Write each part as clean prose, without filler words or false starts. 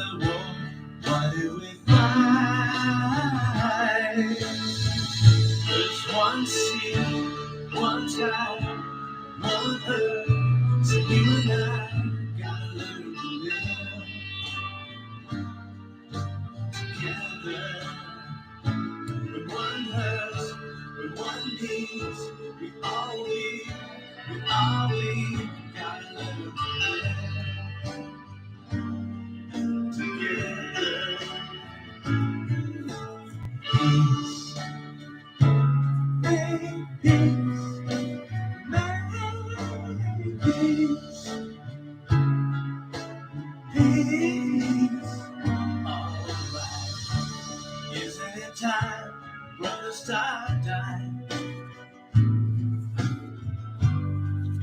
a war, what do we find? There's one sea, one sky, one earth. So you and I gotta learn to live together. When one hurts, when one needs, we all gotta learn to live together. Peace, make peace, make peace, peace. Alright, isn't it time for the start time?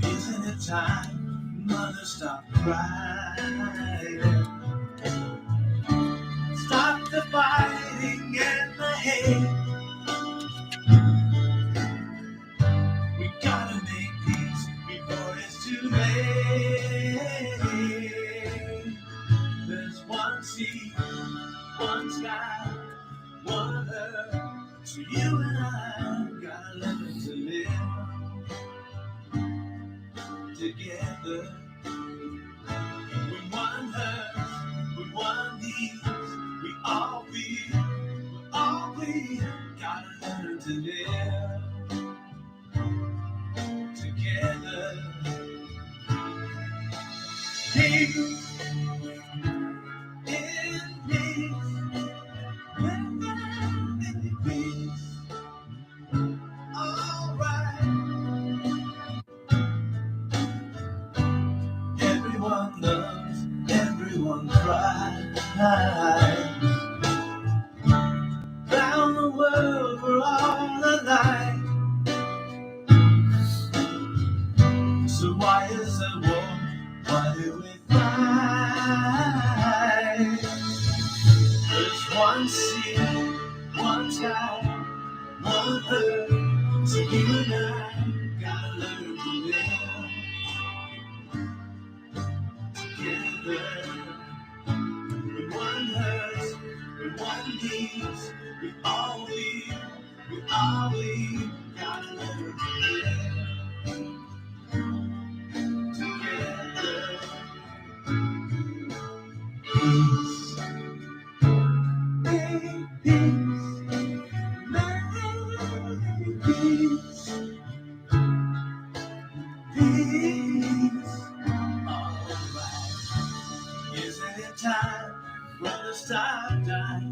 Isn't it time, mother, stop crying? Stop the fighting and the hate. We gotta make peace before it's too late. There's one sea, one sky, one earth. So you and I gotta learn to live together. When one hurts, when one needs, we gotta learn to live together. Peace in peace, in peace. Alright. Everyone loves, everyone cries. Round the world we're all alike. So why is there war? Why do we fight? There's one sea, one sky, one earth. So you and I gotta learn to live together. When one hurts, when one needs, we all gotta learn to live together. Peace, make peace, make peace, peace. Alright, isn't it time for the start time?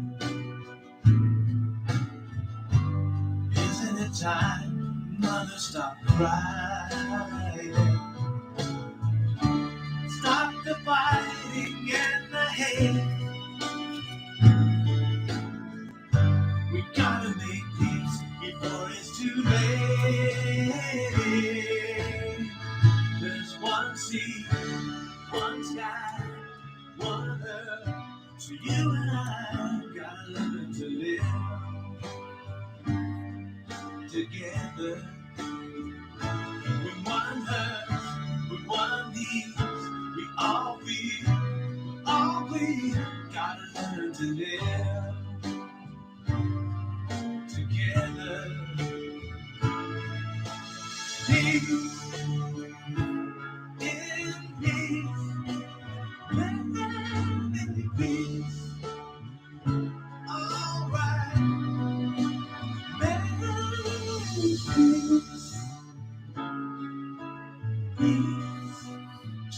Isn't it time, mother, stop crying? Stop the fighting and the hate. We gotta make peace before it's too late. There's one sea, one sky, one earth. So you and I gotta learn to live together. When one hurts, when one needs, we gotta learn to live together. Peace in peace, in peace. Alright, make peace, peace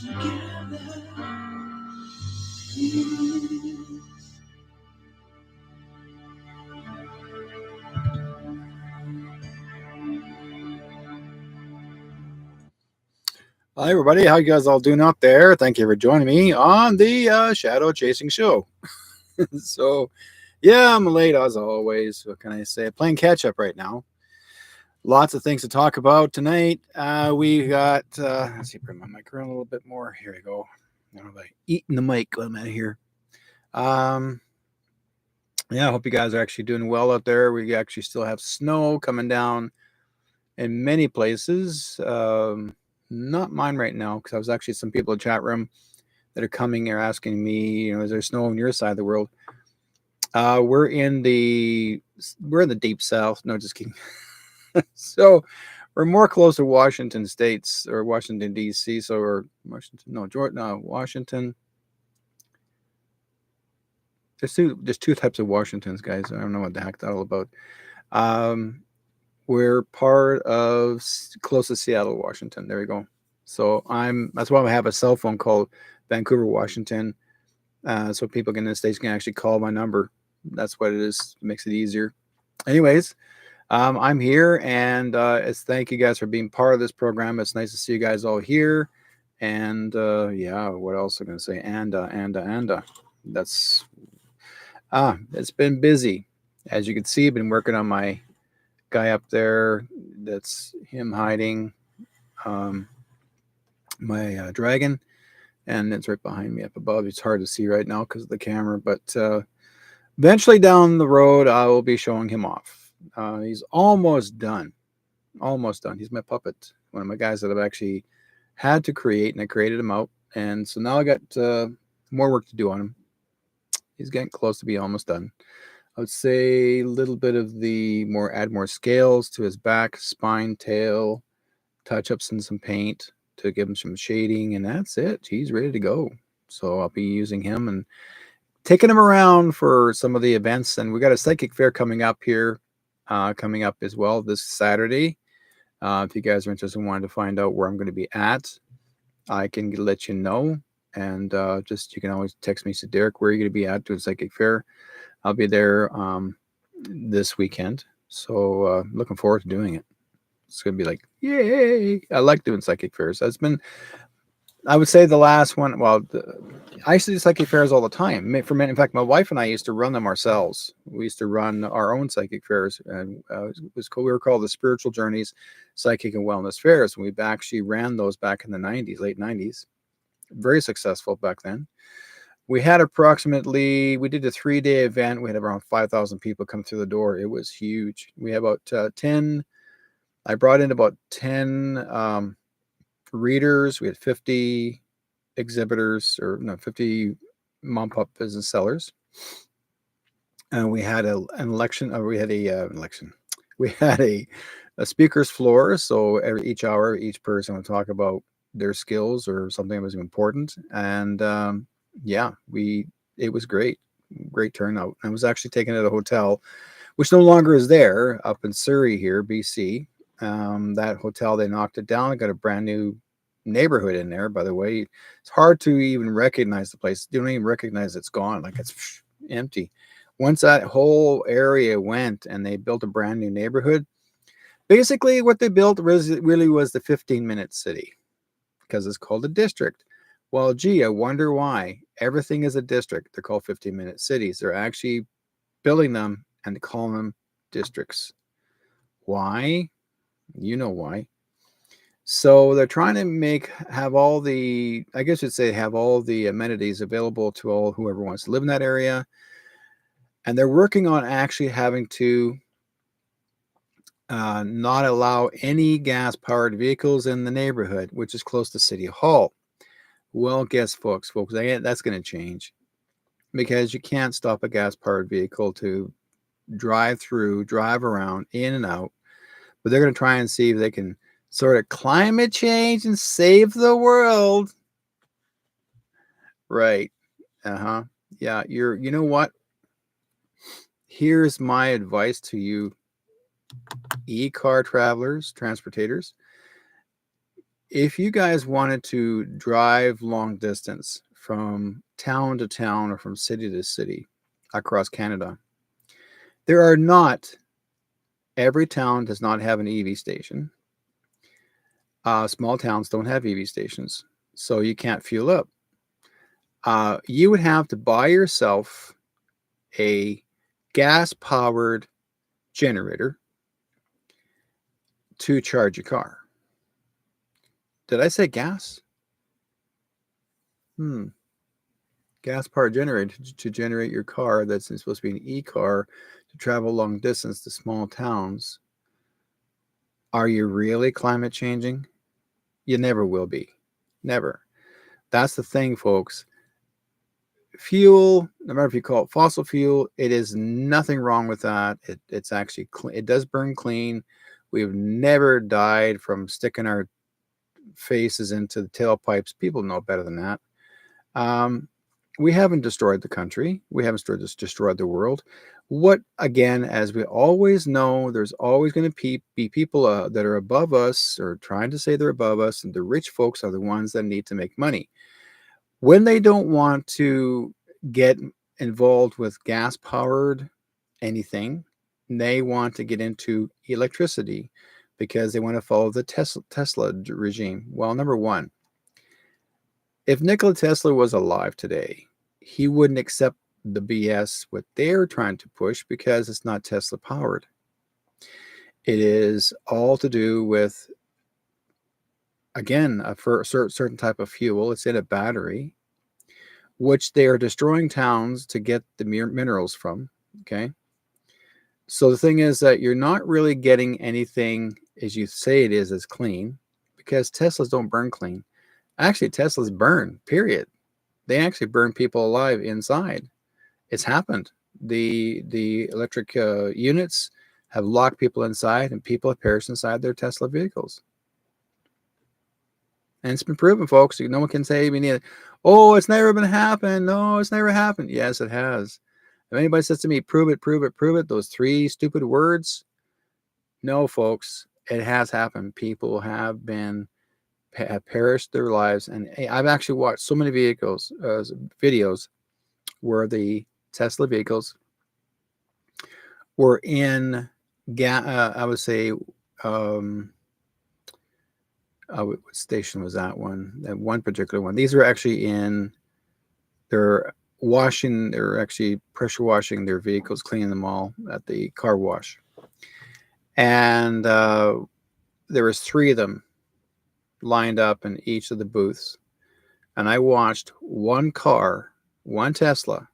together. Peace. Hi, everybody. How you guys all doing out there? Thank you for joining me on the Shadow Chasing Show. So, yeah, I'm late as always. What can I say? Playing catch up right now. Lots of things to talk about tonight. We got, let's see, bring my mic around a little bit more. Here we go. I'm eating the mic when I'm out here. Yeah, I hope you guys are actually doing well out there. We actually still have snow coming down in many places. Not mine right now, because I was actually some people in the chat room that are coming are asking me, is there snow on your side of the world? We're in the deep south. No, just kidding. So we're more close to Washington states or Washington D.C. So or Washington, no, Jordan, Washington. There's two types of Washingtons, guys. I don't know what the heck that's all about. Um, we're part of close to Seattle, Washington. There we go. So that's why I have a cell phone called Vancouver, Washington, so people in the states can actually call my number. That's what it is. It makes it easier. Anyways, I'm here, and it's thank you guys for being part of this program. It's nice to see you guys all here. And yeah, what else am I going to say? And that's it's been busy, as you can see. I've been working on my guy up there. That's him hiding my dragon, and it's right behind me up above. It's hard to see right now because of the camera, but eventually down the road, I will be showing him off. He's almost done. Almost done. He's my puppet. One of my guys that I've actually had to create, and I created him out. And so now I got more work to do on him. He's getting close to be almost done. I would say a little bit of add more scales to his back, spine, tail, touch ups and some paint to give him some shading, and that's it. He's ready to go. So I'll be using him and taking him around for some of the events. And we got a psychic fair coming up here, coming up as well this Saturday. If you guys are interested and wanted to find out where I'm going to be at, I can let you know. And just you can always text me, say, Derek, where are you going to be at doing psychic fair? I'll be there this weekend. So looking forward to doing it. It's going to be like, yay. I like doing psychic fairs. That's been, I would say, the last one. Well, I used to do psychic fairs all the time. In fact, my wife and I used to run them ourselves. We used to run our own psychic fairs, and it was cool. We were called the Spiritual Journeys Psychic and Wellness Fairs. We actually ran those back in the 90s, late 90s. Very successful back then. We did a 3-day event. We had around 5,000 people come through the door. It was huge. We had about 10. I brought in about 10 readers. We had 50 exhibitors, 50 mom pop business sellers. And we had an election. We had a election. We had a speaker's floor. So each hour, each person would talk about their skills or something that was important. And yeah, it was great turnout. I was actually taken at a hotel, which no longer is there, up in Surrey here, BC. That hotel, they knocked it down. I got a brand new neighborhood in there, by the way. It's hard to even recognize the place. You don't even recognize it's gone. Like it's empty. Once that whole area went and they built a brand new neighborhood, basically what they built really was the 15-minute city, because it's called a district. Well, gee, I wonder why. Everything is a district. They're called 15-minute cities. They're actually building them and calling them districts. Why? You know why. So they're trying to have all the amenities available to all whoever wants to live in that area. And they're working on actually having to not allow any gas-powered vehicles in the neighborhood, which is close to City Hall. Well, guess, folks, that's going to change, because you can't stop a gas-powered vehicle to drive around, in and out. But they're going to try and see if they can sort of climate change and save the world. Right. Uh-huh. Yeah, you know what? Here's my advice to you e-car travelers, transportators. If you guys wanted to drive long distance from town to town or from city to city across Canada, every town does not have an EV station. Small towns don't have EV stations, so you can't fuel up. You would have to buy yourself a gas-powered generator to charge your car. Did I say gas? Gas-powered generator to generate your car that's supposed to be an e-car to travel long distance to small towns. Are you really climate changing? You never will be. Never. That's the thing, folks. Fuel, no matter if you call it fossil fuel, it is nothing wrong with that. It's actually clean. It does burn clean. We've never died from sticking our faces into the tailpipes. People know better than that. Um, we haven't destroyed the country. We haven't destroyed the world. What, again, as we always know, there's always going to be people that are above us or trying to say they're above us, and the rich folks are the ones that need to make money. When they don't want to get involved with gas powered anything, they want to get into electricity because they want to follow the Tesla regime. Well, number one, if Nikola Tesla was alive today, he wouldn't accept the BS what they're trying to push because it's not Tesla powered. It is all to do with, again, a certain type of fuel. It's in a battery, which they are destroying towns to get the minerals from. Okay. So the thing is that you're not really getting anything as you say it is as clean because Teslas don't burn clean. Actually, Teslas burn, period. They actually burn people alive inside. It's happened. The electric units have locked people inside, and people have perished inside their Tesla vehicles. And it's been proven, folks. No one can say, oh, it's never been happened. No, it's never happened. Yes, it has. If anybody says to me, prove it, prove it, prove it, those three stupid words, no, folks, it has happened. People have perished their lives. And I've actually watched so many videos where the Tesla vehicles were in, I would say, what station was that one? That one particular one. These are actually they're actually pressure washing their vehicles, cleaning them all at the car wash. And there was three of them lined up in each of the booths. And I watched one Tesla,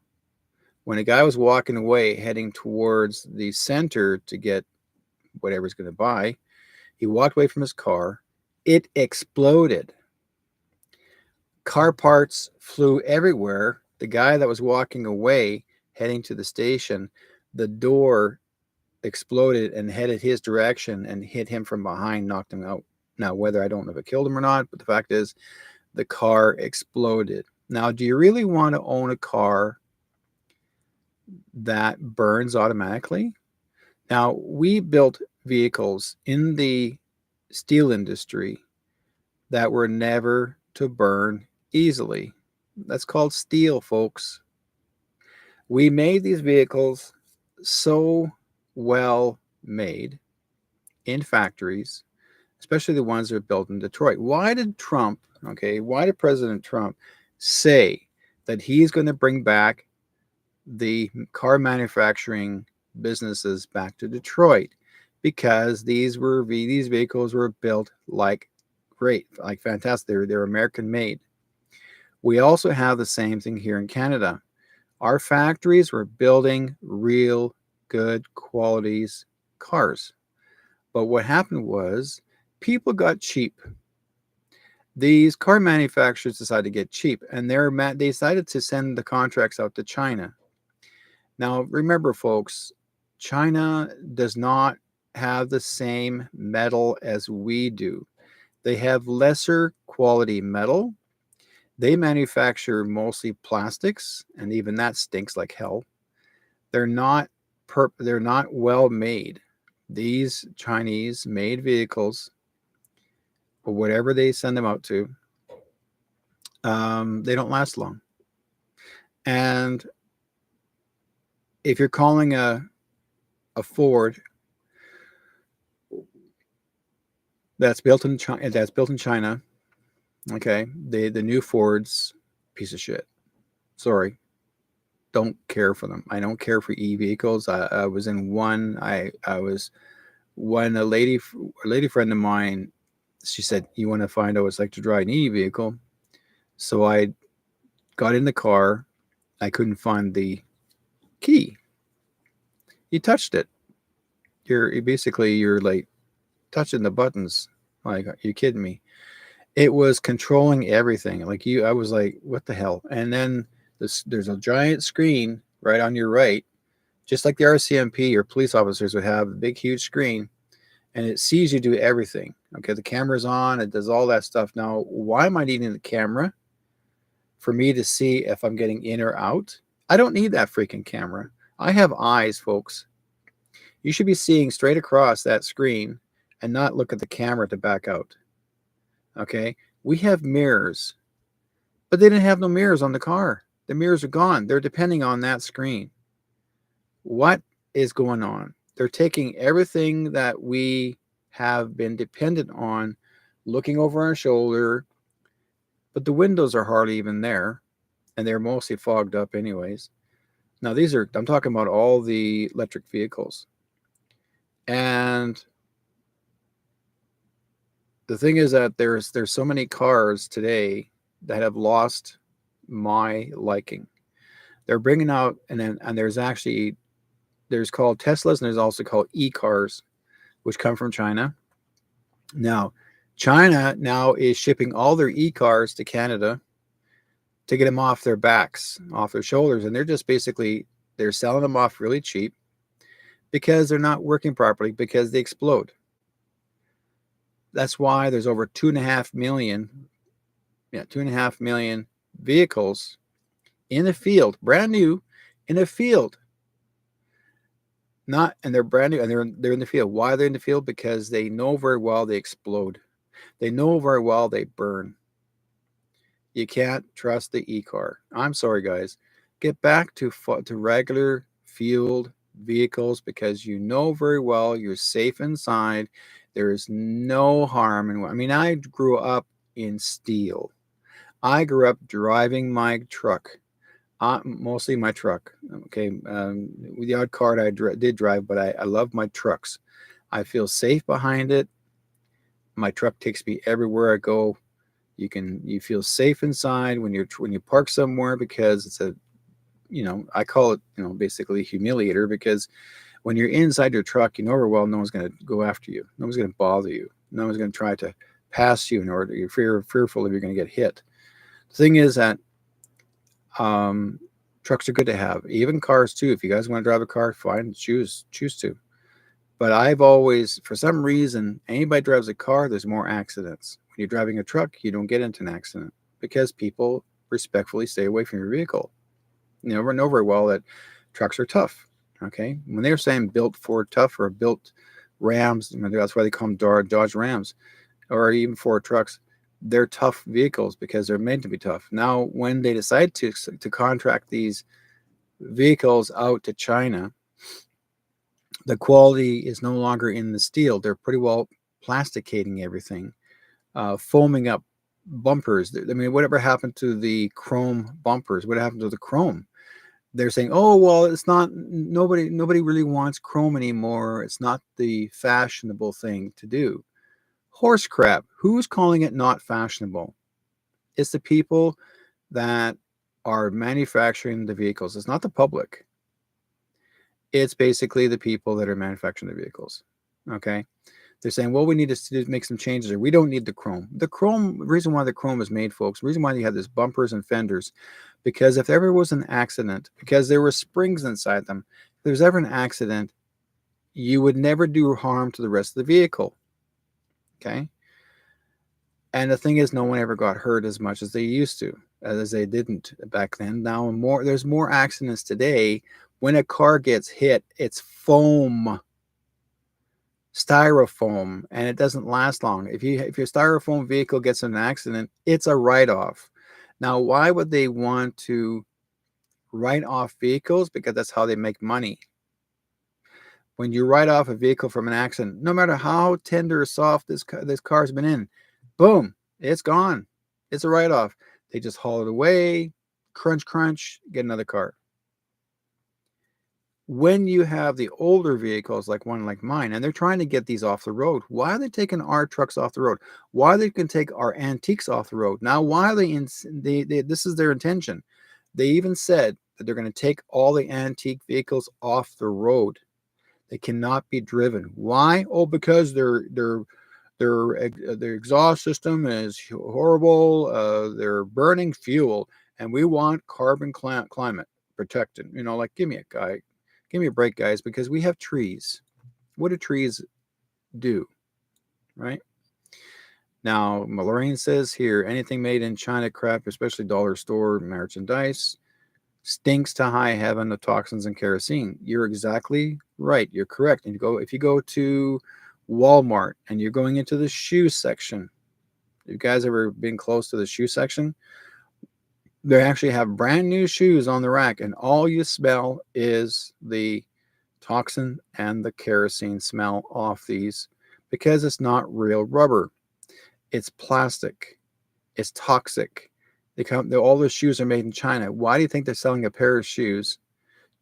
when a guy was walking away heading towards the center to get whatever he's going to buy. He walked away from his car. It exploded. Car parts flew everywhere. The guy that was walking away heading to the station, the door exploded and headed his direction and hit him from behind, knocked him out. Now, whether I don't know if it killed him or not, but the fact is the car exploded. Now, do you really want to own a car that burns automatically? Now, we built vehicles in the steel industry that were never to burn easily. That's called steel, folks. We made these vehicles so well made in factories, especially the ones that are built in Detroit. Why did President Trump say that he's going to bring back the car manufacturing businesses back to Detroit? Because these vehicles were built like fantastic. They're American made. We also have the same thing here in Canada. Our factories were building real good qualities cars. But what happened was people got cheap. These car manufacturers decided to get cheap, and they decided to send the contracts out to China. Now, remember, folks, China does not have the same metal as we do. They have lesser quality metal. They manufacture mostly plastics, and even that stinks like hell. They're not well made. These Chinese made vehicles, or whatever they send them out to, they don't last long. And if you're calling a Ford that's built in China, okay, the new Ford's piece of shit. Sorry, don't care for them. I don't care for e-vehicles. I was in one. I was when a lady friend of mine, she said, "You want to find out what it's like to drive an e-vehicle?" So I got in the car. I couldn't find the key. You touched it. You're like touching the buttons. Like, are you kidding me? It was controlling everything. Like I was like, what the hell? And then there's a giant screen right on your right, just like the RCMP or police officers would have a big, huge screen, and it sees you do everything. Okay, the camera's on, it does all that stuff. Now, why am I needing the camera? For me to see if I'm getting in or out? I don't need that freaking camera. I have eyes, folks. You should be seeing straight across that screen and not look at the camera to back out. Okay? We have mirrors, but they didn't have no mirrors on the car. The mirrors are gone. They're depending on that screen. What is going on? They're taking everything that we have been dependent on, looking over our shoulder, but the windows are hardly even there, and they're mostly fogged up anyways. Now I'm talking about all the electric vehicles. And the thing is that there's so many cars today that have lost my liking. They're bringing out, and there's called Teslas, and there's also called e-cars, which come from China. Now, China now is shipping all their e-cars to Canada to get them off their backs, off their shoulders, and they're selling them off really cheap because they're not working properly, because they explode. That's why there's over 2.5 million, 2.5 million vehicles in the field, brand new, in a field. And they're brand new, and they're in the field. Why are they in the field? Because they know very well they explode. They know very well they burn. You can't trust the e-car. I'm sorry, guys. Get back to regular field vehicles, because you know very well you're safe inside. There is no harm in. I mean, I grew up in steel. I grew up driving my truck, mostly my truck. Okay, the odd car I did drive, but I love my trucks. I feel safe behind it. My truck takes me everywhere I go. You feel safe inside when you park somewhere, because it's I call it, basically a humiliator, because when you're inside your truck, you know very well no one's going to go after you. No one's going to bother you. No one's going to try to pass you in order. You're fearful if you're going to get hit. The thing is that trucks are good to have, even cars too. If you guys want to drive a car, fine, choose to. But I've always, for some reason, anybody drives a car, there's more accidents. When you're driving a truck, you don't get into an accident because people respectfully stay away from your vehicle. We know very well that trucks are tough. Okay, when they're saying built Ford tough or built Rams, that's why they call them Dodge Rams, or even Ford trucks. They're tough vehicles because they're made to be tough. Now, when they decide to contract these vehicles out to China, the quality is no longer in the steel. They're pretty well plasticating everything, foaming up bumpers. I mean, whatever happened to the chrome bumpers? What happened to the chrome? They're saying, oh, well, it's not, nobody really wants chrome anymore. It's not the fashionable thing to do. Horse crap. Who's calling it not fashionable? It's the people that are manufacturing the vehicles. It's not the public. It's basically the people that are manufacturing the vehicles. Okay. They're saying, well, we need to make some changes, or we don't need the chrome. The reason why the chrome is made, folks, the reason why you have this bumpers and fenders, because if there ever was an accident, because there were springs inside them, if there's ever an accident, you would never do harm to the rest of the vehicle. Okay. And the thing is, no one ever got hurt as much as they used to, as they didn't back then. Now, there's more accidents today. When a car gets hit, it's foam, styrofoam, and it doesn't last long. If your styrofoam vehicle gets in an accident, it's a write-off. Now, why would they want to write off vehicles? Because that's how they make money. When you write off a vehicle from an accident, no matter how tender or soft this car's been in, boom, it's gone. It's a write-off. They just haul it away, crunch, get another car. When you have the older vehicles, like one like mine, and they're trying to get these off the road, why are they taking our trucks off the road? Why they can take our antiques off the road? Now, why are this is their intention. They even said that they're going to take all the antique vehicles off the road. They cannot be driven. Why? Oh, because they're Their exhaust system is horrible. They're burning fuel, and we want carbon climate protected. Like give me a break, guys, because we have trees. What do trees do, right? Now, Malorian says here, anything made in China crap, especially dollar store merchandise, stinks to high heaven of toxins and kerosene. You're exactly right. You're correct. And if you go to Walmart and you're going into the shoe section, you guys ever been close to the shoe section? They actually have brand new shoes on the rack, and all you smell is the toxin and the kerosene smell off these because it's not real rubber. It's plastic. It's toxic. All the shoes are made in China. Why do you think they're selling a pair of shoes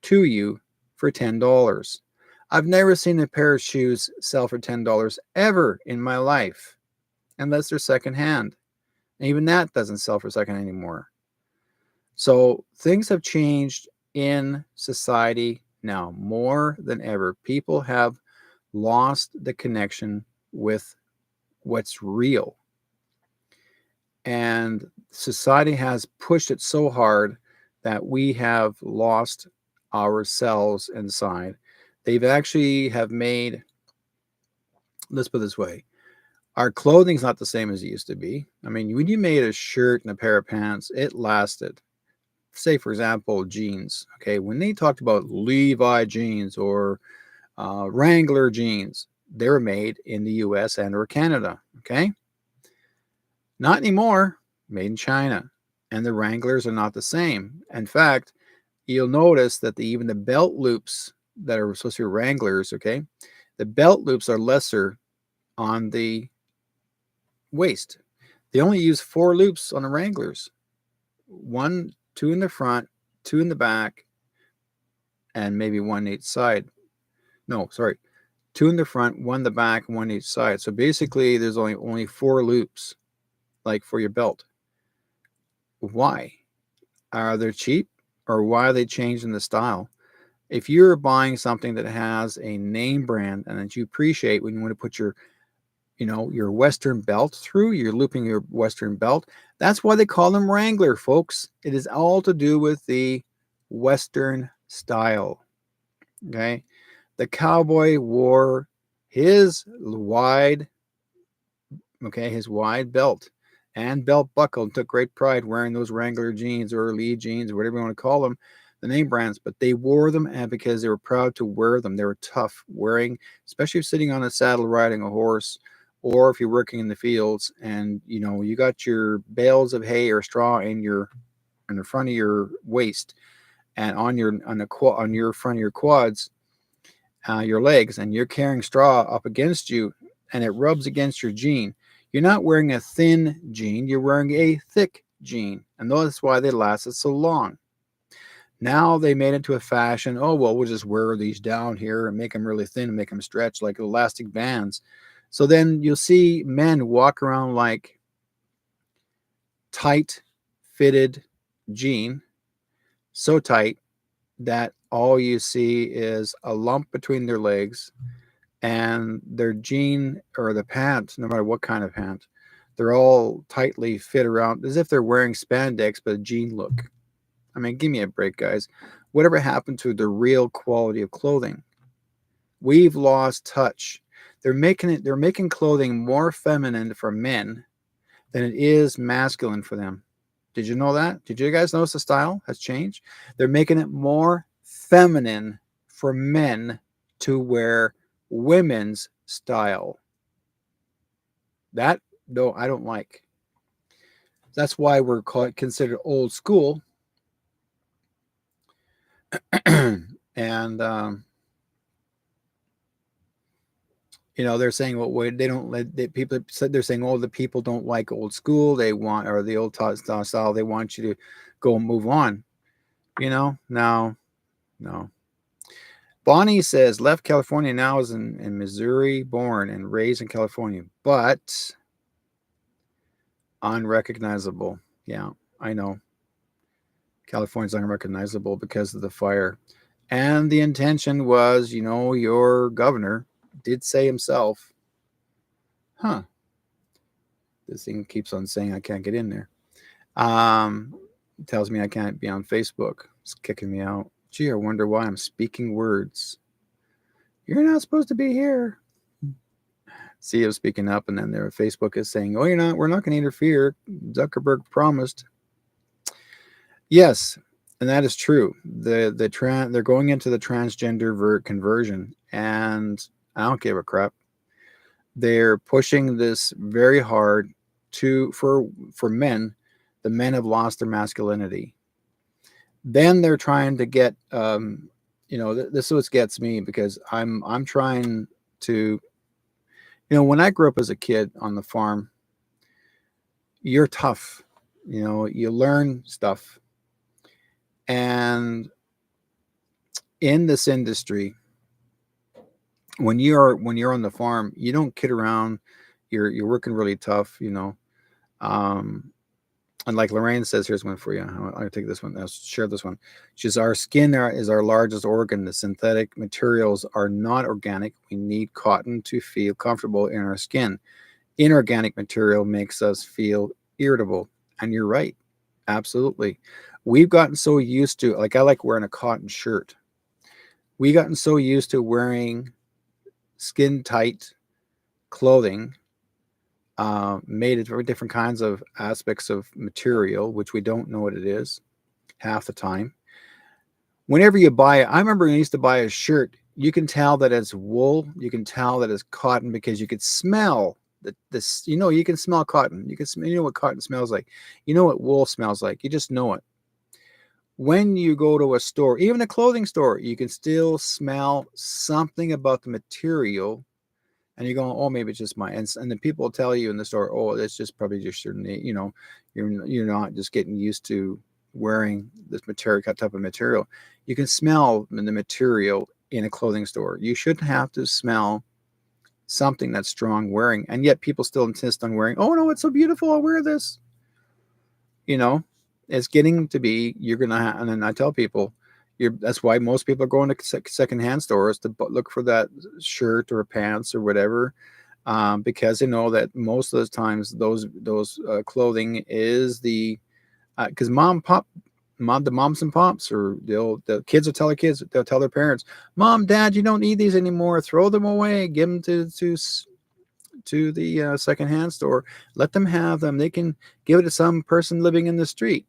to you for $10? I've never seen a pair of shoes sell for $10 ever in my life, unless they're secondhand. And even that doesn't sell for second anymore. So things have changed in society now more than ever. People have lost the connection with what's real. And society has pushed it so hard that we have lost ourselves inside. They've actually have made, let's put it this way, our clothing's not the same as it used to be. I mean, when you made a shirt and a pair of pants, it lasted. Say, for example, jeans. Okay, when they talked about Levi jeans or Wrangler jeans, they were made in the U.S. and or Canada. Okay, not anymore. Made in China, and the Wranglers are not the same. In fact, you'll notice that even the belt loops that are supposed to be Wranglers, okay, the belt loops are lesser on the waist. They only use 4 loops on the Wranglers. 2 in the front, 2 in the back, and maybe 1 each side. No, sorry. 2 in the front, 1 in the back, 1 each side. So basically there's only 4 loops, like for your belt. Why? Are they cheap, or why are they changing the style? If you're buying something that has a name brand and that you appreciate, when you want to put your Western belt through, you're looping your Western belt. That's why they call them Wrangler, folks. It is all to do with the Western style. Okay. The cowboy wore his wide belt and belt buckle, and took great pride wearing those Wrangler jeans or Lee jeans or whatever you want to call them, the name brands. But they wore them and because they were proud to wear them. They were tough wearing, especially if sitting on a saddle riding a horse, or if you're working in the fields and you got your bales of hay or straw in the front of your waist and on your front of your quads, your legs, and you're carrying straw up against you and it rubs against your jean. You're not wearing a thin jean, you're wearing a thick jean, and that's why they lasted so long. Now they made it to a fashion. Oh, well, we'll just wear these down here and make them really thin and make them stretch like elastic bands. So then you'll see men walk around like tight fitted jean, so tight that all you see is a lump between their legs, and their jean or the pant, no matter what kind of pant, they're all tightly fit around as if they're wearing spandex, but a jean look. I mean, give me a break, guys. Whatever happened to the real quality of clothing? We've lost touch. They're making clothing more feminine for men than it is masculine for them. Did you know that? Did you guys notice the style has changed? They're making it more feminine for men to wear women's style. That, no, I don't like. That's why we're considered old school. And they're saying, well, they don't let the people said, they're saying, oh, the people don't like old school, they want, or the old style, they want you to go and move on. No. Bonnie says left California, now is in Missouri, born and raised in California, but unrecognizable. Yeah, I know. California's unrecognizable because of the fire. And the intention was, your governor did say himself, Huh. This thing keeps on saying I can't get in there. It tells me I can't be on Facebook. It's kicking me out. Gee, I wonder why I'm speaking words. You're not supposed to be here. CEO speaking up, and then their Facebook is saying, "Oh, you're not. We're not going to interfere." Zuckerberg promised. Yes, and that is true. They're going into the transgender conversion, and I don't give a crap. They're pushing this very hard for men. The men have lost their masculinity. Then they're trying to get this is what gets me, because I'm trying to, when I grew up as a kid on the farm, you're tough, you learn stuff, and in this industry, when you're on the farm, you don't kid around. You're working really tough, um and like Lorraine says, here's one for you. I'll take this one. I'll share this one. She says, our skin is our largest organ. The synthetic materials are not organic. We need cotton to feel comfortable in our skin. Inorganic material makes us feel irritable. And you're right. Absolutely. We've gotten so used to, like, I like wearing a cotton shirt. We've gotten so used to wearing skin tight clothing made of very different kinds of aspects of material, which we don't know what it is half the time. Whenever you buy it, I remember when I used to buy a shirt, you can tell that it's wool, you can tell that it's cotton, because you could smell this, you can smell cotton. You can smell, what cotton smells like. You know what wool smells like. You just know it. When you go to a store, even a clothing store, you can still smell something about the material. And you're going, oh, maybe it's just and then people will tell you in the store, oh, it's just probably just your, you're not just getting used to wearing this type of material. You can smell the material in a clothing store. You shouldn't have to smell something that's strong wearing, and yet people still insist on wearing. Oh no, it's so beautiful. I'll wear this. It's getting to be, you're gonna have, and then I tell people, that's why most people are going to secondhand stores to look for that shirt or pants or whatever, because they know that most of the times those clothing is because the moms and pops, or the kids will tell their kids, they'll tell their parents, Mom, Dad, you don't need these anymore. Throw them away. Give them to the secondhand store. Let them have them. They can give it to some person living in the street.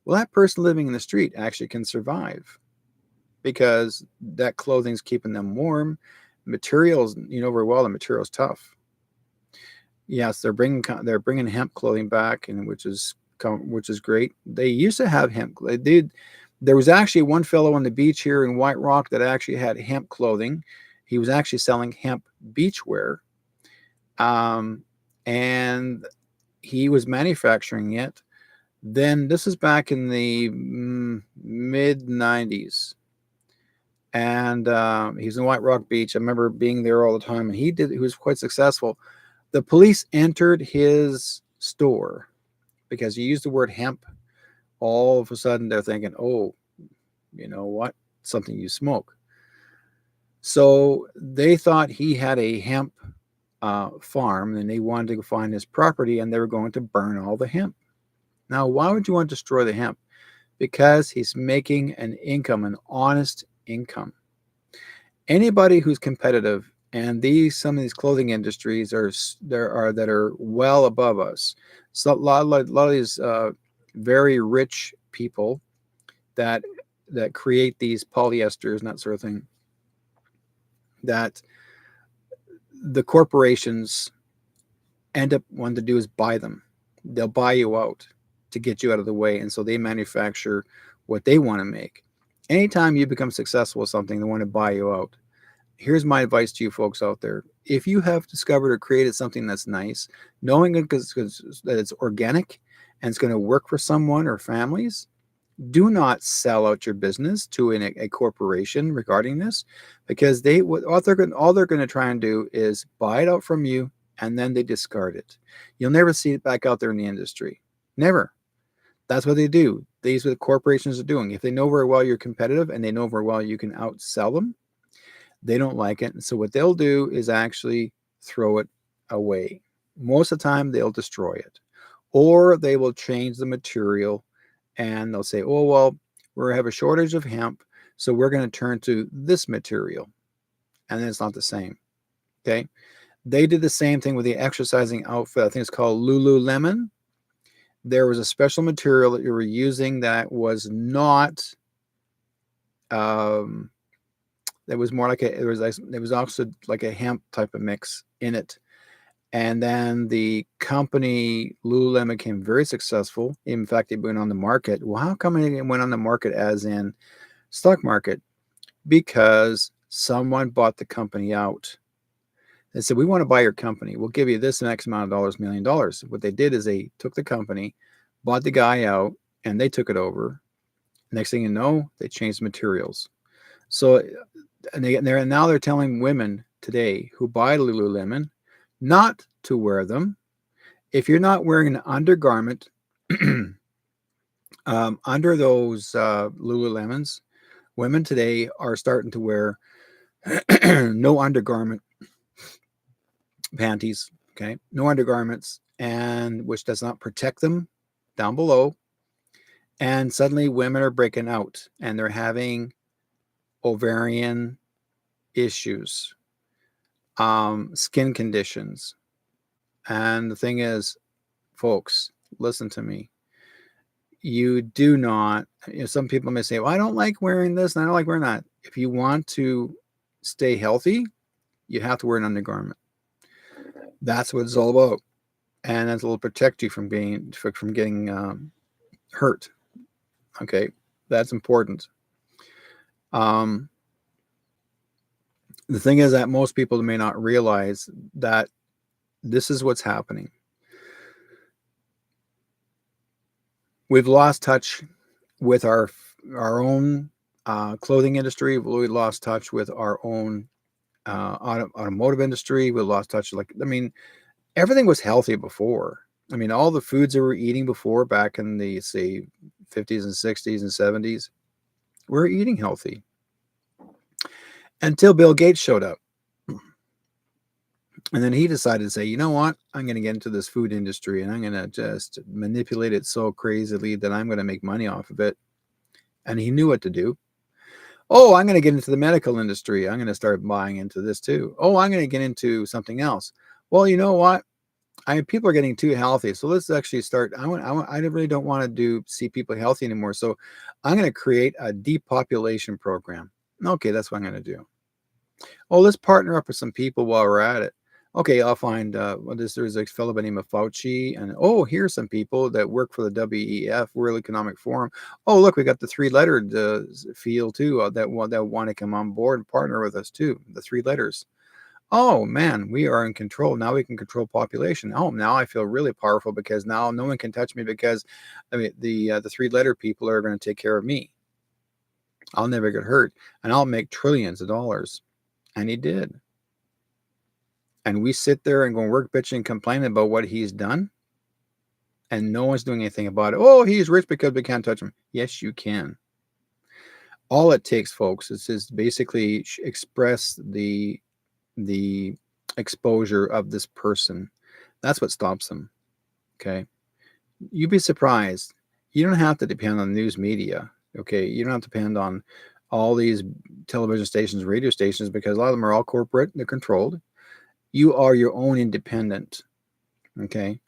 Well, that person living in the street actually can survive, because that clothing's keeping them warm. Materials, very well, the material's tough. Yes, they're bringing hemp clothing back, and which is great. They used to have hemp. There was actually one fellow on the beach here in White Rock that actually had hemp clothing. He was actually selling hemp beachwear, and he was manufacturing it. Then this is back in the mid 90s, and he's in White Rock Beach. I remember being there all the time, and he was quite successful. The police entered his store because he used the word hemp. All of a sudden, they're thinking, oh, you know what? Something you smoke. So they thought he had a hemp farm, and they wanted to go find his property, and they were going to burn all the hemp. Now, why would you want to destroy the hemp? Because he's making an income, an honest income. Anybody who's competitive, and some of these clothing industries that are well above us. So a lot of these very rich people that create these polyesters and that sort of thing, that the corporations end up wanting to do is buy them. They'll buy you out to get you out of the way, and so they manufacture what they want to make. Anytime you become successful with something, they want to buy you out. Here's my advice to you folks out there. If you have discovered or created something that's nice, knowing that it's organic and it's going to work for someone or families, do not sell out your business to a corporation regarding this, because all they're going to try and do is buy it out from you, and then they discard it. You'll never see it back out there in the industry. Never. That's what they do. These are what the corporations are doing. If they know very well you're competitive and they know very well you can outsell them, they don't like it. And so what they'll do is actually throw it away. Most of the time, they'll destroy it, or they will change the material, and they'll say, "Oh well, we have a shortage of hemp, so we're going to turn to this material," and then it's not the same. Okay, they did the same thing with the exercising outfit. I think it's called Lululemon. There was a special material that you were using that was not. Um, that was more like it was also like a hemp type of mix in it. And then the company Lululemon became very successful. In fact, it went on the market. Well, how come it went on the market as in stock market? Because someone bought the company out. They said, "We want to buy your company. We'll give you this X amount of dollars, $1 million." What they did is they took the company, bought the guy out, and they took it over. Next thing you know, they changed materials. So, and they're telling women today who buy Lululemon not to wear them. If you're not wearing an undergarment under those Lululemons, women today are starting to wear no undergarment panties, okay, no undergarments, and which does not protect them down below. And suddenly, women are breaking out, and they're having ovarian issues, skin conditions. And the thing is, folks, listen to me. You do not, some people may say, "Well, I don't like wearing this and I don't like wearing that." If you want to stay healthy, you have to wear an undergarment. That's what it's all about. And it will protect you from getting hurt. Okay. That's important. Um, the thing is that most people may not realize that this is what's happening. We've lost touch with our own clothing industry. We lost touch with our own automotive industry. We lost touch. Everything was healthy before. All the foods that we were eating before, back in the say 50s and 60s and 70s, we were eating healthy until Bill Gates showed up. And then he decided to say, "You know what? I'm going to get into this food industry and I'm going to just manipulate it so crazily that I'm going to make money off of it." And he knew what to do. "Oh, I'm going to get into the medical industry. I'm going to start buying into this too. Oh, I'm going to get into something else. Well, you know what? People are getting too healthy, so let's actually start. I really don't want to see people healthy anymore. So I'm going to create a depopulation program." Okay, that's what I'm going to do. "Oh, let's partner up with some people while we're at it." Okay, I'll find there's a fellow by the name of Fauci, and oh, here's some people that work for the W.E.F, World Economic Forum. Oh, look, we got the three-lettered field too that want to come on board and partner with us too. The three letters. Oh man, we are in control. Now we can control population. Oh, now I feel really powerful because now no one can touch me because the three-letter people are going to take care of me. I'll never get hurt, and I'll make trillions of dollars. And he did. And we sit there and go work, bitch, and complain about what he's done, and no one's doing anything about it. "Oh, he's rich because we can't touch him." Yes, you can. All it takes, folks, is just basically express the exposure of this person. That's what stops them. Okay. You'd be surprised. You don't have to depend on the news media. Okay. You don't have to depend on all these television stations, radio stations, because a lot of them are all corporate. They're controlled. You are your own independent. Okay.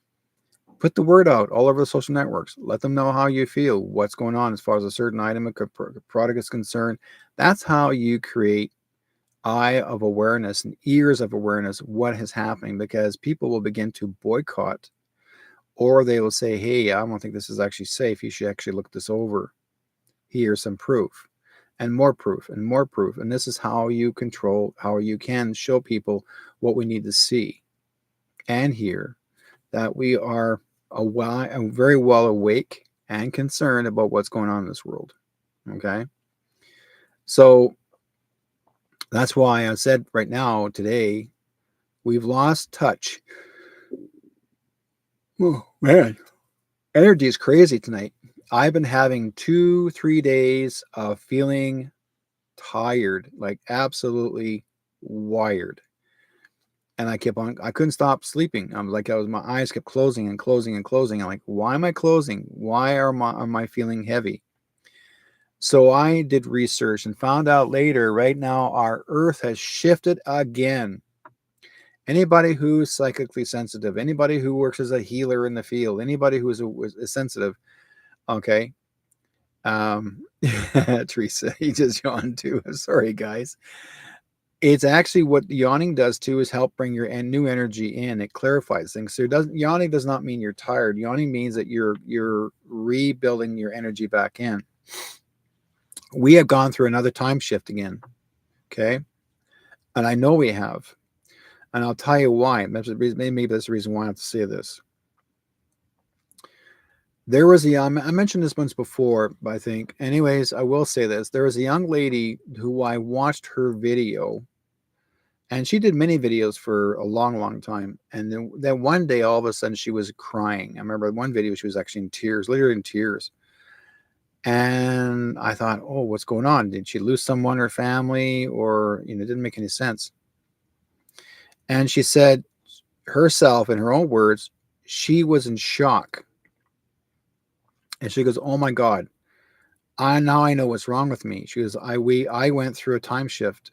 Put the word out all over the social networks. Let them know how you feel, what's going on as far as a certain item, a product is concerned. That's how you create eye of awareness and ears of awareness what is happening, because people will begin to boycott, or they will say, "Hey, I don't think this is actually safe. You should actually look this over. Here's some proof." And more proof and more proof. And this is how you can show people what we need to see and hear, that we are very well awake and concerned about what's going on in this world. Okay. So that's why I said right now, today, we've lost touch. Oh, man. Energy is crazy tonight. I've been having 2-3 days of feeling tired, like absolutely wired. And I couldn't stop sleeping. My eyes kept closing and closing and closing. I'm like, why am I closing? Why am I feeling heavy? So I did research and found out later, right now, our earth has shifted again. Anybody who's psychically sensitive, anybody who works as a healer in the field, anybody who is sensitive, okay. Teresa, he just yawned too. Sorry, guys. It's actually what yawning does too is help bring your new energy in. It clarifies things. So yawning does not mean you're tired. Yawning means that you're rebuilding your energy back in. We have gone through another time shift again. Okay. And I know we have. And I'll tell you why. Maybe that's the reason why I have to say this. There was I mentioned this once before, but I think, anyways, I will say this. There was a young lady who I watched her video, and she did many videos for a long, long time. And then one day, all of a sudden, she was crying. I remember one video, she was actually in tears, literally in tears. And I thought, oh, what's going on? Did she lose someone, her family, or, it didn't make any sense. And she said herself, in her own words, she was in shock. And she goes, oh my God, now I know what's wrong with me. She goes, I went through a time shift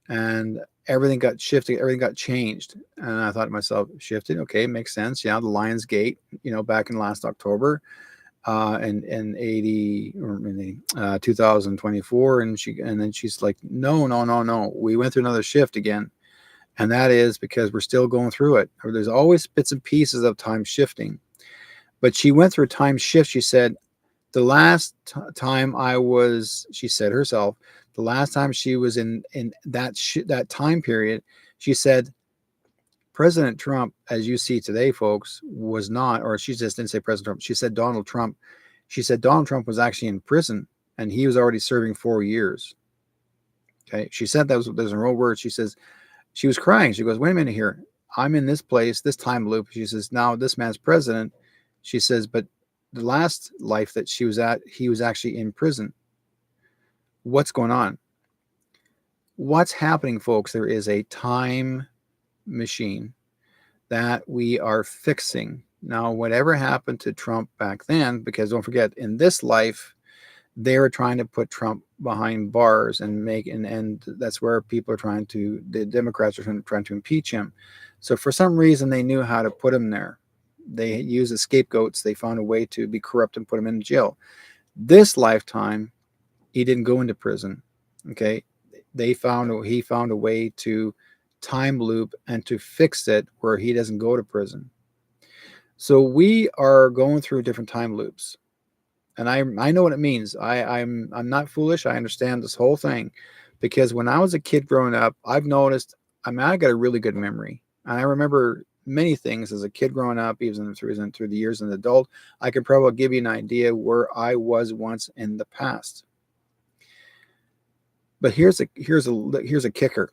and everything got shifted, everything got changed. And I thought to myself, shifted, okay, makes sense. Yeah, the Lions Gate, back in last October, in 2024. And then she's like, no. We went through another shift again. And that is because we're still going through it. There's always bits and pieces of time shifting. But she went through a time shift. She said, the last time she said herself, the last time she was in that time period, she said, President Trump, as you see today, folks, was not, or she just didn't say President Trump. She said Donald Trump. She said Donald Trump was actually in prison and he was already serving 4 years. Okay. She said those in real words. She says, she was crying. She goes, wait a minute here. I'm in this place, this time loop. She says, now this man's president. She says, but the last life that she was at, he was actually in prison. What's going on? What's happening, folks? There is a time machine that we are fixing. Now, whatever happened to Trump back then, because don't forget, in this life, they were trying to put Trump behind bars and that's where people are the Democrats are trying to impeach him. So for some reason, they knew how to put him there. They used the scapegoats. They found a way to be corrupt and put him in jail. This lifetime, he didn't go into prison. Okay. He found a way to time loop and to fix it where he doesn't go to prison. So we are going through different time loops. And I know what it means. I'm not foolish. I understand this whole thing because when I was a kid growing up, I've noticed, I got a really good memory. And I remember many things as a kid growing up, even through the years as an adult. I could probably give you an idea where I was once in the past. But here's a kicker.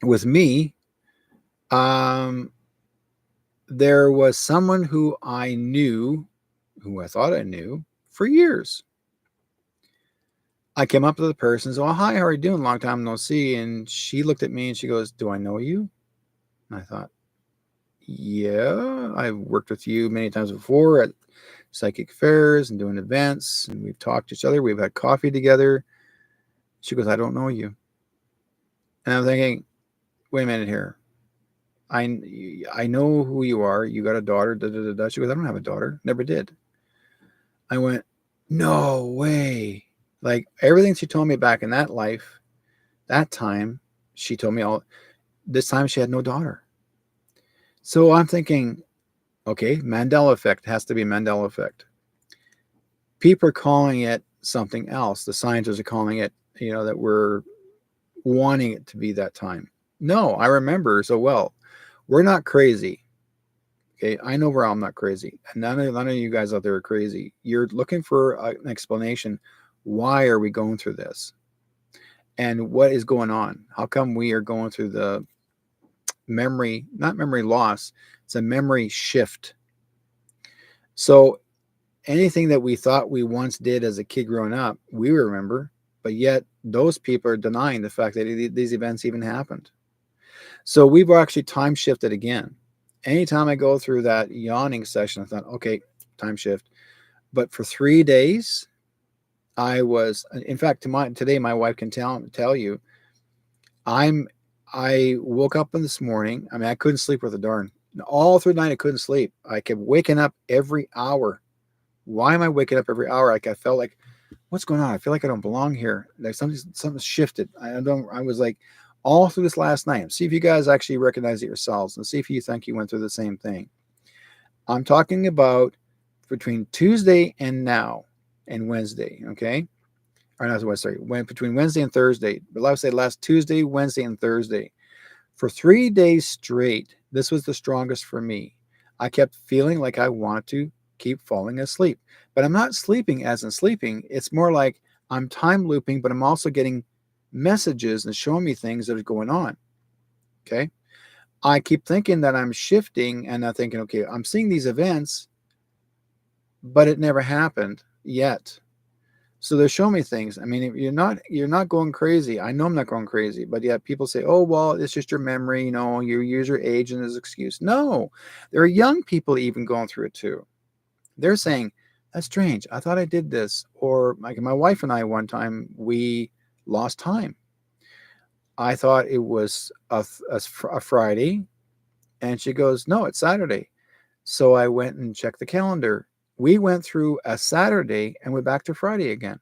With me, there was someone who I thought I knew for years. I came up to the person and said, "Oh, hi, how are you doing? Long time no see." And she looked at me and she goes, "Do I know you?" And I thought, yeah, I've worked with you many times before at psychic fairs and doing events, and we've talked to each other. We've had coffee together. She goes, "I don't know you." And I'm thinking, wait a minute here. I know who you are. You got a daughter. Da, da, da, da. She goes, "I don't have a daughter. Never did." I went, "No way." Like everything she told me back in that life, that time, she told me all. This time she had no daughter. So I'm thinking, okay, Mandela effect has to be Mandela effect. People are calling it something else. The scientists are calling it, that we're wanting it to be that time. No, I remember so well. We're not crazy. Okay, I know I'm not crazy, and none of you guys out there are crazy. You're looking for an explanation. Why are we going through this? And what is going on? How come we are going through the not memory loss, it's a memory shift. So anything that we thought we once did as a kid growing up, we remember, but yet those people are denying the fact that these events even happened. So we've actually time shifted again. Anytime I go through that yawning session, I thought, okay, time shift. But for 3 days, I was, in fact, today my wife can tell you, I'm, I woke up in this morning. I mean, I couldn't sleep with a darn. All through the night, I couldn't sleep. I kept waking up every hour. Why am I waking up every hour? Like I felt like, what's going on? I feel like I don't belong here. Like something's shifted. I don't. I was like, all through this last night. See if you guys actually recognize it yourselves, and see if you think you went through the same thing. I'm talking about between Tuesday and now, and Wednesday. Okay, or not Wednesday. Sorry, between Wednesday and Thursday. But let's say last Tuesday, Wednesday, and Thursday. For 3 days straight, this was the strongest for me. I kept feeling like I wanted to keep falling asleep. But I'm not sleeping as in sleeping. It's more like I'm time looping, but I'm also getting messages and showing me things that are going on. Okay. I keep thinking that I'm shifting and I'm thinking, okay, I'm seeing these events, but it never happened yet. So they're showing me things. I mean, you're not going crazy. I know I'm not going crazy, but yet people say, "Oh, well, it's just your memory. You use your age as an excuse." No, there are young people even going through it too. They're saying, "That's strange. I thought I did this." Or like my wife and I one time we lost time. I thought it was a Friday, and she goes, "No, it's Saturday." So I went and checked the calendar. We went through a Saturday and went back to Friday again.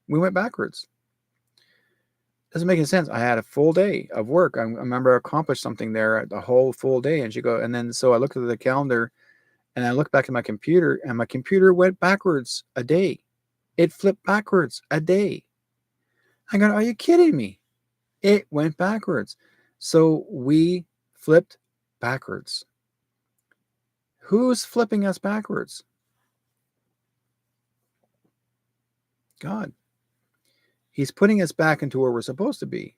We went backwards. Doesn't make any sense. I had a full day of work. I remember I accomplished something there the whole full day. And then so I looked at the calendar and I looked back at my computer and my computer went backwards a day. It flipped backwards a day. I go, are you kidding me? It went backwards. So we flipped backwards. Who's flipping us backwards? God. He's putting us back into where we're supposed to be.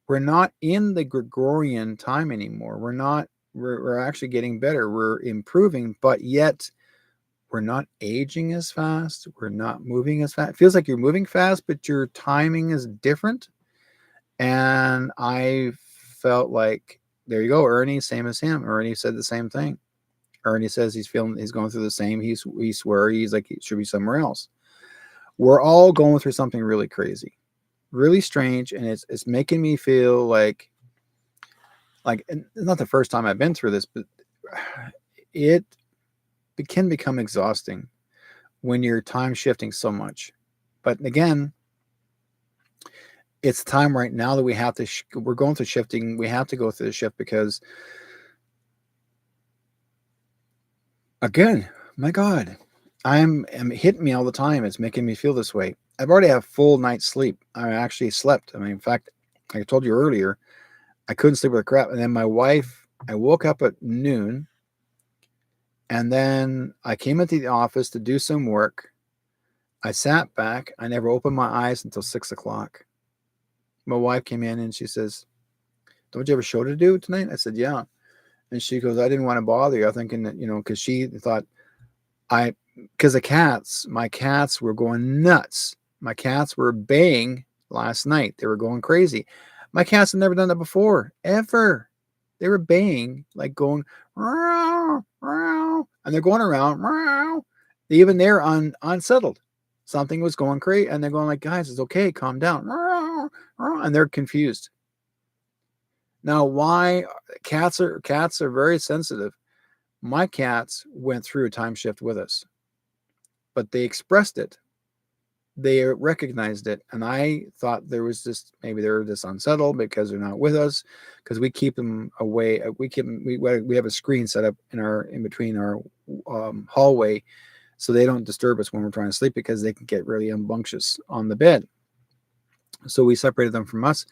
We're not in the Gregorian time anymore. We're actually getting better. We're improving, but yet we're not aging as fast. We're not moving as fast. It feels like you're moving fast, but your timing is different. And I felt like, there you go, Ernie, same as him. Ernie said the same thing. Ernie says he's going through the same. He swear he's like he should be somewhere else. We're all going through something really crazy, really strange, and it's making me feel like it's not the first time I've been through this, but it can become exhausting when you're time shifting so much. But again, it's time right now that we have to. We're going through shifting. We have to go through the shift because, again, my God, I'm hitting me all the time. It's making me feel this way. I've already had a full night's sleep. I actually slept. I mean, in fact, like I told you earlier, I couldn't sleep with a crap. And then my wife, I woke up at noon. And then I came into the office to do some work. I sat back. I never opened my eyes until 6 o'clock. My wife came in and she says, "Don't you have a show to do tonight?" I said, "Yeah." And she goes, "I didn't want to bother you." I'm thinking that, because she thought because my cats were going nuts. My cats were baying last night. They were going crazy. My cats had never done that before, ever. They were baying, like going, "Meow, meow," and they're going around, "Meow." Even they're unsettled. Something was going crazy, and they're going like, "Guys, it's okay, calm down," and they're confused. Now, why cats are very sensitive. My cats went through a time shift with us, but they expressed it. They recognized it, and I thought there was maybe they're just unsettled because they're not with us, because we keep them away. We have a screen set up in between our hallway, so they don't disturb us when we're trying to sleep because they can get really rambunctious on the bed. So we separated them from us.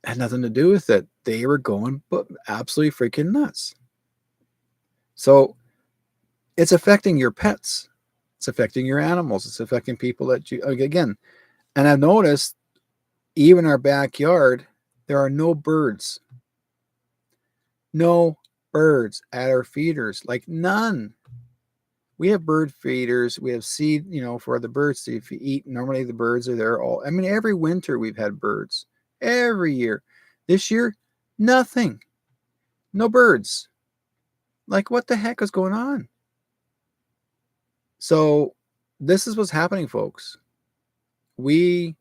It had nothing to do with it. They were going absolutely freaking nuts. So it's affecting your pets. It's affecting your animals. It's affecting people that you, again. And I've noticed even our backyard, there are no birds. No birds at our feeders, like none. We have bird feeders. We have seed, for the birds to eat. Normally the birds are there every winter we've had birds. Every year. This year, Nothing. No birds. Like, what the heck is going on? So this is what's happening, folks. We,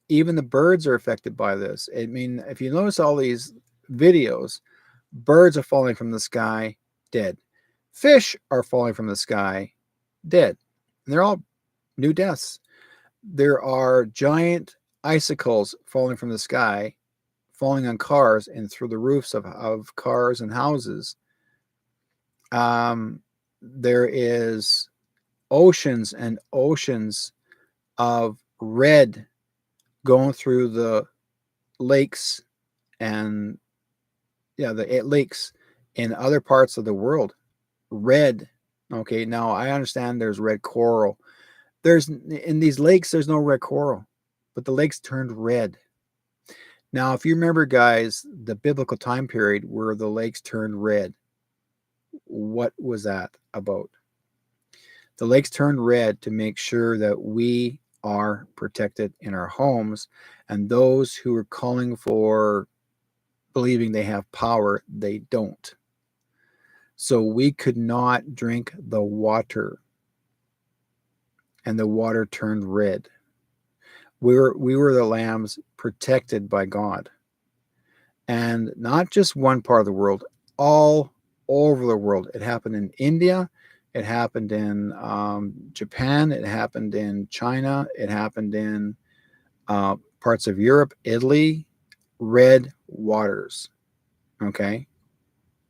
even the birds are affected by this. I mean, if you notice all these videos, birds are falling from the sky dead. Fish are falling from the sky dead. And they're all new deaths. There are giant icicles falling from the sky, falling on cars and through the roofs of cars and houses. There is oceans and oceans of red going through the lakes and the lakes in other parts of the world. Red. Okay, now I understand there's red coral. There's in these lakes there's no red coral, but the lakes turned red. Now, if you remember, guys, the biblical time period where the lakes turned red, what was that about? The lakes turned red to make sure that we are protected in our homes, and those who are calling for believing they have power, they don't. So we could not drink the water, and the water turned red. We were the lambs protected by God. And not just one part of the world, all over the world. It happened in India, it happened in Japan, it happened in China, it happened in parts of Europe, Italy. Red waters. Okay,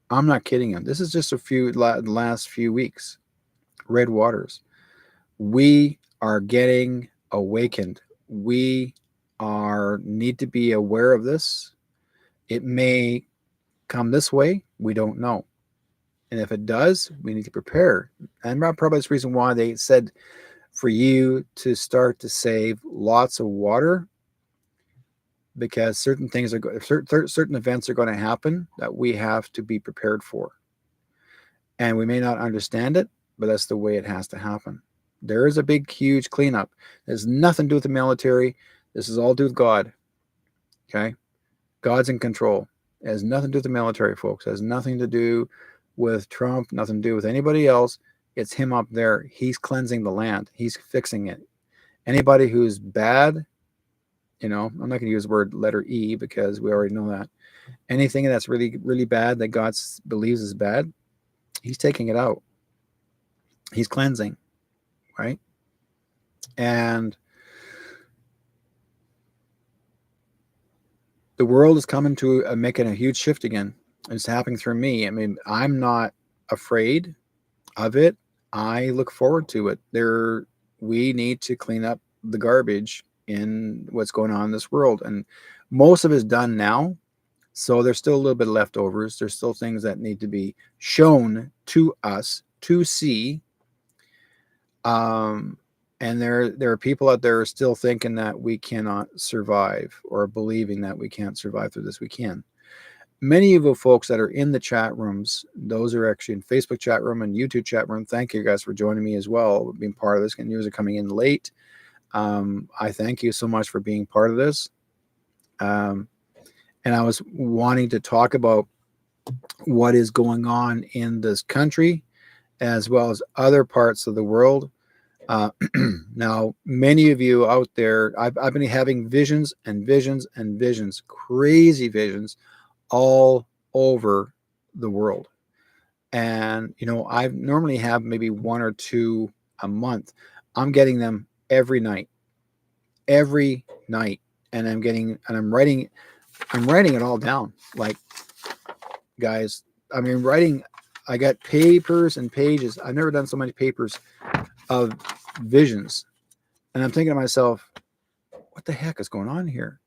I'm not kidding you. This is just last few weeks. Red waters. We are getting awakened. We need to be aware of this. It may come this way. We don't know. And if it does, we need to prepare. And probably that's the reason why they said for you to start to save lots of water, because certain events are going to happen that we have to be prepared for. And we may not understand it, but that's the way it has to happen. There is a big, huge cleanup. There's nothing to do with the military. This is all to do with God. Okay? God's in control. It has nothing to do with the military, folks. It has nothing to do with Trump, nothing to do with anybody else. It's him up there. He's cleansing the land. He's fixing it. Anybody who's bad, I'm not going to use the word letter E because we already know that. Anything that's really, really bad that God believes is bad, he's taking it out. He's cleansing, right? And the world is coming to making a huge shift again. It's happening through me. I mean, I'm not afraid of it. I look forward to it. We need to clean up the garbage in what's going on in this world. And most of it's done now. So there's still a little bit of leftovers. There's still things that need to be shown to us to see. And there are people out there still thinking that we cannot survive, or believing that we can't survive through this. We can. Many of the folks that are in the chat rooms, those are actually in Facebook chat room and YouTube chat room. Thank you guys for joining me as well, being part of this. And news are coming in late. I thank you so much for being part of this. And I was wanting to talk about what is going on in this country, as well as other parts of the world. Now, many of you out there, I've been having visions and visions and visions, crazy visions, all over the world. And, I normally have maybe one or two a month. I'm getting them every night. And I'm writing it all down. Like, guys, I mean, I got papers and pages. I've never done so many papers of visions. And I'm thinking to myself, what the heck is going on here?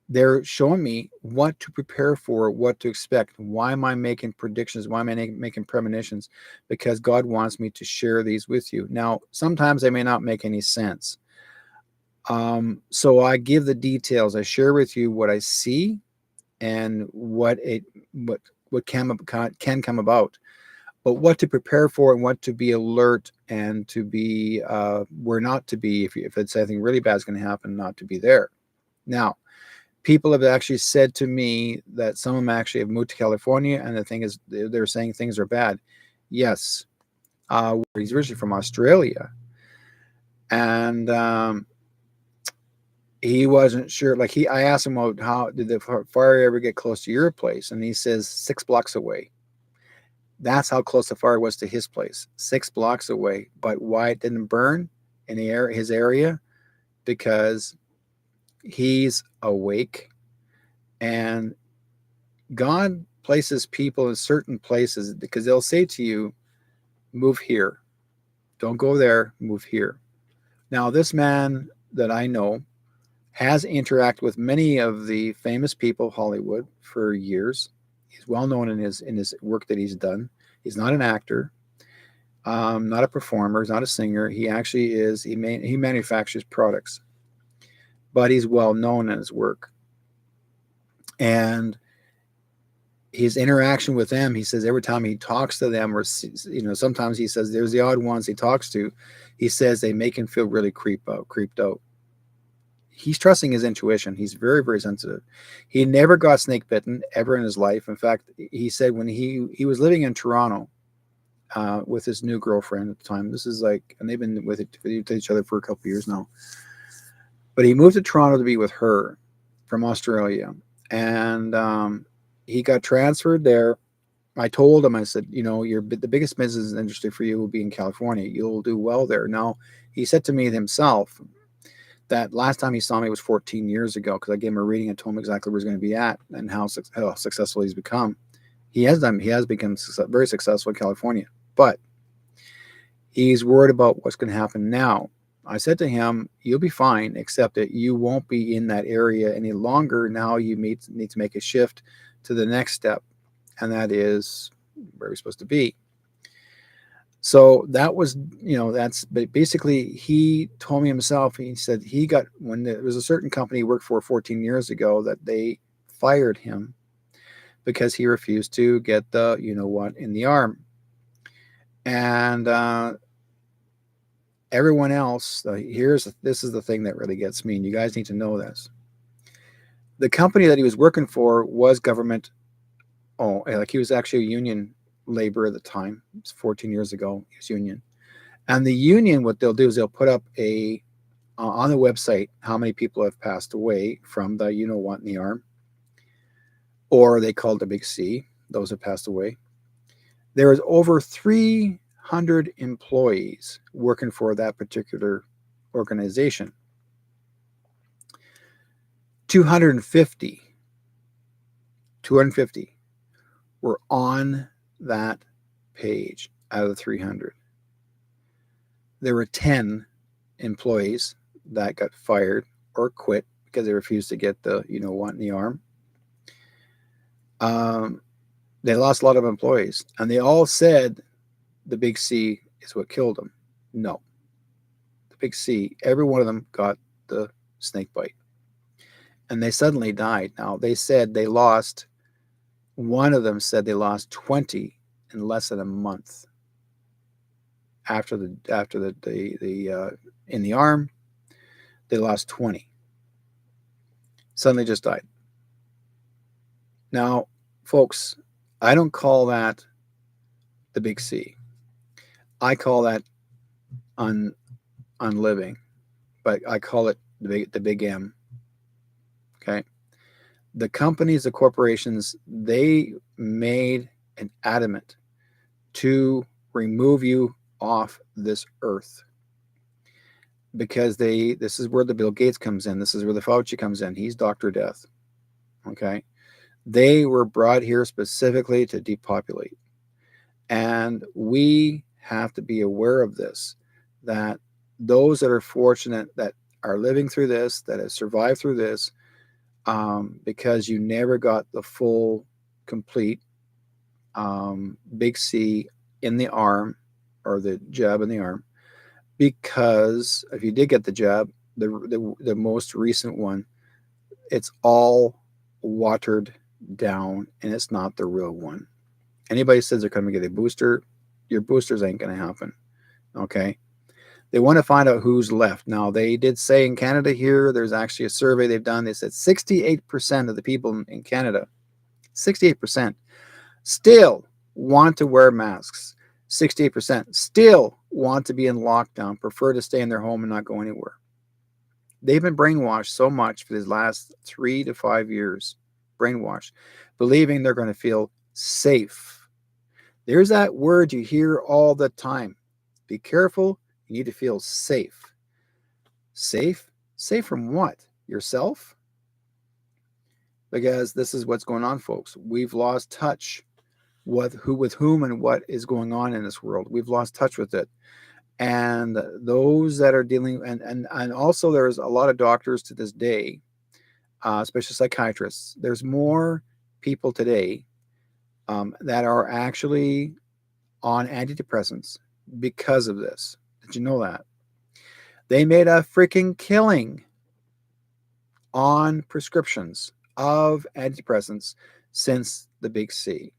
They're showing me what to prepare for, what to expect. Why am I making predictions? Why am I making premonitions? Because God wants me to share these with you. Now, sometimes they may not make any sense. So I give the details. I share with you what I see and what can come about, but what to prepare for and what to be alert and to be where not to be if it's anything really bad is going to happen, not to be there. Now, people have actually said to me that some of them actually have moved to California, and the thing is, they're saying things are bad. Yes, he's originally from Australia, and he wasn't sure. Like I asked him, well, how did the fire ever get close to your place? And he says 6 blocks away. That's how close the fire was to his place, 6 blocks away. But why it didn't burn in his area? Because he's awake, and God places people in certain places because they'll say to you, move here, don't go there, move here. Now, this man that I know has interacted with many of the famous people of Hollywood for years. He's well known in his work that he's done. He's not an actor, not a performer, he's not a singer. He actually is. He manufactures products, but he's well known in his work. And his interaction with them, he says every time he talks to them, or sometimes he says there's the odd ones he talks to, he says they make him feel really creeped out. He's trusting his intuition. He's very, very sensitive. He never got snake bitten ever in his life. In fact, he said when he was living in Toronto with his new girlfriend at the time, this is like, and they've been with each other for a couple of years now. But he moved to Toronto to be with her from Australia, and he got transferred there. I told him, I said, the biggest business industry for you will be in California. You'll do well there. Now, he said to me himself that last time he saw me was 14 years ago, because I gave him a reading and told him exactly where he's going to be at and how successful he's become. He has become very successful in California, but he's worried about what's going to happen now. I said to him, you'll be fine, except that you won't be in that area any longer. Now you need to make a shift to the next step, and that is where we're supposed to be. So that was, that's basically, he told me himself, he said when there was a certain company he worked for 14 years ago that they fired him because he refused to get the, in the arm. And everyone else, this is the thing that really gets me, and you guys need to know this. The company that he was working for was government. Like he was actually a union labor at the time. It was 14 years ago. He was union. And the union, what they'll do is they'll put up on the website how many people have passed away from the in the arm, or they call it the big C, those have passed away. There is over 300 employees working for that particular organization. 250 were on that page out of the 300. There were 10 employees that got fired or quit because they refused to get the in the arm. They lost a lot of employees, and they all said the big C is what killed them. No, the big C, every one of them got the snake bite, and they suddenly died. Now they said they lost. One of them said they lost 20 in less than a month after the in the arm. They lost 20. Suddenly just died. Now, folks, I don't call that the big C. I call that unliving, but I call it the big M. Okay. The companies, the corporations, they made an adamant to remove you off this earth, because this is where the Bill Gates comes in. This is where the Fauci comes in. He's Dr. Death. Okay. They were brought here specifically to depopulate. And we have to be aware of this, that those that are fortunate, that are living through this, that have survived through this, because you never got the full, complete big C in the arm, or the jab in the arm, because if you did get the jab, the most recent one, it's all watered down, and it's not the real one. Anybody says they're going to get a booster, your boosters ain't going to happen. Okay. They want to find out who's left. Now, they did say in Canada here, there's actually a survey they've done. They said 68% of the people in Canada, 68%, still want to wear masks. 68% still want to be in lockdown, prefer to stay in their home and not go anywhere. They've been brainwashed so much for these last 3 to 5 years, brainwashed, believing they're going to feel safe. There's that word you hear all the time. Be careful. You need to feel safe. Safe? Safe from what? Yourself? Because this is what's going on, folks. We've lost touch with whom and what is going on in this world. We've lost touch with it. And those that are dealing, and also there's a lot of doctors to this day, especially psychiatrists. There's more people today that are actually on antidepressants because of this. Did you know that? They made a freaking killing on prescriptions of antidepressants since the big C.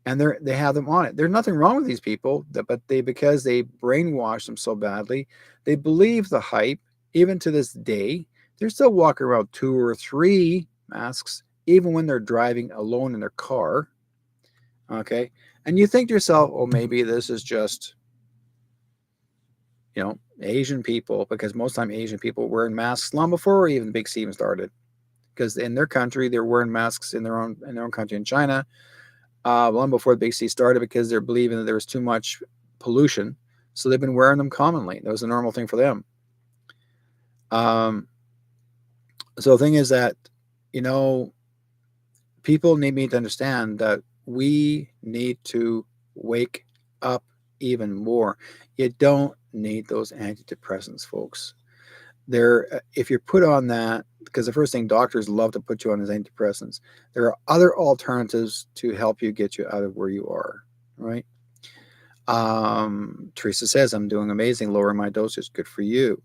And they have them on it. There's nothing wrong with these people, but because they brainwashed them so badly, they believe the hype. Even to this day, they're still walking around 2 or 3 masks, even when they're driving alone in their car. Okay, and you think to yourself, oh, maybe this is just, Asian people, because most time Asian people were wearing masks long before even the big C even started. Because in their country, they're wearing masks in their own country in China, long before the big C started, because they're believing that there was too much pollution. So they've been wearing them commonly. That was a normal thing for them. So the thing is that, people need me to understand that we need to wake up even more. You don't need those antidepressants, folks. If you're put on that, because the first thing doctors love to put you on is antidepressants, there are other alternatives to help you get you out of where you are, right? Teresa says, I'm doing amazing, lowering my dosage. Good for you.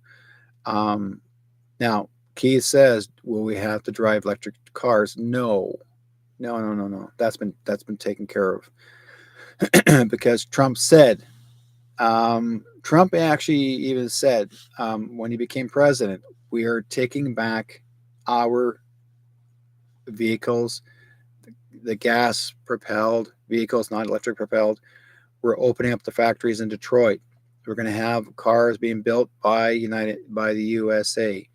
Now, Keith says, will we have to drive electric cars? No. That's been taken care of. Because Trump said, Trump actually even said, when he became president, we are taking back our vehicles, the gas propelled vehicles, not electric propelled. We're opening up the factories in Detroit. We're going to have cars being built by the USA.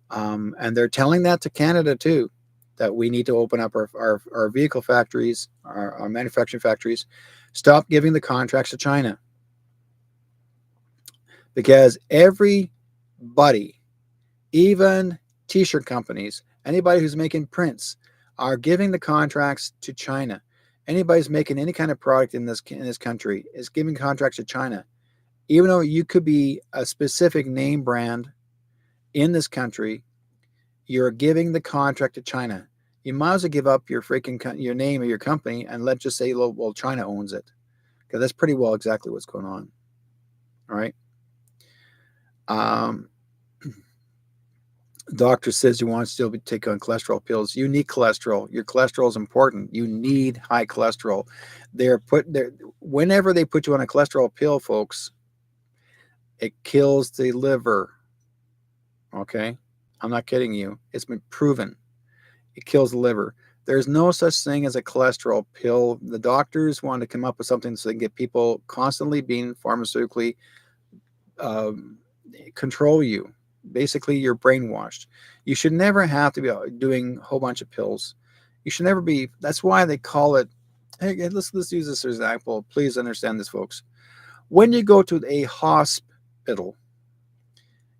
And they're telling that to Canada too, that we need to open up our vehicle factories, our manufacturing factories, stop giving the contracts to China. Because everybody, even t-shirt companies, anybody who's making prints, are giving the contracts to China. Anybody who's making any kind of product in this country is giving contracts to China. Even though you could be a specific name brand in this country, you're giving the contract to China. You might as well give up your name of your company and let's just say, well, China owns it. Because that's pretty well exactly what's going on. All right. Doctor says you want to still take on cholesterol pills. You need cholesterol. Your cholesterol is important. You need high cholesterol. Whenever they put you on a cholesterol pill, folks, it kills the liver. Okay? I'm not kidding you. It's been proven. It kills the liver. There's no such thing as a cholesterol pill. The doctors want to come up with something so they can get people constantly being pharmaceutically control you. Basically, you're brainwashed. You should never have to be doing a whole bunch of pills. You should never be. That's why they call it. Hey, let's use this as an example. Please understand this, folks. When you go to a hospital,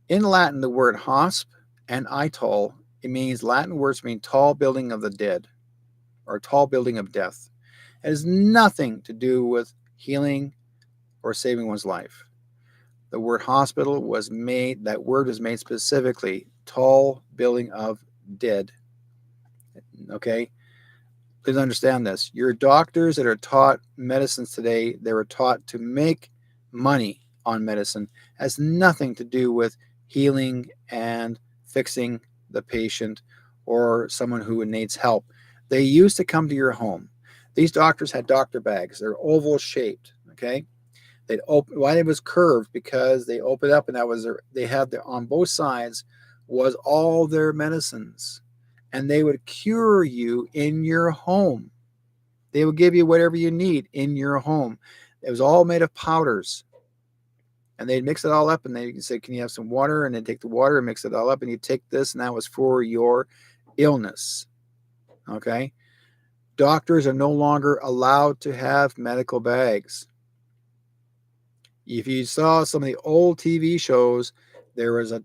in Latin, the word hosp and itol, it means Latin words mean tall building of the dead or tall building of death. It has nothing to do with healing or saving one's life. The word hospital that word was made specifically, tall building of dead. Okay? Please understand this. Your doctors that are taught medicines today, they were taught to make money on medicine. It has nothing to do with healing and fixing the patient or someone who needs help. They used to come to your home. These doctors had doctor bags. They're oval shaped. Okay? They'd open why it was curved because they opened up and that was they had their on both sides was all their medicines, and they would cure you in your home. They would give you whatever you need in your home. It was all made of powders, and they'd mix it all up, and they'd say, "Can you have some water?" And they'd take the water and mix it all up, and you take this, and that was for your illness. Okay, doctors are no longer allowed to have medical bags. If you saw some of the old TV shows, there was a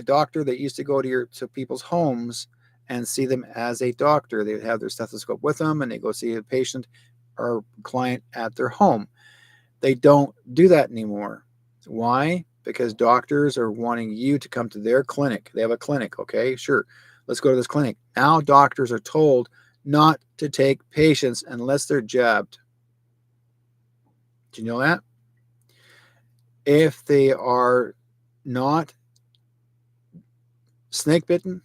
doctor that used to go to people's homes and see them as a doctor. They would have their stethoscope with them, and they go see a patient or client at their home. They don't do that anymore. Why? Because doctors are wanting you to come to their clinic. They have a clinic, okay? Sure, let's go to this clinic. Now doctors are told not to take patients unless they're jabbed. Do you know that? If they are not snake bitten,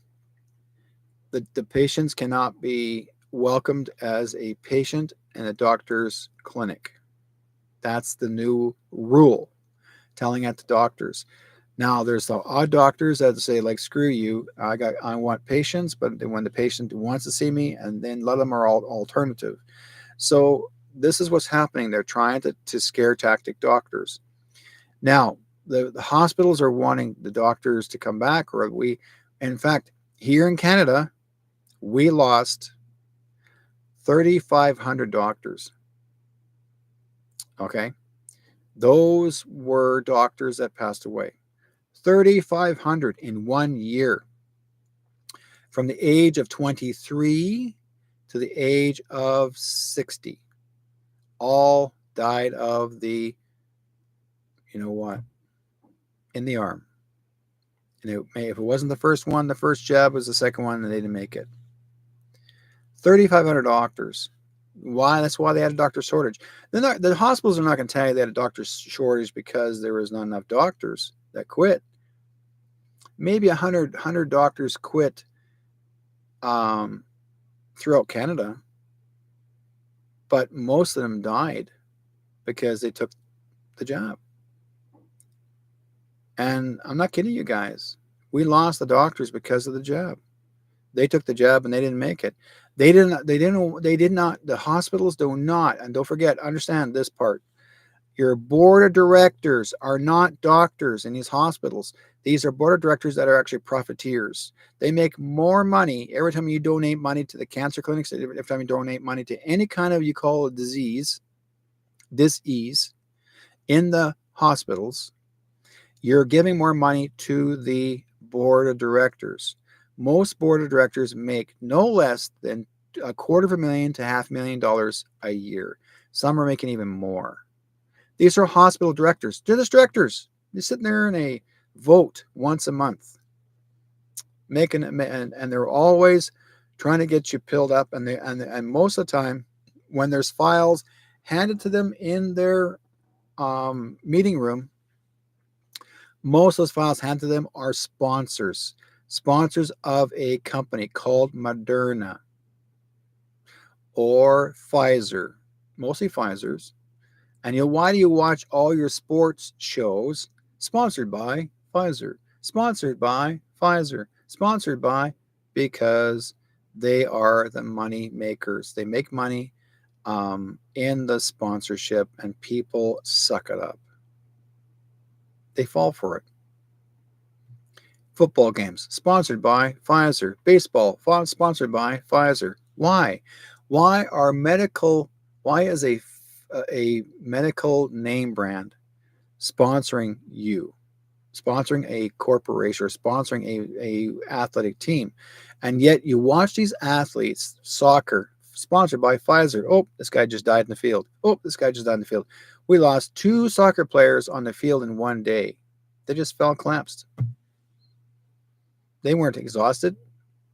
the patients cannot be welcomed as a patient in a doctor's clinic. That's the new rule, telling at the doctors. Now, there's the odd doctors that say, like, screw you, I want patients, but when the patient wants to see me, and then let them are all alternative. So this is what's happening. They're trying to scare tactic doctors. Now, the hospitals are wanting the doctors to come back, or in fact, here in Canada, we lost 3,500 doctors. Okay. Those were doctors that passed away. 3,500 in 1 year. From the age of 23 to the age of 60. All died of the, you know what, in the arm. And if it wasn't the first one, the first jab was the second one, and they didn't make it. 3,500 doctors. Why? That's why they had a doctor shortage. The hospitals are not going to tell you they had a doctor shortage because there was not enough doctors that quit. Maybe 100 doctors quit throughout Canada, but most of them died because they took the jab. And I'm not kidding you guys. We lost the doctors because of the jab. They took the jab and they didn't make it. They did not. The hospitals do not, and don't forget, understand this part. Your board of directors are not doctors in these hospitals. These are board of directors that are actually profiteers. They make more money every time you donate money to the cancer clinics, every time you donate money to any kind of, you call it disease in the hospitals. You're giving more money to the board of directors. Most board of directors make no less than $250,000 to $500,000 a year. Some are making even more. These are hospital directors. They're just directors. They're sitting there and they vote once a month, and they're always trying to get you pilled up. And most of the time, when there's files handed to them in their meeting room, most of those files handed to them are sponsors of a company called Moderna or Pfizer, mostly Pfizer's. And why do you watch all your sports shows sponsored by Pfizer, sponsored by Pfizer, sponsored by? Because they are the money makers. They make money in the sponsorship, and people suck it up. They fall for it. Football games sponsored by Pfizer. Baseball sponsored by Pfizer. Why? Why is a medical name brand sponsoring you, sponsoring a corporation, or sponsoring a athletic team? And yet you watch these athletes, soccer, sponsored by Pfizer. Oh, this guy just died in the field. Oh, this guy just died in the field. We lost 2 soccer players on the field in 1 day. They just fell and collapsed. They weren't exhausted.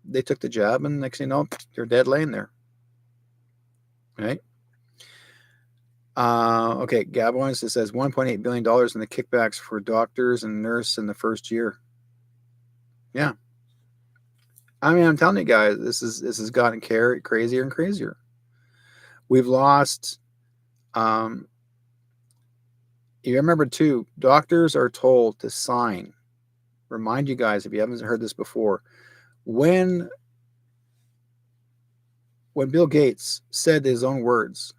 They took the jab, and next thing you know, they're dead laying there. Right? Okay, Gabons, it says $1.8 billion in the kickbacks for doctors and nurses in the first year. Yeah. I mean, I'm telling you guys, this has gotten crazier and crazier. We've lost You remember too, doctors are told to sign. Remind you guys, if you haven't heard this before, when Bill Gates said his own words,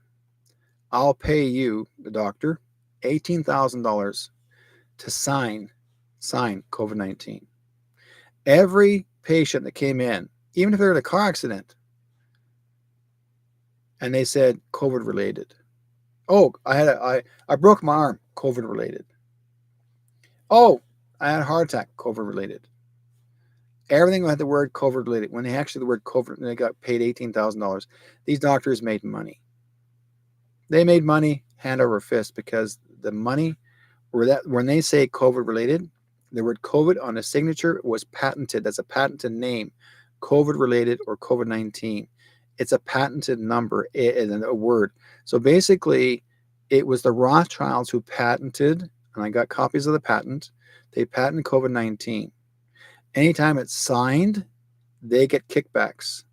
I'll pay you, the doctor, $18,000 to sign COVID-19. Every patient that came in, even if they're in a car accident, and they said COVID related. Oh, I broke my arm, COVID related. Oh, I had a heart attack, COVID related. Everything had the word COVID related. When they actually the word COVID, they got paid $18,000. These doctors made money. They made money hand over fist because the money, or that when they say COVID related, the word COVID on a signature was patented. That's a patented name, COVID related or COVID-19. It's a patented number and a word. So basically, it was the Rothschilds who patented, and I got copies of the patent. They patented COVID-19. Anytime it's signed, they get kickbacks.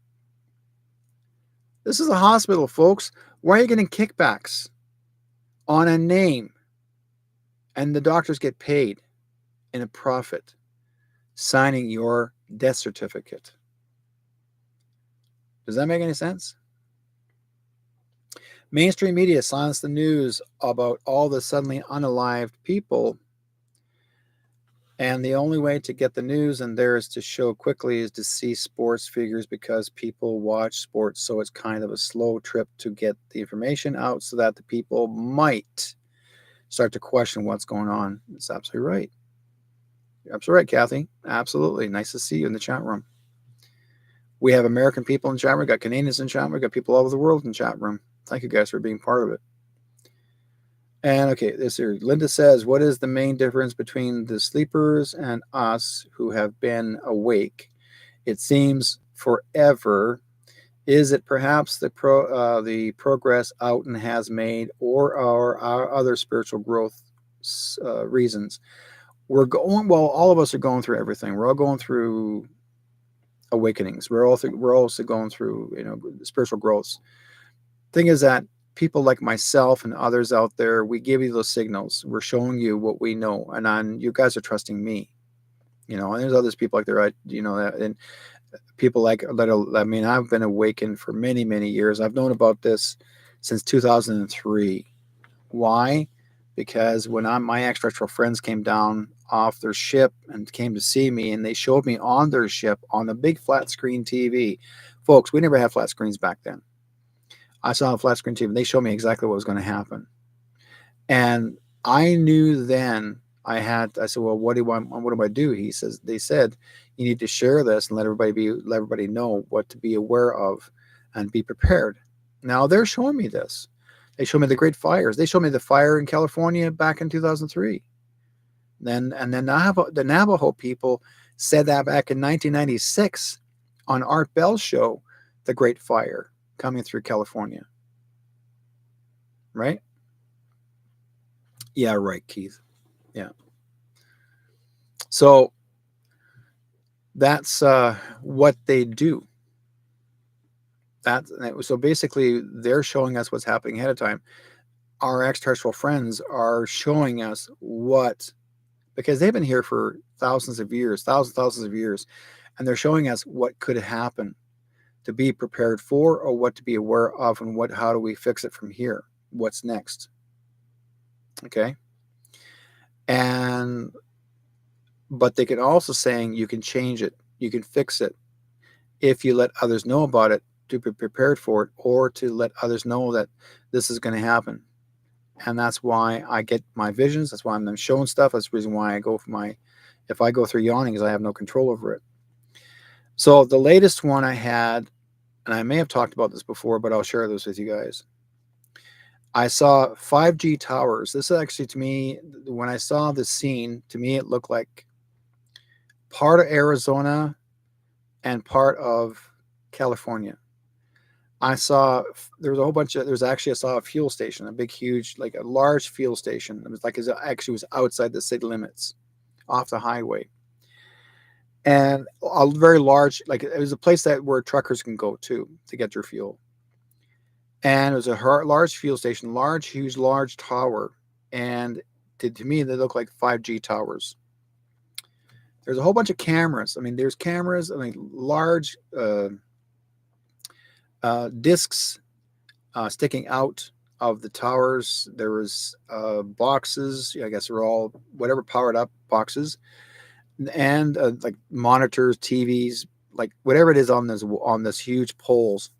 This is a hospital, folks. Why are you getting kickbacks on a name? And the doctors get paid in a profit signing your death certificate. Does that make any sense? Mainstream media silenced the news about all the suddenly unalived people. And the only way to get the news and there is to show quickly is to see sports figures because people watch sports. So it's kind of a slow trip to get the information out so that the people might start to question what's going on. It's absolutely right. You're absolutely right, Kathy. Absolutely. Nice to see you in the chat room. We have American people in the chat room. We got Canadians in the chat room. We got people all over the world in the chat room. Thank you guys for being part of it. And okay, this here. Linda says, what is the main difference between the sleepers and us who have been awake? It seems forever. Is it perhaps the progress Outen has made or our other spiritual growth reasons? We're going, well, all of us are going through everything. We're all going through awakenings. We're also going through, spiritual growths. Thing is that people like myself and others out there, we give you those signals. We're showing you what we know, and you guys are trusting me. And there's others people like there, and people like that. I mean, I've been awakened for many, many years. I've known about this since 2003. Why? Because when my extraterrestrial friends came down off their ship and came to see me, and they showed me on their ship on a big flat screen TV. Folks, we never had flat screens back then. I saw a flat screen TV, and they showed me exactly what was going to happen. And I knew then I said, well, what do I do? They said, you need to share this and let everybody know what to be aware of and be prepared. Now they're showing me this. They showed me the great fires. They showed me the fire in California back in 2003. And then the Navajo people said that back in 1996 on Art Bell's show, The Great Fire coming through California. Right? Yeah, right, Keith. Yeah. So that's what they do. So basically, they're showing us what's happening ahead of time. Our extraterrestrial friends are showing us because they've been here for thousands of years, and they're showing us what could happen to be prepared for or what to be aware of and how do we fix it from here? What's next? Okay. But they can also saying you can change it, you can fix it if you let others know about it to be prepared for it or to let others know that this is going to happen. And that's why I get my visions. That's why I'm showing stuff. That's the reason why I go if I go through yawnings, I have no control over it. So the latest one I had, and I may have talked about this before, but I'll share this with you guys. I saw 5G towers. This is actually, to me, when I saw the scene, to me, it looked like part of Arizona and part of California. I saw there was a whole bunch of, I saw a fuel station, a big, huge, like a large fuel station. It was like, it actually was outside the city limits off the highway. And a very large, like it was a place where truckers can go to get their fuel. And it was a large fuel station, huge tower. And to me, they look like 5G towers. There's a whole bunch of cameras. I mean, there's cameras, I mean, large discs sticking out of the towers. There was boxes. I guess they're all whatever powered up boxes, and like monitors, TVs, like whatever it is on this huge poles.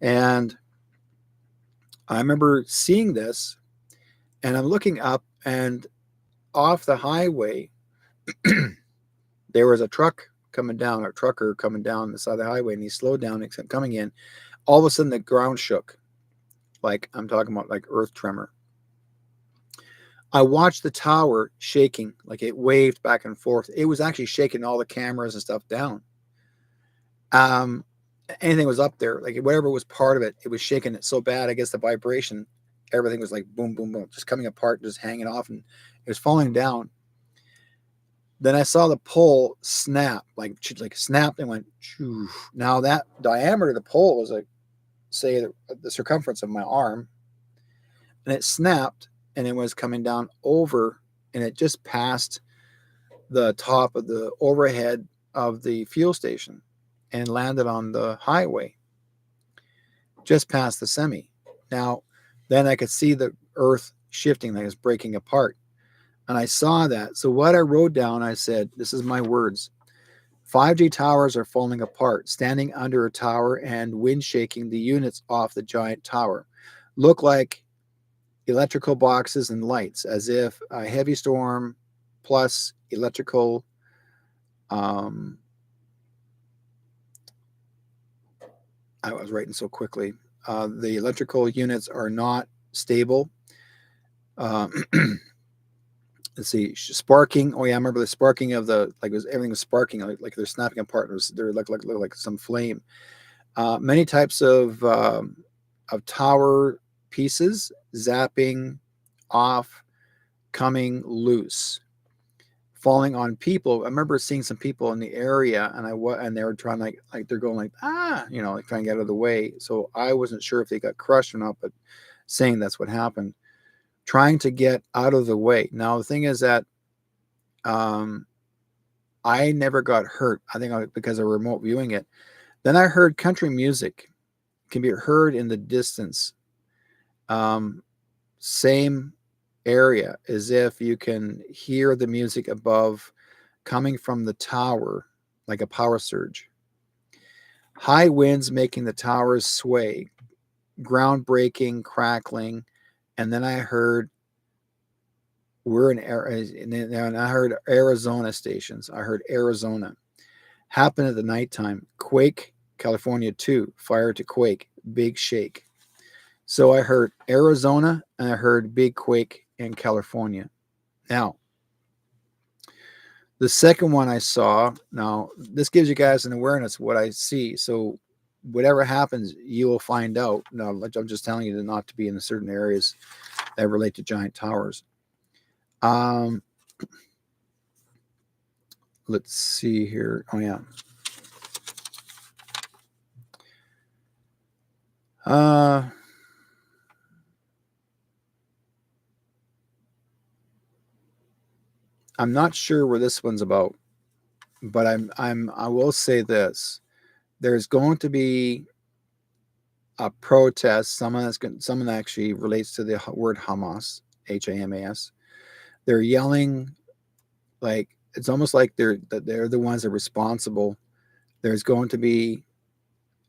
And I remember seeing this, and I'm looking up, and off the highway, there was a trucker coming down the side of the highway, and he slowed down, coming in. All of a sudden, the ground shook. Like I'm talking about like earth tremor. I watched the tower shaking, like it waved back and forth. It was actually shaking all the cameras and stuff down. Anything was up there, like whatever was part of it, it was shaking it so bad. I guess the vibration, everything was like boom, boom, boom, just coming apart, just hanging off, and it was falling down. Then I saw the pole snap, like snapped and went. Shoo. Now that diameter of the pole was like, say, the circumference of my arm, and it snapped, and it was coming down over, and it just passed the top of the overhead of the fuel station and landed on the highway, just past the semi. Now, then I could see the earth shifting, like it's breaking apart. And I saw that. So what I wrote down, I said, this is my words. 5G towers are falling apart, standing under a tower and wind shaking the units off the giant tower. Look like electrical boxes and lights, as if a heavy storm plus electrical I was writing so quickly. The electrical units are not stable. Let's see, sparking. Oh yeah, I remember the sparking of everything was sparking, like they're snapping apart. They're like some flame. Many types of tower pieces zapping off, coming loose, falling on people. I remember seeing some people in the area, and they were trying like they're going like like trying to get out of the way. So I wasn't sure if they got crushed or not, but saying that's what happened, trying to get out of the way. Now the thing is that I never got hurt. I think because of remote viewing it. Then I heard country music can be heard in the distance. Same area, as if you can hear the music above coming from the tower, like a power surge. High winds making the towers sway, ground breaking, crackling, and then I heard and I heard Arizona stations. I heard Arizona. Happened at the nighttime. Quake, California 2, fire to quake, big shake. So I heard Arizona and I heard big quake in California. Now, the second one I saw, now this gives you guys an awareness of what I see. So whatever happens, you will find out. Now, I'm just telling you not to be in certain areas that relate to giant towers. Let's see here. Oh yeah. I'm not sure where this one's about, but I will say this. There's going to be a protest. Someone that actually relates to the word Hamas, HAMAS. They're yelling, like it's almost like they're the ones that are responsible. There's going to be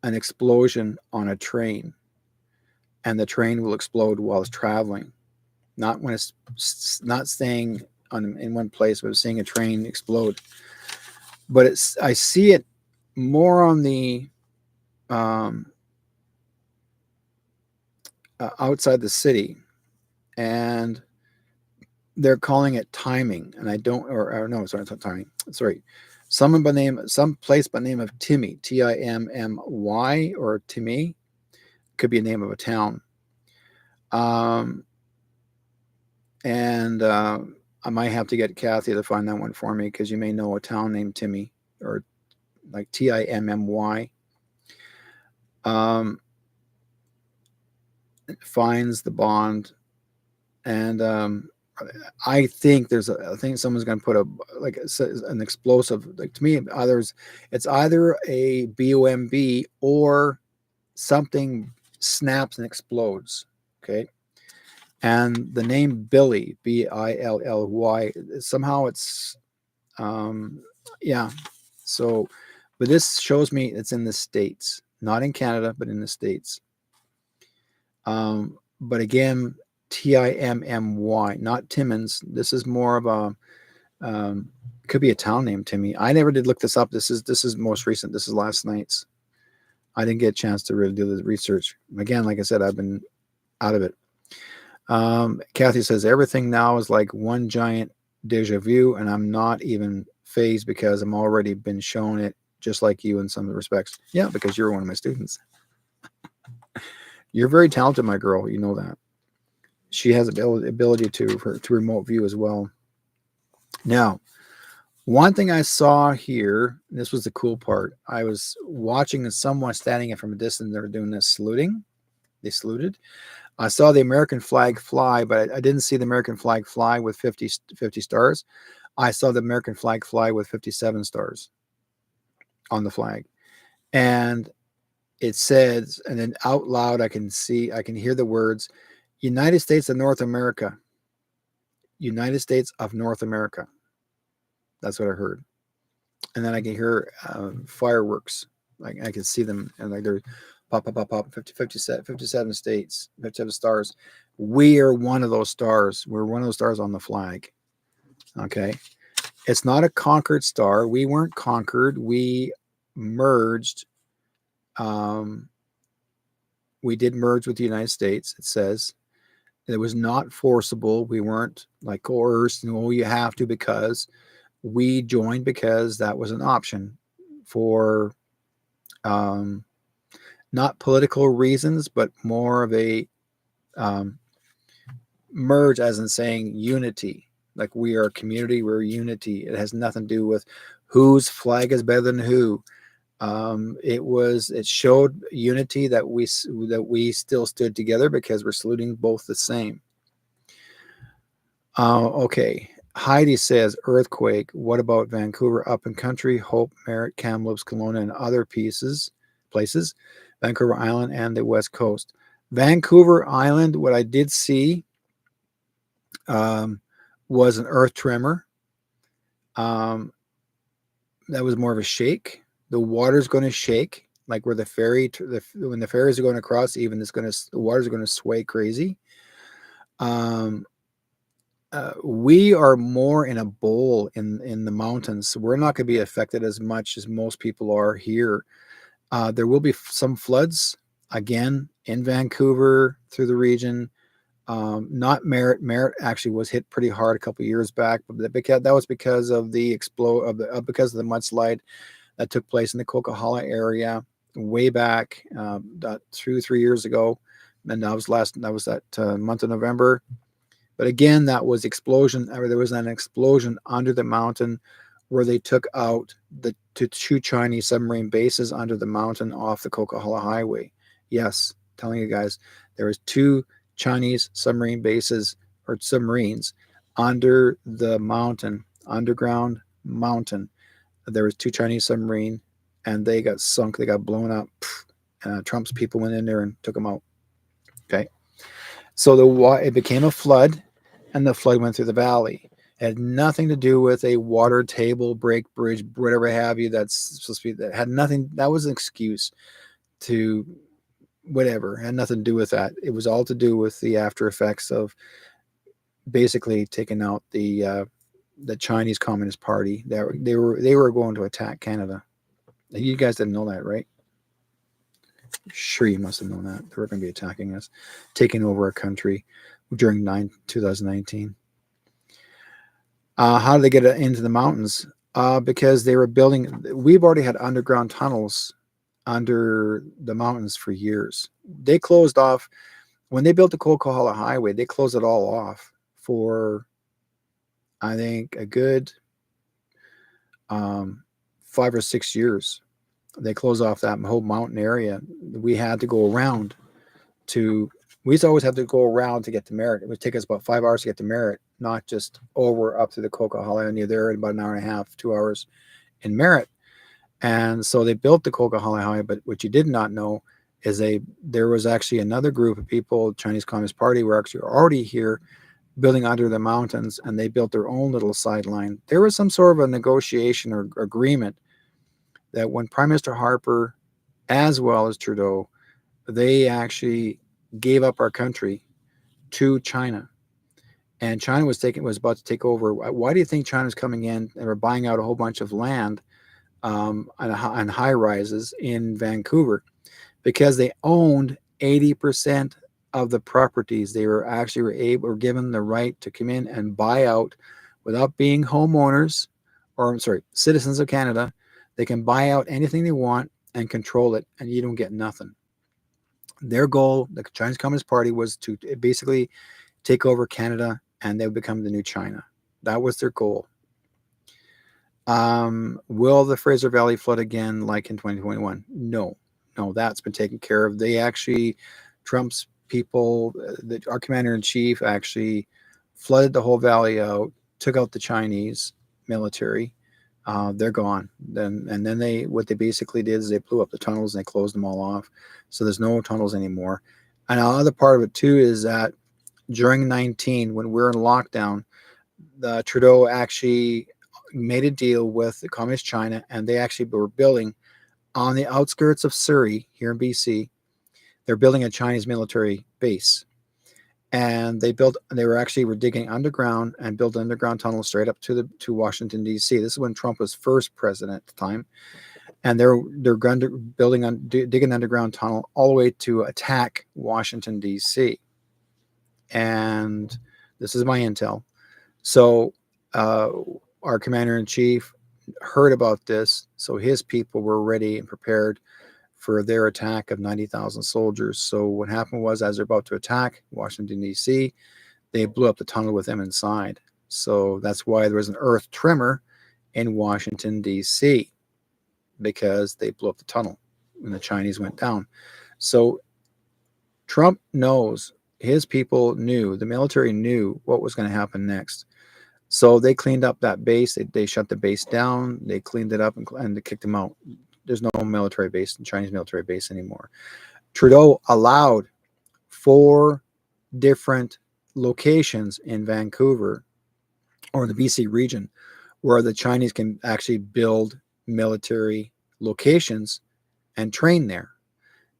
an explosion on a train, and the train will explode while it's traveling. Not when it's not staying in one place, but seeing a train explode. But I see it more on the outside the city, and they're calling it timing. And I don't, or no, sorry, not timing. Sorry, some place by the name of Timmy, Timmy, or Timmy, could be a name of a town. And I might have to get Kathy to find that one for me, because you may know a town named Timmy, or like Timmy. Finds the bond, And I think I think someone's going to put an explosive. Like to me, it's either a bomb or something snaps and explodes. Okay, and the name Billy, Billy, somehow it's yeah. So, but this shows me it's in the States, not in Canada, but in the States. But again, Timmy, not Timmins. This is more of a could be a town name, Timmy. I never did look this up. This is most recent. This is last night's. I didn't get a chance to really do the research. Again, like I said, I've been out of it. Kathy says everything now is like one giant deja vu, and I'm not even phased because I'm already been shown it, just like you in some respects. Yeah, because you're one of my students. You're very talented, my girl. You know that. She has ability to remote view as well. Now, one thing I saw here, this was the cool part. I was watching someone standing from a distance. They were doing this saluting. They saluted. I saw the American flag fly, but I didn't see the American flag fly with 50 stars. I saw the American flag fly with 57 stars on the flag. And it says, and then out loud, I can hear the words, United States of North America. United States of North America. That's what I heard. And then I can hear fireworks. Like I can see them, and like they're pop, pop, pop, pop, 57 states, 57 stars. We are one of those stars. We're one of those stars on the flag. Okay. It's not a conquered star. We weren't conquered. We merged. We did merge with the United States, it says. It was not forcible. We weren't like coerced. No, you have to, because we joined because that was an option for not political reasons, but more of a merge, as in saying unity. Like we are a community, we're unity. It has nothing to do with whose flag is better than who. It showed unity that we still stood together because we're saluting both the same. Okay. Heidi says earthquake. What about Vancouver, up in country, Hope, Merritt, Kamloops, Kelowna, and other places, Vancouver Island and the West Coast. Vancouver Island, what I did see was an earth tremor. That was more of a shake. The water's going to shake, like where when the ferries are going across, even the waters are going to sway crazy. We are more in a bowl in the mountains, so we're not going to be affected as much as most people are here. There will be some floods again in Vancouver through the region. Not Merritt. Merritt actually was hit pretty hard a couple of years back, but that was because of the because of the mudslide that took place in the Coquihalla area way back 3 years ago, and that was that month of November. But again, that was explosion. Or there was an explosion under the mountain where they took out the two Chinese submarine bases under the mountain off the Coquihalla Highway. Yes, telling you guys, there was two Chinese submarine bases or submarines under the mountain, underground mountain. There was two Chinese submarine, and they got sunk. They got blown up. Trump's people went in there and took them out. Okay, so it became a flood, and the flood went through the valley. It had nothing to do with a water table, break bridge, whatever have you. That's supposed to be that had nothing. That was an excuse to whatever. It had nothing to do with that. It was all to do with the after effects of basically taking out the Chinese Communist Party. They were going to attack Canada. You guys didn't know that, right? Sure, you must have known that. They were going to be attacking us, taking over our country during 2019. How did they get into the mountains? Because they were building. We've already had underground tunnels under the mountains for years. They closed off when they built the Coquihalla Highway. They closed it all off for, I think, a good 5 or 6 years. They closed off that whole mountain area. We had to go around to We used to always have to go around to get to Merritt. It would take us about 5 hours to get to Merritt, not just over up to the Coquihalla, and you're there in about an hour and a half, 2 hours in Merritt. And so they built the Coquihalla Highway, but what you did not know is there was actually another group of people, Chinese Communist Party, were actually already here building under the mountains, and they built their own little sideline. There was some sort of a negotiation or agreement that when Prime Minister Harper, as well as Trudeau, they actually gave up our country to China. And China was about to take over. Why do you think China was coming in and were buying out a whole bunch of land on high rises in Vancouver? Because they owned 80% of the properties. They were given the right to come in and buy out without being homeowners, or I'm sorry, citizens of Canada. They can buy out anything they want and control it, and you don't get nothing. Their goal, the Chinese Communist Party, was to basically take over Canada, and they would become the new China. That was their goal. Will the Fraser Valley flood again like in 2021? No, that's been taken care of. They actually, Trump's people, our commander in chief actually flooded the whole valley out, took out the Chinese military. They're gone. Then what they basically did is they blew up the tunnels and they closed them all off. So there's no tunnels anymore. And another part of it too is that during 19, when we're in lockdown, the Trudeau actually made a deal with the Communist China, and they actually were building on the outskirts of Surrey here in BC. They're building a Chinese military base, and they were digging underground and built an underground tunnel straight up to Washington D.C. This is when Trump was first president at the time, and they're digging underground tunnel all the way to attack Washington D.C. And this is my intel. So our commander in chief heard about this, so his people were ready and prepared for their attack of 90,000 soldiers. So what happened was, as they're about to attack Washington, D.C., they blew up the tunnel with them inside. So that's why there was an earth tremor in Washington, D.C., because they blew up the tunnel when the Chinese went down. So Trump knows, his people knew, the military knew what was going to happen next. So they cleaned up that base. They shut the base down. They cleaned it up and they kicked them out. There's no military base, Chinese military base anymore. Trudeau allowed 4 different locations in Vancouver or the BC region where the Chinese can actually build military locations and train there.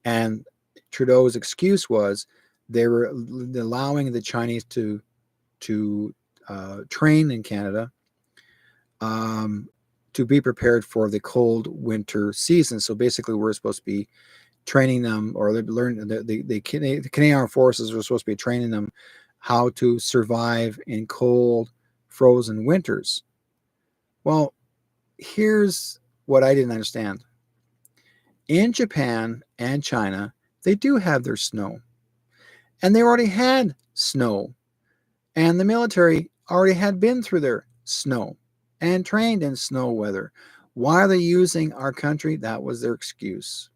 And Trudeau's excuse was they were allowing the Chinese to train in Canada to be prepared for the cold winter season. So basically, we're supposed to be training them, or the Canadian Armed Forces were supposed to be training them how to survive in cold, frozen winters. Well, here's what I didn't understand. In Japan and China, they do have their snow, and they already had snow, and the military already had been through their snow and trained in snow weather. Why are they using our country? That was their excuse.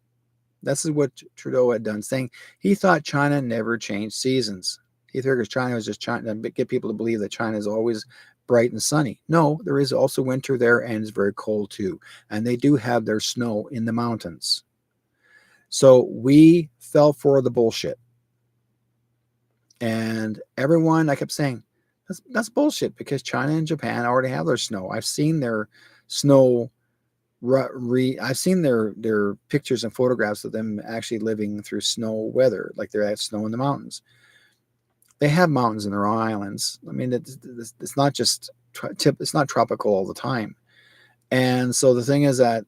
This is what Trudeau had done, saying he thought China never changed seasons. He figured China was just trying to get people to believe that China is always bright and sunny. No, there is also winter there, and it's very cold too. And they do have their snow in the mountains. So we fell for the bullshit. And everyone, I kept saying, that's bullshit, because China and Japan already have their snow. I've seen their snow. I've seen their pictures and photographs of them actually living through snow weather, like they have snow in the mountains. They have mountains in their islands. I mean, it's not just it's not tropical all the time. And so the thing is that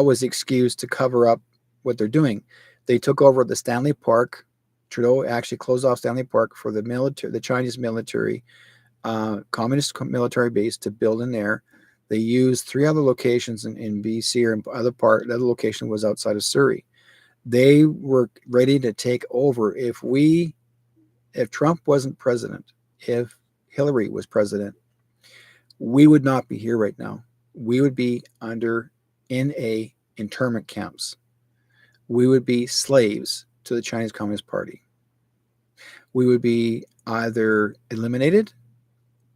was the excuse to cover up what they're doing. They took over the Stanley Park. Trudeau actually closed off Stanley Park for the military, the Chinese military, communist military base to build in there. They used 3 other locations in BC, or in the other location was outside of Surrey. They were ready to take over. If Trump wasn't president, if Hillary was president, we would not be here right now. We would be in internment camps. We would be slaves to the Chinese Communist Party. we would be either eliminated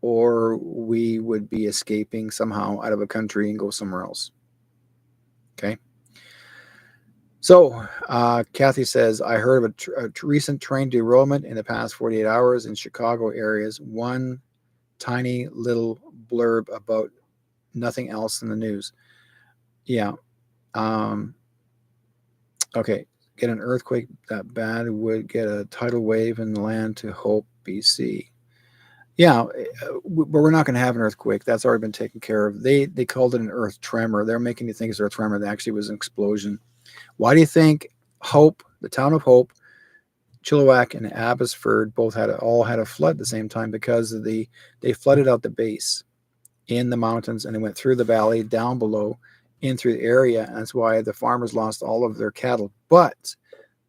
or we would be escaping somehow out of a country and go somewhere else. Okay. So, Kathy says, I heard of a recent train derailment in the past 48 hours in Chicago areas. One tiny little blurb about nothing else in the news. Yeah. Um, okay. Get an earthquake that bad would get a tidal wave in the land to Hope, BC. Yeah, but we're not going to have an earthquake. That's already been taken care of. They called it an earth tremor. They're making you think it's an earth tremor. That actually was an explosion. Why do you think Hope, the town of Hope, Chilliwack, and Abbotsford both had a flood at the same time? Because they flooded out the base in the mountains and it went through the valley down below in through the area. And that's why the farmers lost all of their cattle. But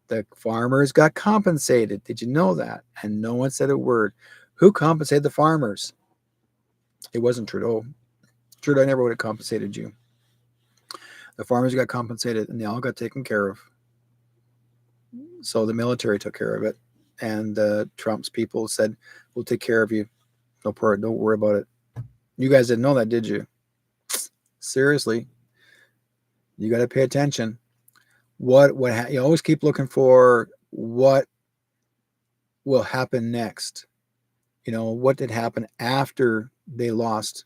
the farmers got compensated. Did you know that? And no one said a word. Who compensated the farmers? It wasn't Trudeau. Trudeau never would have compensated you. The farmers got compensated and they all got taken care of. So the military took care of it. And Trump's people said, we'll take care of you. Don't worry about it. You guys didn't know that, did you? Seriously. You got to pay attention. You always keep looking for what will happen next. You know, what did happen after they lost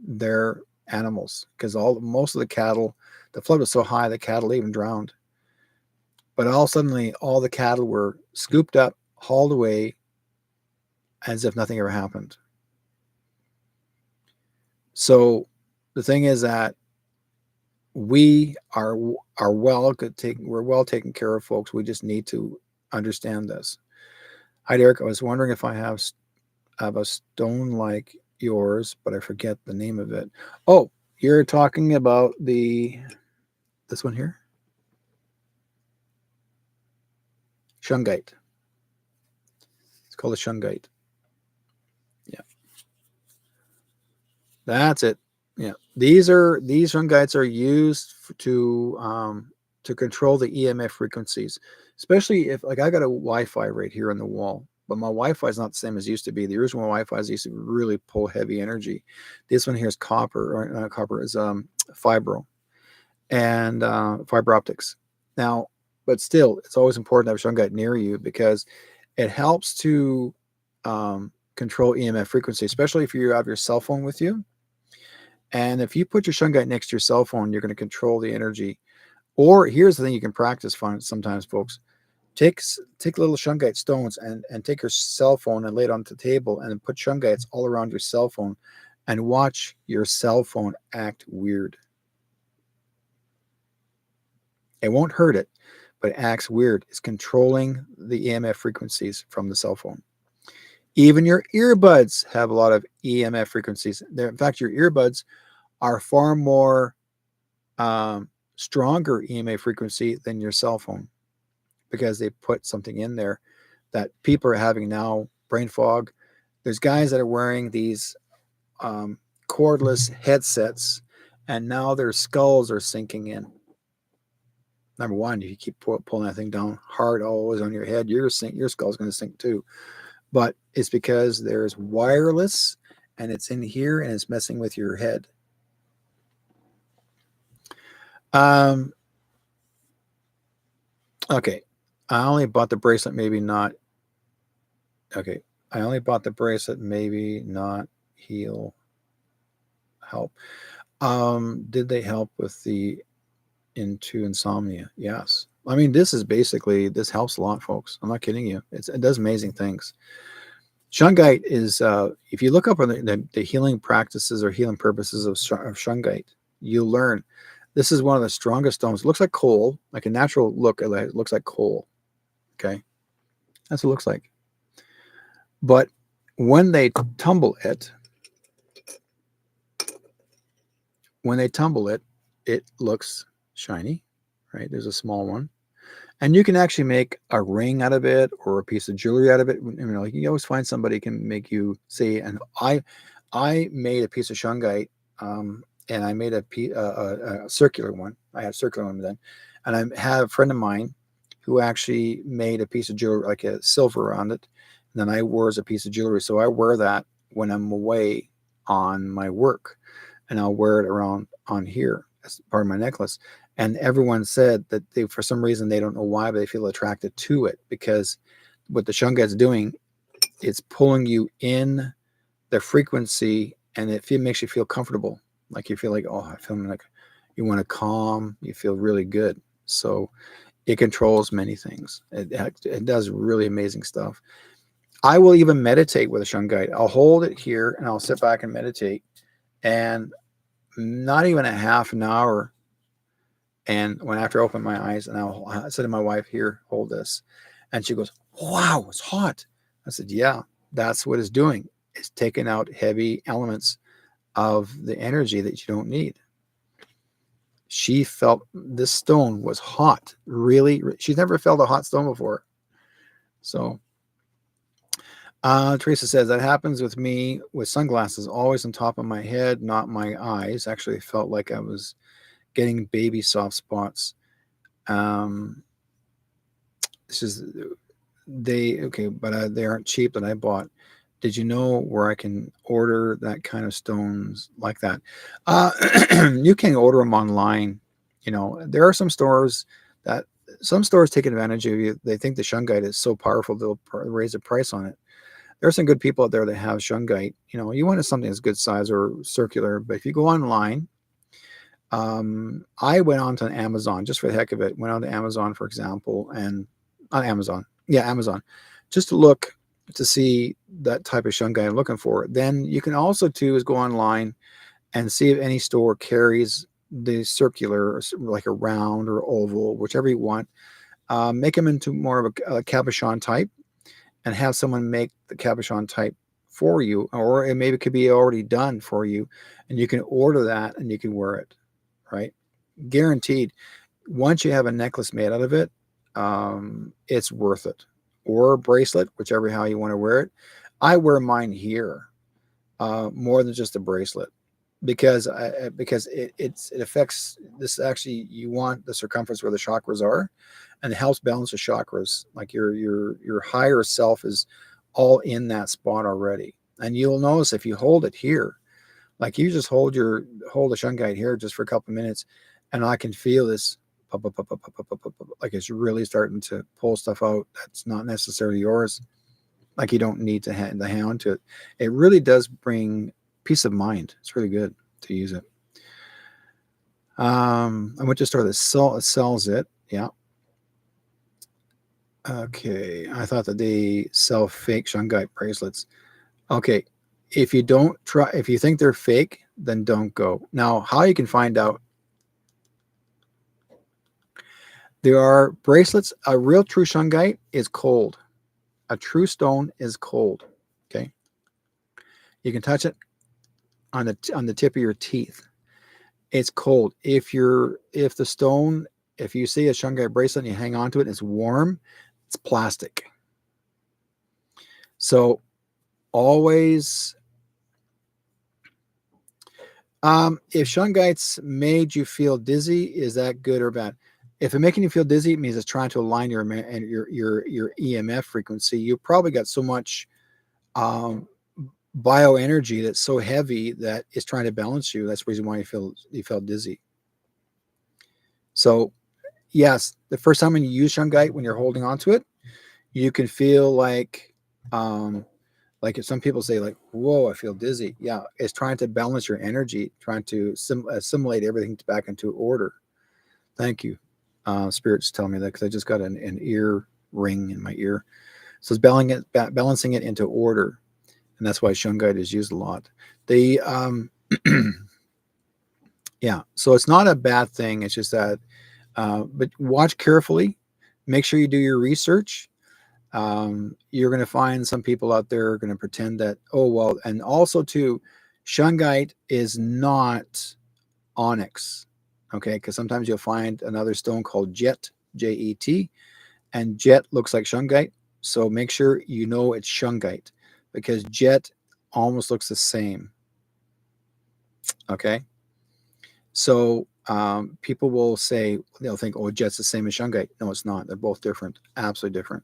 their animals? Because most of the cattle, the flood was so high the cattle even drowned. But suddenly all the cattle were scooped up, hauled away, as if nothing ever happened. So the thing is that we are well taken care of, folks. We just need to understand this. Hi, Derek. I was wondering if I have a stone like yours, but I forget the name of it. Oh, you're talking about this one here? Shungite. It's called a shungite. Yeah. That's it. Yeah. These shungites are used to control the EMF frequencies, especially if, like, I got a Wi-Fi right here on the wall, but my Wi-Fi is not the same as it used to be. The original Wi-Fi used to really pull heavy energy. This one here is copper, or not copper, is fibro and fiber optics. Now, but still, it's always important to have a shungite near you because it helps to control EMF frequency, especially if you have your cell phone with you. And if you put your shungite next to your cell phone, you're going to control the energy. Or here's the thing you can practice sometimes, folks. Take little shungite stones and take your cell phone and lay it onto the table and then put shungites all around your cell phone and watch your cell phone act weird. It won't hurt it, but it acts weird. It's controlling the EMF frequencies from the cell phone. Even your earbuds have a lot of EMF frequencies. In fact, your earbuds are far more stronger EMF frequency than your cell phone because they put something in there that people are having now, brain fog. There's guys that are wearing these cordless headsets, and now their skulls are sinking in. Number one, if you keep pulling that thing down hard always on your head, your skull's going to sink too. But it's because there's wireless and it's in here and it's messing with your head. Okay. I only bought the bracelet, maybe not. Okay. I only bought the bracelet, maybe not help. Did they help with into insomnia? Yes. I mean, this helps a lot, folks. I'm not kidding you. It does amazing things. Shungite is, if you look up on the healing practices or healing purposes of shungite, you'll learn this is one of the strongest stones. It looks like coal, like a natural look. It looks like coal. Okay. That's what it looks like. But when they tumble it, it looks shiny, right? There's a small one. And you can actually make a ring out of it or a piece of jewelry out of it. You know, you always find somebody can make you see. And I made a piece of shungite, and I made a circular one. I had a circular one then, and I had a friend of mine who actually made a piece of jewelry, like a silver around it. And then I wear as a piece of jewelry. So I wear that when I'm away on my work, and I'll wear it around on here as part of my necklace. And everyone said that they, for some reason, they don't know why, but they feel attracted to it because what the shungite's doing, it's pulling you in the frequency, and makes you feel comfortable. Like you feel like, oh, I feel like you want to calm, you feel really good. So it controls many things. It does really amazing stuff. I will even meditate with a shungite. I'll hold it here and I'll sit back and meditate, and not even a half an hour. And when after I open my eyes, and I said to my wife, "Here, hold this," and she goes, "Wow, it's hot." I said, "Yeah, that's what it's doing. It's taking out heavy elements of the energy that you don't need." She felt this stone was hot. Really, she's never felt a hot stone before. So, Teresa says that happens with me with sunglasses, always on top of my head, not my eyes. Actually, it felt like I was getting baby soft spots. Um, this is but they aren't cheap that I bought. Did you know where I can order that kind of stones like that? Uh, you can order them online. You know, there are that some stores take advantage of you. They think the shungite is so powerful they'll raise the price on it. There are some good people out there that have shungite. You know, you want something that's good size or circular, but if you go online, I went on to Amazon just for the heck of it. Went on to Amazon, for example, and on Amazon, yeah, Amazon, just to look to see that type of shungite I'm looking for. Then you can also too is go online and see if any store carries the circular, like a round or oval, whichever you want. Make them into more of a cabochon type, and have someone make the cabochon type for you, or it maybe could be already done for you, and you can order that and you can wear it, right? Guaranteed. Once you have a necklace made out of it, it's worth it. Or a bracelet, whichever how you want to wear it. I wear mine here more than just a bracelet because it affects this. Actually, you want the circumference where the chakras are, and it helps balance the chakras. Like your higher self is all in that spot already. And you'll notice if you hold it here, like you just hold a shungite here just for a couple of minutes, and I can feel this like it's really starting to pull stuff out that's not necessarily yours. Like you don't need to the hand to it. It really does bring peace of mind. It's really good to use it. I went to a store that sells it. Yeah. Okay. I thought that they sell fake shungite bracelets. Okay. If you think they're fake, then don't go. Now, how you can find out, there are bracelets. A real true shungite is cold. A true stone is cold. Okay. You can touch it on the tip of your teeth. It's cold. If you see a shungite bracelet and you hang on to it and it's warm, it's plastic. So always, if shungites made you feel dizzy, is that good or bad? If it's making you feel dizzy, it means it's trying to align your EMF frequency. You probably got so much um, bioenergy that's so heavy that it's trying to balance you. That's the reason why you felt dizzy. So yes, the first time when you use shungite, when you're holding on to it, you can feel like if some people say like, "Whoa, I feel dizzy." Yeah, it's trying to balance your energy, trying to assimilate everything back into order. Thank you. Spirits tell me that because I just got an ear ring in my ear, so it's balancing it into order, and that's why shungite is used a lot. The yeah, so it's not a bad thing. It's just that, but watch carefully. Make sure you do your research. You're going to find some people out there are going to pretend that, oh well, and also too, shungite is not onyx. Okay, because sometimes you'll find another stone called jet, Jet, and jet looks like shungite. So make sure you know it's shungite because jet almost looks the same. Okay, so People will say, they'll think, oh, jet's the same as shungite. No, it's not. They're both different, absolutely different.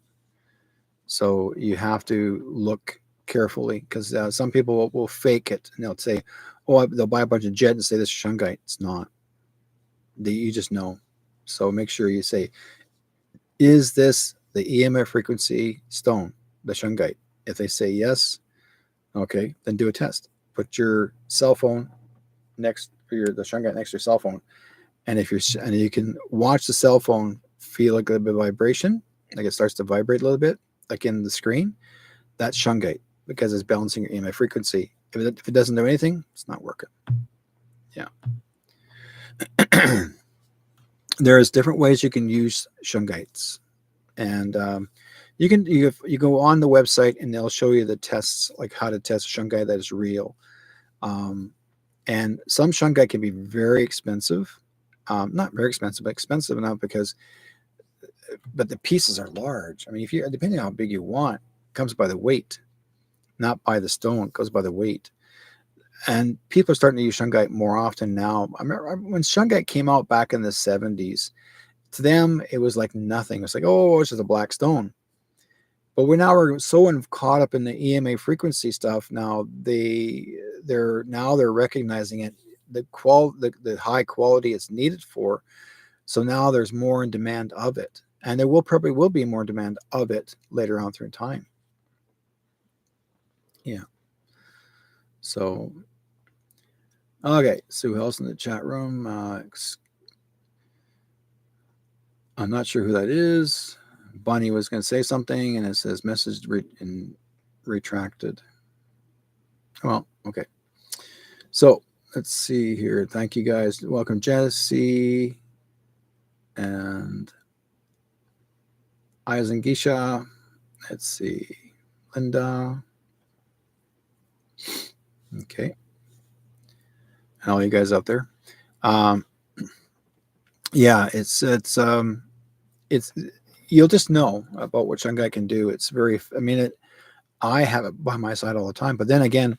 So you have to look carefully, because some people will fake it, and they'll say, oh, they'll buy a bunch of jet and say this is shungite. It's not. You just know. So make sure you say, is this the EMF frequency stone, the shungite? If they say yes, okay, then do a test. Put your cell phone next, or the shungite next to your cell phone, and and you can watch the cell phone feel like a bit of vibration, like it starts to vibrate a little bit, like in the screen. That's shungite, because it's balancing your EMF frequency. If it doesn't do anything, it's not working. Yeah. There's different ways you can use shungites, and you go on the website and they'll show you the tests, like how to test shungite that is real. Um, and some shungite can be very expensive, not very expensive, but expensive enough because, but the pieces are large. I mean, if you, depending on how big you want, it comes by the weight, not by the stone. It goes by the weight. And people are starting to use shungite more often now. I remember when shungite came out back in the 70s, to them it was like nothing. It's like, oh, it's just a black stone. But we're so caught up in the EMA frequency stuff now. They're recognizing it, the high quality it's needed for. So now there's more in demand of it, and there probably will be more demand of it later on through time. Yeah. So okay, Sue Hill's in the chat room. I'm not sure who that is. Bunny was going to say something, and it says message retracted. Well, okay. So let's see here. Thank you guys. Welcome, Jesse and Eisengisha. Let's see, Linda. Okay, and all you guys out there. Yeah, it's you'll just know about what shungite can do. It's very. I mean, I have it by my side all the time. But then again,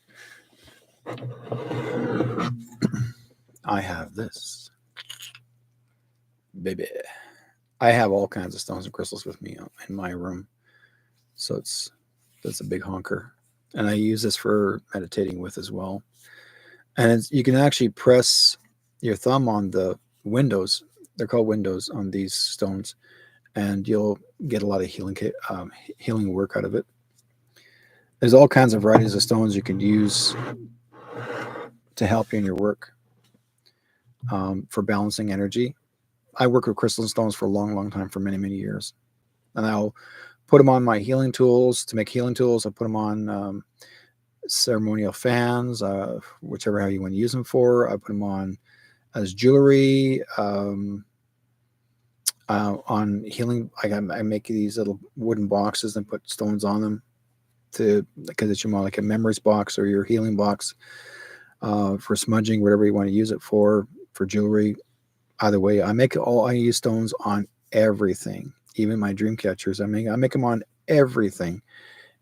I have this, baby. I have all kinds of stones and crystals with me in my room, so that's a big honker, and I use this for meditating with as well. And you can actually press your thumb on the windows. They're called windows on these stones, and you'll get a lot of healing work out of it. There's all kinds of varieties of stones you can use to help you in your work, for balancing energy. I work with crystal stones for a long, long time, for many, many years, and I'll put them on my healing tools to make healing tools. I put them on ceremonial fans, whichever how you want to use them for. I put them on as jewelry. On healing, I make these little wooden boxes and put stones on them, because it's more like a memories box or your healing box, for smudging, whatever you want to use it for jewelry. Either way, I use stones on everything, even my dream catchers. I make them on everything,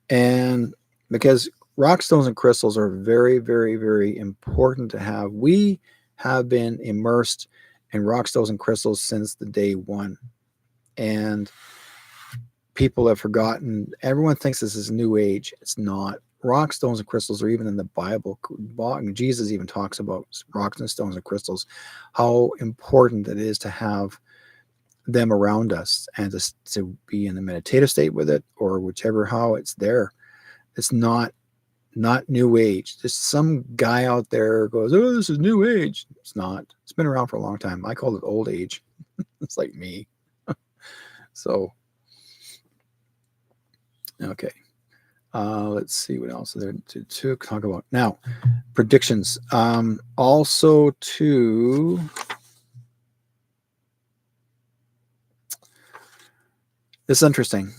and because rock stones and crystals are very, very, very important to have. We have been immersed in rock stones and crystals since the day one, and people have forgotten. Everyone thinks this is new age. It's not. Rock stones and crystals are even in the Bible. Jesus even talks about rocks and stones and crystals, how important it is to have them around us, and to be in a meditative state with it, or whichever how it's there. It's not new age. Just some guy out there goes, oh, this is new age. It's not. It's been around for a long time. I call it old age. It's like me. So okay. Let's see what else is there to talk about. Now, predictions. Also, to this is interesting.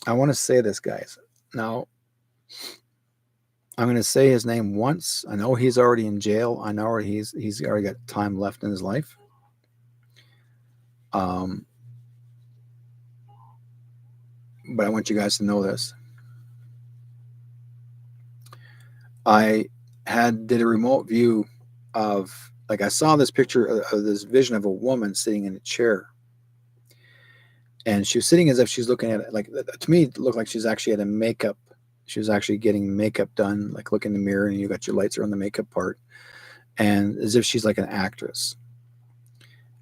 I want to say this, guys. Now, I'm going to say his name once. I know he's already in jail. I know he's already got time left in his life. But I want you guys to know this. I did a remote view of Like I saw this picture of this vision of a woman sitting in a chair, and she was sitting as if she's looking at it. Like to me, it looked like she's actually at a makeup. She was actually getting makeup done. Like look in the mirror, and you got your lights around the makeup part, and as if she's like an actress.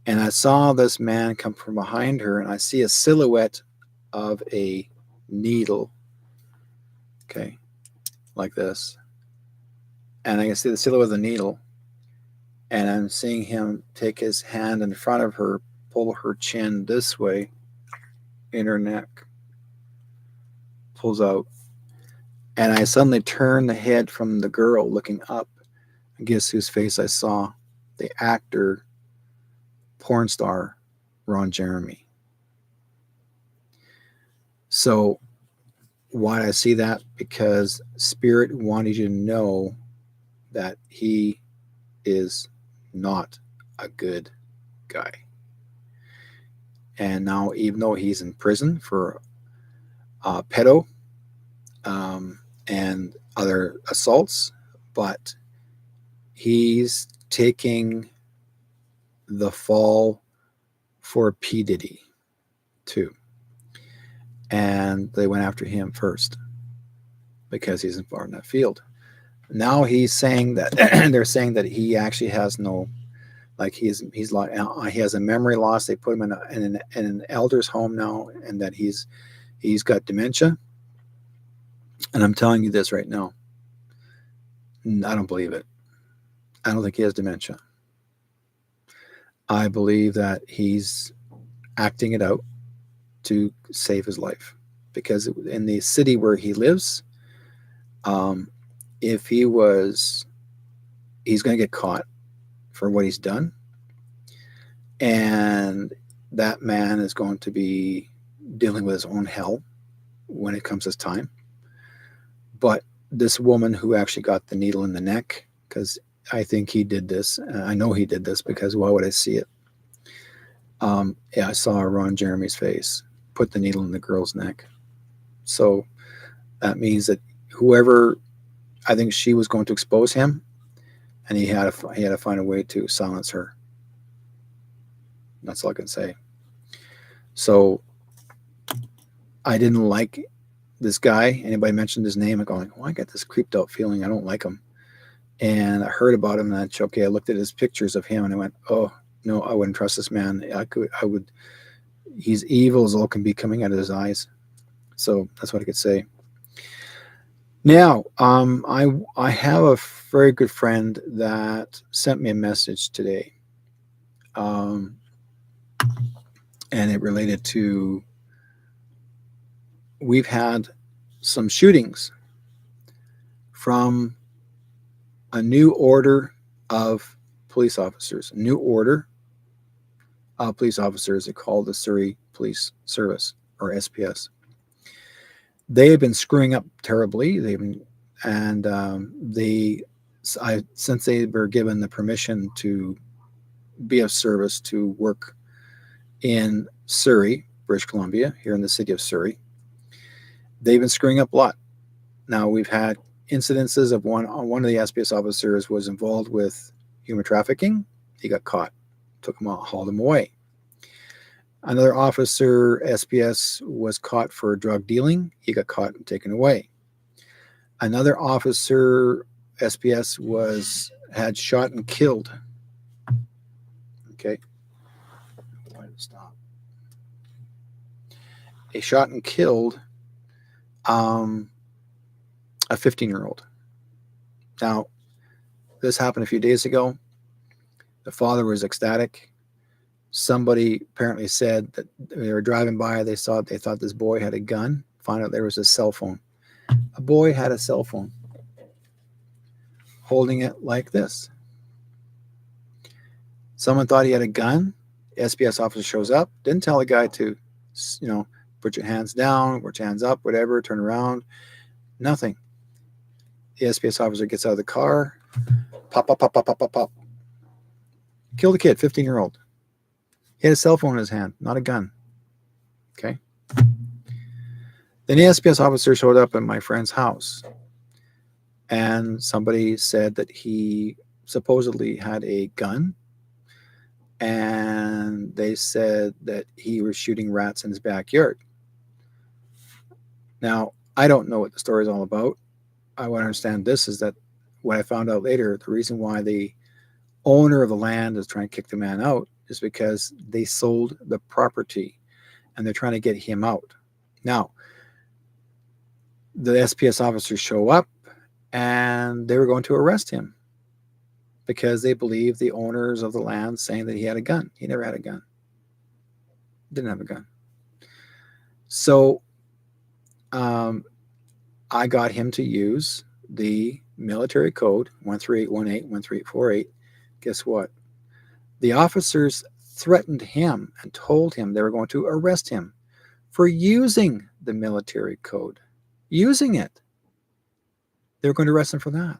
And I saw this man come from behind her, and I see a silhouette of a needle. Okay, like this, and I can see the silhouette of the needle, and I'm seeing him take his hand in front of her, pull her chin this way in her neck, pulls out, and I suddenly turn the head from the girl looking up, and guess whose face I saw? The actor, porn star, Ron Jeremy. So why did I see that? Because Spirit wanted you to know that he is not a good guy. And now, even though he's in prison for pedo and other assaults, but he's taking the fall for P. Diddy too. And they went after him first because he's far in that field. Now he's saying that they're saying that he actually has no, like he's like he has a memory loss. They put him in an elder's home now, and that he's got dementia. And I'm telling you this right now, I don't believe it. I don't think he has dementia. I believe that he's acting it out to save his life, because in the city where he lives, if he's going to get caught for what he's done, and that man is going to be dealing with his own hell when it comes his time. But this woman who actually got the needle in the neck, because I think he did this, I know he did this, because why would I see it? Yeah, I saw Ron Jeremy's face put the needle in the girl's neck. So that means that whoever, I think she was going to expose him, and he had to find a way to silence her. That's all I can say. So I didn't like this guy. Anybody mentioned his name, I'm going, well, I got this creeped out feeling. I don't like him. And I heard about him, and I looked at his pictures of him, and I went, oh no, I wouldn't trust this man. I would. He's evil as all can be coming out of his eyes. So that's what I could say. Now, I have a very good friend that sent me a message today, and it related to, we've had some shootings from a new order of police officers. A new order of police officers. They call the Surrey Police Service, or SPS. They have been screwing up terribly. Since they were given the permission to be of service to work in Surrey, British Columbia, here in the city of Surrey, they've been screwing up a lot. Now, we've had incidences of one of the SPS officers was involved with human trafficking. He got caught, took him out, hauled him away. Another officer, SPS, was caught for drug dealing. He got caught and taken away. Another officer, SPS, had shot and killed. Okay. Why did it stop? He shot and killed a 15-year-old. Now, this happened a few days ago. The father was ecstatic. Somebody apparently said that they were driving by, they thought this boy had a gun. Found out there was a cell phone. A boy had a cell phone, holding it like this. Someone thought he had a gun. The SPS officer shows up, didn't tell the guy to, put your hands down, put your hands up, whatever, turn around. Nothing. The SPS officer gets out of the car, pop, pop, pop, pop, pop, pop, pop. Killed a kid, 15-year-old. He had a cell phone in his hand, not a gun. Okay. Then the SPS officer showed up at my friend's house, and somebody said that he supposedly had a gun, and they said that he was shooting rats in his backyard. Now, I don't know what the story is all about. I want to understand this is that what I found out later, the reason why the owner of the land is trying to kick the man out is because they sold the property and they're trying to get him out. Now, the SPS officers show up and they were going to arrest him because they believe the owners of the land saying that he had a gun. He never had a gun. Didn't have a gun. So I got him to use the military code 13818, 13848. Guess what? The officers threatened him and told him they were going to arrest him for using the military code. Using it. They were going to arrest him for that.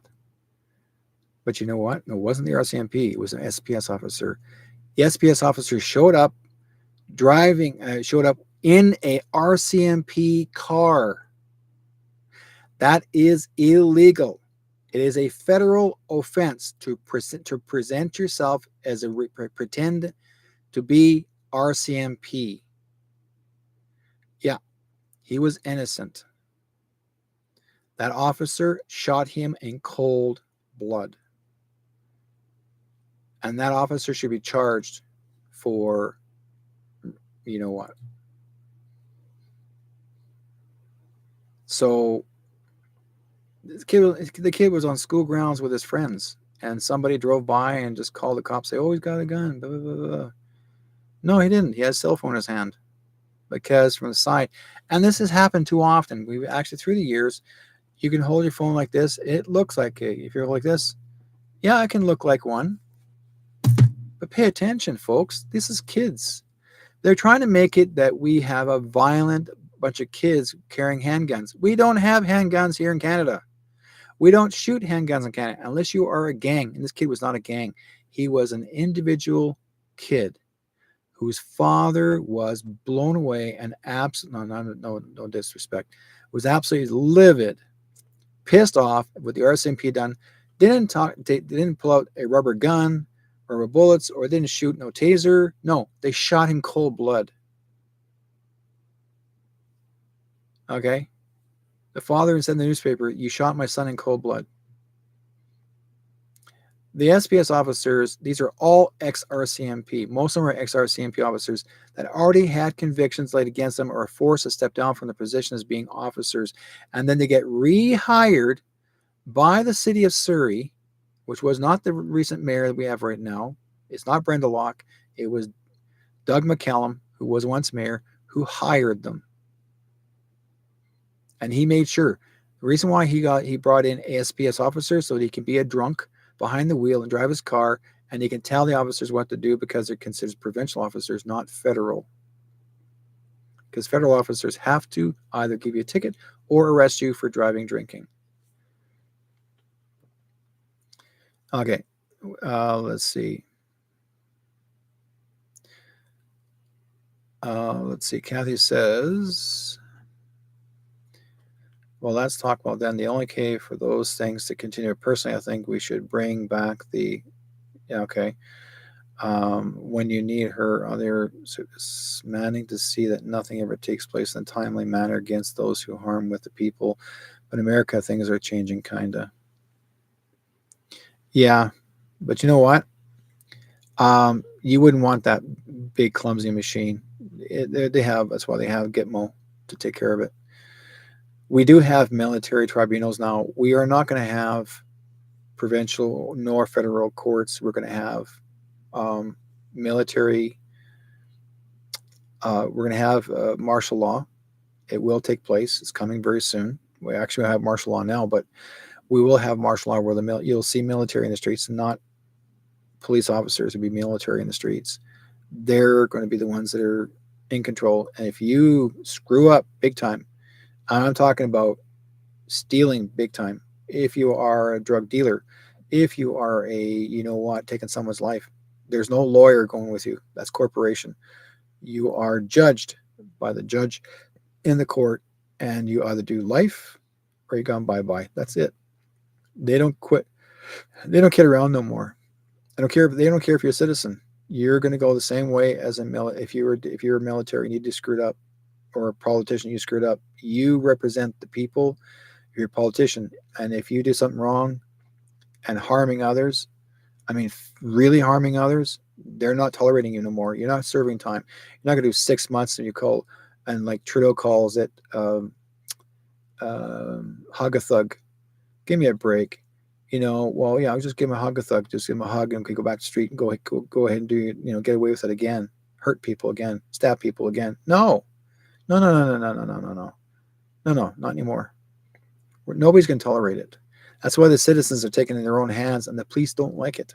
But you know what? It wasn't the RCMP. It was an SPS officer. The SPS officer showed up in a RCMP car. That is illegal. It is a federal offense to present yourself as pretend to be RCMP. Yeah, he was innocent. That officer shot him in cold blood. And that officer should be charged for, you know what. So the kid was on school grounds with his friends, and somebody drove by and just called the cops, say, oh, he's got a gun, blah, blah, blah, blah. No, he didn't. He had a cell phone in his hand because from the side. And this has happened too often. We've actually, through the years, you can hold your phone like this. It looks like if you're like this, yeah, it can look like one. But pay attention, folks. This is kids. They're trying to make it that we have a violent bunch of kids carrying handguns. We don't have handguns here in Canada. We don't shoot handguns in Canada unless you are a gang. And this kid was not a gang. He was an individual kid whose father was blown away and no disrespect, was absolutely livid, pissed off with the RCMP done. They didn't pull out a rubber gun or bullets, or didn't shoot no taser. No, they shot him cold blood. Okay? The father said in the newspaper, you shot my son in cold blood. The SPS officers, these are all ex-RCMP. Most of them are ex-RCMP officers that already had convictions laid against them or are forced to step down from their position as being officers. And then they get rehired by the city of Surrey, which was not the recent mayor that we have right now. It's not Brenda Locke. It was Doug McCallum, who was once mayor, who hired them. And he made sure. The reason why he brought in ASPS officers so that he can be a drunk behind the wheel and drive his car, and he can tell the officers what to do because they're considered provincial officers, not federal. Because federal officers have to either give you a ticket or arrest you for driving drinking. Okay, let's see. Kathy says, well, let's talk about then the only key for those things to continue. Personally, I think we should bring back the, when you need her other manning to see that nothing ever takes place in a timely manner against those who harm with the people. But in America, things are changing, kind of. Yeah, but you know what? You wouldn't want that big clumsy machine. That's why they have Gitmo to take care of it. We do have military tribunals now. We are not going to have provincial nor federal courts. We're going to have military. We're going to have martial law. It will take place. It's coming very soon. We actually have martial law now, but we will have martial law where you'll see military in the streets and not police officers. Will be military in the streets. They're going to be the ones that are in control. And if you screw up big time, I'm talking about stealing big time. If you are a drug dealer, if you are taking someone's life, there's no lawyer going with you. That's corporation. You are judged by the judge in the court, and you either do life or you gone bye-bye. That's it. They don't quit. They don't kid around no more. I don't care. They don't care if you're a citizen. You're going to go the same way as if you were military and you just screwed up, or a politician you screwed up. You represent the people. You're a politician, and if you do something wrong and harming others, I mean, really harming others, they're not tolerating you no more. You're not serving time. You're not going to do 6 months and you call, and like Trudeau calls it, hug a thug. Give me a break. Well, yeah, I'll just give him a hug a thug. Just give him a hug and go back to the street and go ahead and get away with it again. Hurt people again. Stab people again. No. No, no, no, no, no, no, no, no, no. No, no, not anymore. Nobody's going to tolerate it. That's why the citizens are taking it in their own hands, and the police don't like it.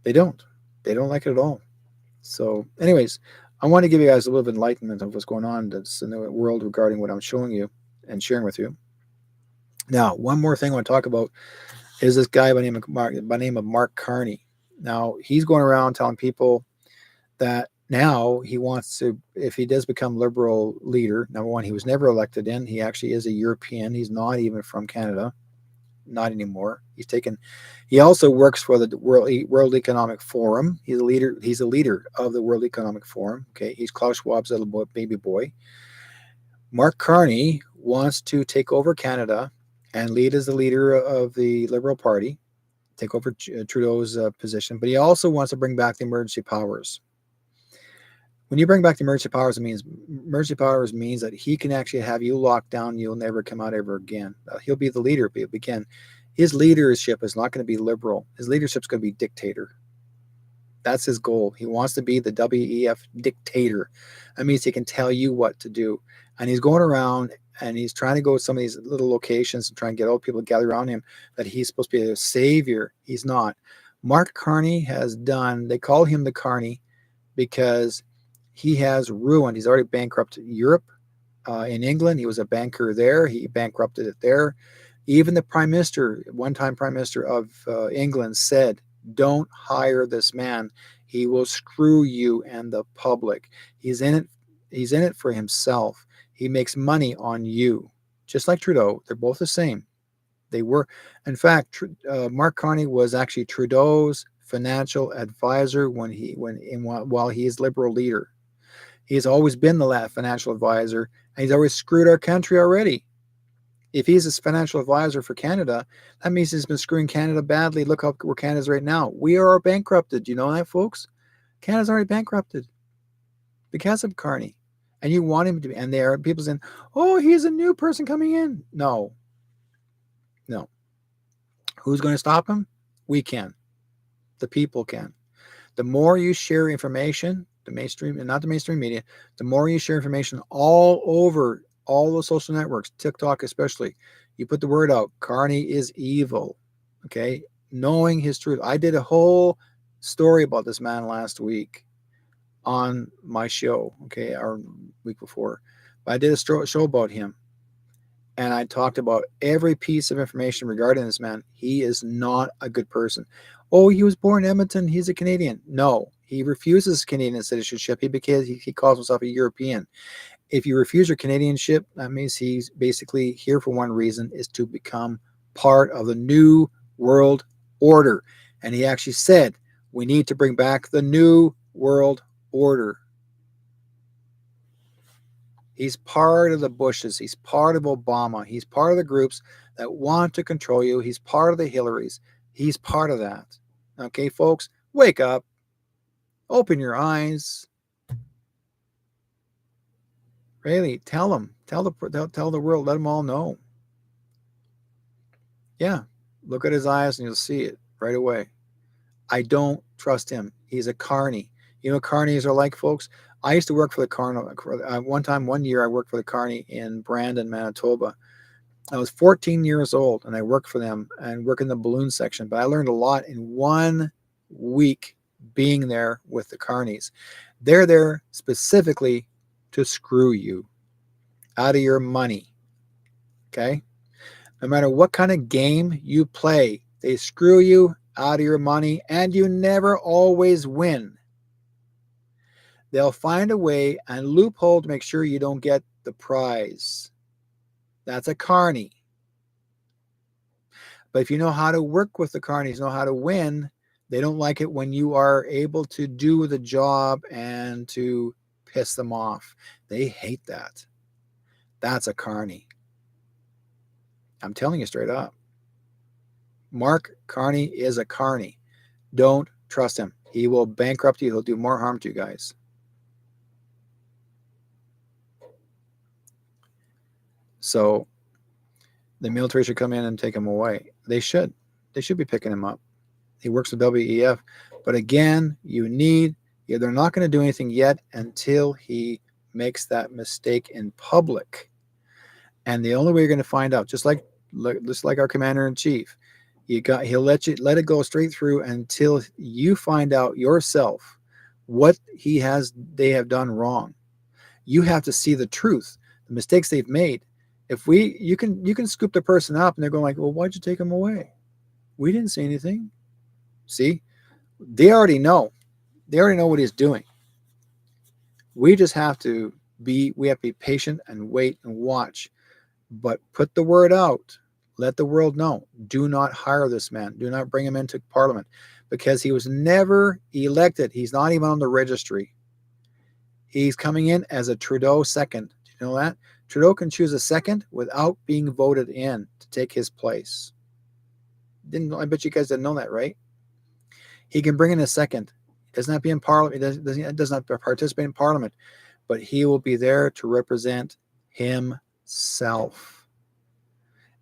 They don't. They don't like it at all. So, anyways, I want to give you guys a little bit of enlightenment of what's going on in the world regarding what I'm showing you and sharing with you. Now, one more thing I want to talk about is this guy by name of Mark Carney. Now, he's going around telling people that now he wants to, if he does become Liberal leader, number one, he was never elected in. He actually is a European. He's not even from Canada. Not anymore. He also works for the World Economic Forum. He's a leader of the World Economic Forum. Okay, he's Klaus Schwab's little baby boy. Mark Carney wants to take over Canada and lead as the leader of the Liberal Party, take over Trudeau's position, but he also wants to bring back the emergency powers. When you bring back the emergency powers, means that he can actually have you locked down. You'll never come out ever again. He'll be the leader. But again, his leadership is not going to be liberal. His leadership is going to be dictator. That's his goal. He wants to be the W.E.F. dictator. That means he can tell you what to do. And he's going around and he's trying to go to some of these little locations and try and get all people to gather around him that he's supposed to be a savior. He's not. Mark Carney they call him the Carney because he has ruined. He's already bankrupted Europe. In England, he was a banker there. He bankrupted it there. Even the one-time prime minister of England said, don't hire this man. He will screw you and the public. He's in it for himself. He makes money on you. Just like Trudeau. They're both the same. They were. In fact, Mark Carney was actually Trudeau's financial advisor while he is Liberal leader. He's always been the financial advisor, and he's always screwed our country already. If he's a financial advisor for Canada, that means he's been screwing Canada badly. Look how where Canada's right now. We are bankrupted. You know that, folks? Canada's already bankrupted because of Carney. And you want him to be. And there are people saying, oh, he's a new person coming in. No. Who's going to stop him? We can. The people can. The more you share information, the mainstream, and not the mainstream media, the more you share information all over all the social networks, TikTok especially, you put the word out, Carney is evil, okay? Knowing his truth. I did a whole story about this man last week on my show, okay, or week before. But I did a show about him, and I talked about every piece of information regarding this man. He is not a good person. Oh, he was born in Edmonton. He's a Canadian. No, he refuses Canadian citizenship. He calls himself a European. If you refuse your Canadianship, that means he's basically here for one reason, is to become part of the new world order. And he actually said, we need to bring back the new world order. He's part of the Bushes. He's part of Obama. He's part of the groups that want to control you. He's part of the Hillarys. He's part of that. Okay, folks, wake up. Open your eyes. Really, tell them. Tell the world. Let them all know. Yeah, look at his eyes and you'll see it right away. I don't trust him. He's a carny. You know what carnies are like, folks? I used to work for the Carney. One year, I worked for the Carney in Brandon, Manitoba. I was 14 years old, and I worked for them and worked in the balloon section. But I learned a lot in 1 week being there with the Carneys. They're there specifically to screw you out of your money. Okay? No matter what kind of game you play, they screw you out of your money, and you never always win. They'll find a way and loophole to make sure you don't get the prize. That's a carny. But if you know how to work with the carnies, know how to win, they don't like it when you are able to do the job and to piss them off. They hate that. That's a carny. I'm telling you straight up. Mark Carney is a carny. Don't trust him. He will bankrupt you. He'll do more harm to you guys. So the military should come in and take him away. They should. They should be picking him up. He works with W.E.F. But again, they're not going to do anything yet until he makes that mistake in public. And the only way you're going to find out, just like our commander in chief, he'll let it go straight through until you find out yourself what they have done wrong. You have to see the truth, the mistakes they've made. You can scoop the person up and they're going like, well, why'd you take him away? We didn't say anything. See, they already know. They already know what he's doing. We just have to be patient and wait and watch. But put the word out. Let the world know. Do not hire this man. Do not bring him into Parliament because he was never elected. He's not even on the registry. He's coming in as a Trudeau second. Do you know that? Trudeau can choose a second without being voted in to take his place. I bet you guys didn't know that, right? He can bring in a second. He doesn't have to be in Parliament. He does not participate in Parliament, but he will be there to represent himself.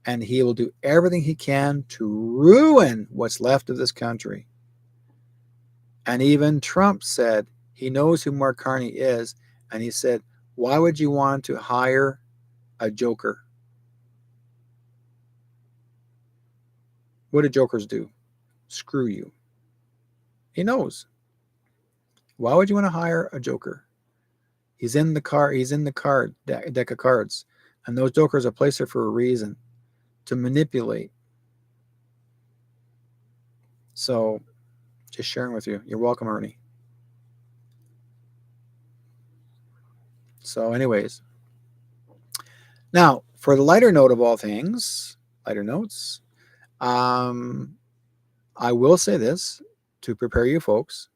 And he will do everything he can to ruin what's left of this country. And even Trump said he knows who Mark Carney is. And he said, why would you want to hire a joker? What do jokers do? Screw you. He knows. Why would you want to hire a joker? He's in the deck of cards. And those jokers are placed there for a reason. To manipulate. So, just sharing with you. You're welcome, Ernie. So, anyways. Now, for the lighter note of all things, lighter notes, I will say this to prepare you folks.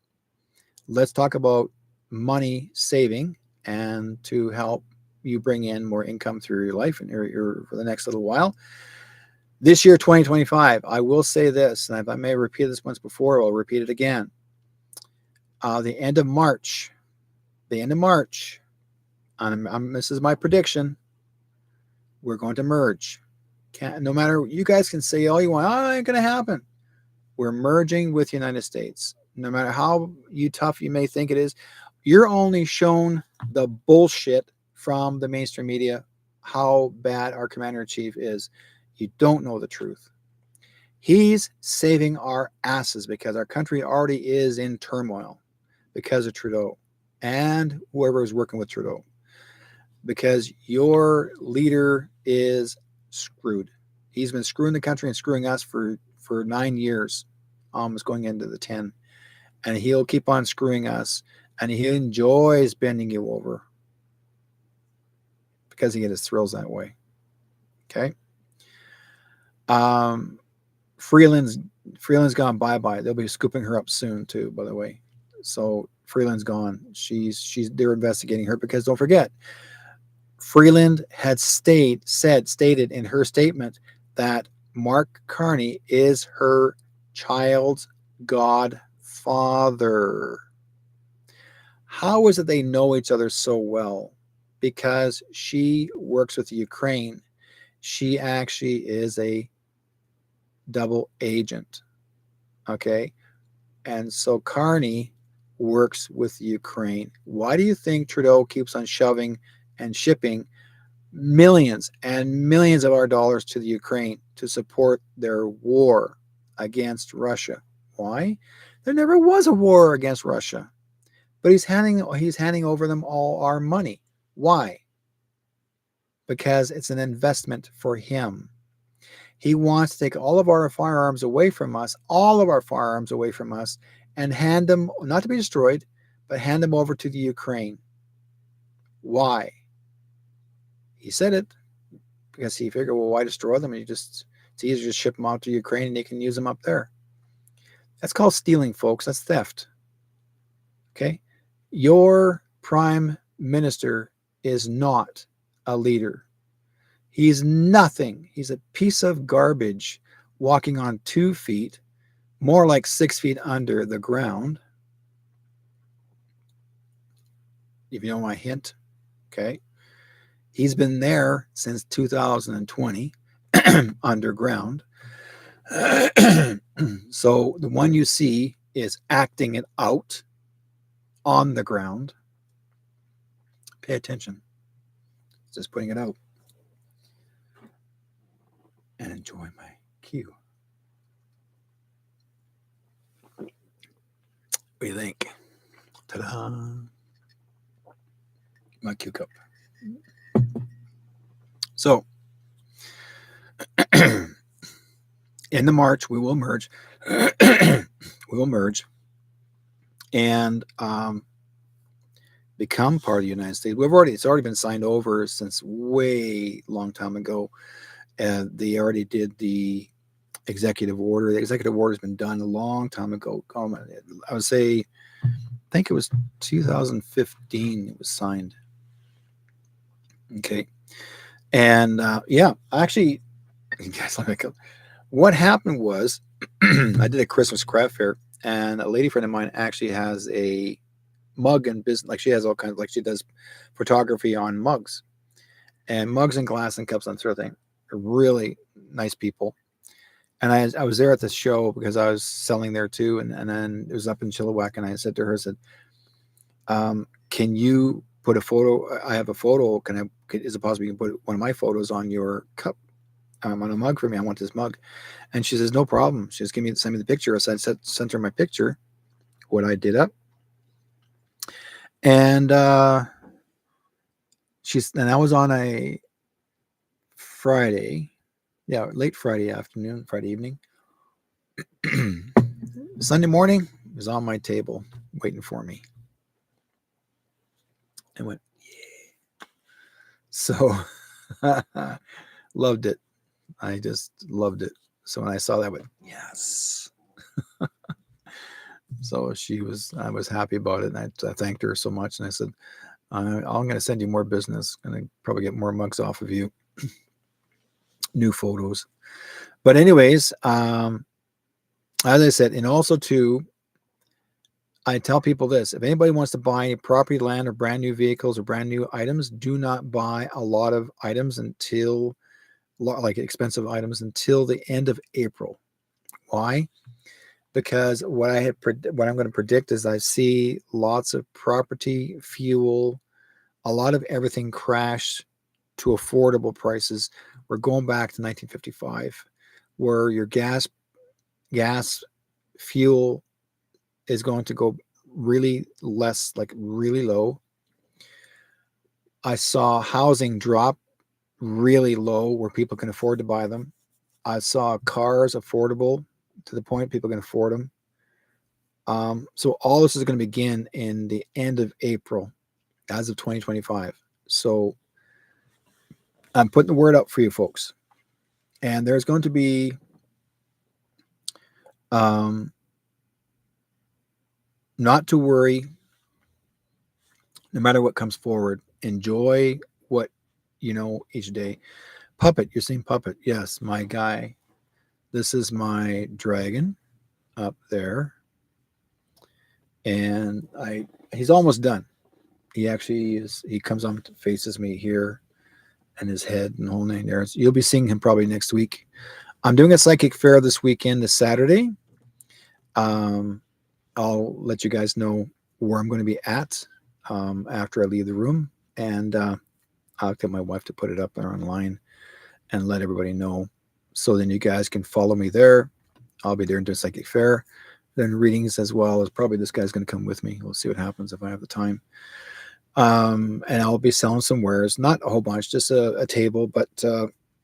Let's talk about money saving and to help you bring in more income through your life and for the next little while. This year, 2025, I will say this, and I may have repeated this once before, I'll repeat it again. The end of March, this is my prediction, we're going to merge. No matter, you guys can say all you want, oh, it ain't going to happen. We're merging with the United States. No matter how tough you may think it is, you're only shown the bullshit from the mainstream media, how bad our commander-in-chief is. You don't know the truth. He's saving our asses because our country already is in turmoil because of Trudeau and whoever is working with Trudeau. Because your leader is screwed. He's been screwing the country and screwing us for 9 years, almost going into the 10. And he'll keep on screwing us. And he enjoys bending you over because he gets his thrills that way. Okay? Freeland's gone bye-bye. They'll be scooping her up soon too, by the way. So Freeland's gone. They're investigating her because don't forget, Freeland had stated in her statement that Mark Carney is her child's godfather. How is it they know each other so well? Because she works with Ukraine. She actually is a double agent. Okay? And so Carney works with Ukraine. Why do you think Trudeau keeps on shoving and shipping millions and millions of our dollars to the Ukraine to support their war against Russia? Why? There never was a war against Russia. But he's handing over them all our money. Why? Because it's an investment for him. He wants to take all of our firearms away from us, and hand them, not to be destroyed, but hand them over to the Ukraine. Why? He said it because he figured, well, why destroy them? And you just It's easier to just ship them out to Ukraine and they can use them up there. That's called stealing, folks. That's theft. Okay? Your prime minister is not a leader. He's nothing. He's a piece of garbage walking on 2 feet, more like 6 feet under the ground. If you know my hint, okay? He's been there since 2020 underground. So the one you see is acting it out on the ground. Pay attention. Just putting it out. And enjoy my cue. What do you think? Ta-da! My cue cup. So, in the March, we will merge. We will merge and become part of the United States. It's already been signed over since way long time ago. They already did the executive order. The executive order has been done a long time ago. I would say, I think it was 2015 it was signed. Okay. And yeah, actually, you guys like what happened was I did a Christmas craft fair, and a lady friend of mine actually has a mug and business. Like she has all kinds of, like she does photography on mugs and glass and cups and sort of thing. Really nice people. And I was there at the show because I was selling there too. And then it was up in Chilliwack. And I said to her, I said, can you put a photo? I have a photo. Is it possible you can put one of my photos on your cup, on a mug for me? I want this mug. And she says, no problem. She just send me the picture. So I sent her my picture, what I did up. And and that was on a Friday. Yeah, late Friday afternoon, Friday evening. Sunday morning, it was on my table waiting for me. I went, yeah. So loved it. I just loved it. So when I saw that, I went, yes. So I was happy about it. And I thanked her so much. And I said, I'm going to send you more business. I'm going to probably get more mugs off of you. New photos. But anyways, as I said, and also too, I tell people this: if anybody wants to buy property, land, or brand new vehicles or brand new items, do not buy a lot of items like expensive items until the end of April. Why? Because what I'm going to predict is I see lots of property, fuel, a lot of everything crash to affordable prices. We're going back to 1955, where your gas fuel is going to go really less, like really low. I saw housing drop really low where people can afford to buy them. I saw cars affordable to the point people can afford them. So all this is going to begin in the end of April as of 2025. So I'm putting the word out for you folks. And there's going to be not to worry, no matter what comes forward. Enjoy what you know each day. Puppet, you're seeing Puppet. Yes, my guy. This is my dragon up there. And he's almost done. He actually is. He comes on, faces me here, and his head and the whole nine yards. You'll be seeing him probably next week. I'm doing a psychic fair this weekend, this Saturday. I'll let you guys know where I'm going to be at after I leave the room, and I'll get my wife to put it up there online and let everybody know, so then you guys can follow me there. I'll be there and do a psychic fair, then readings, as well as probably this guy's going to come with me. We'll see what happens if I have the time. And I'll be selling some wares, not a whole bunch, just a table, but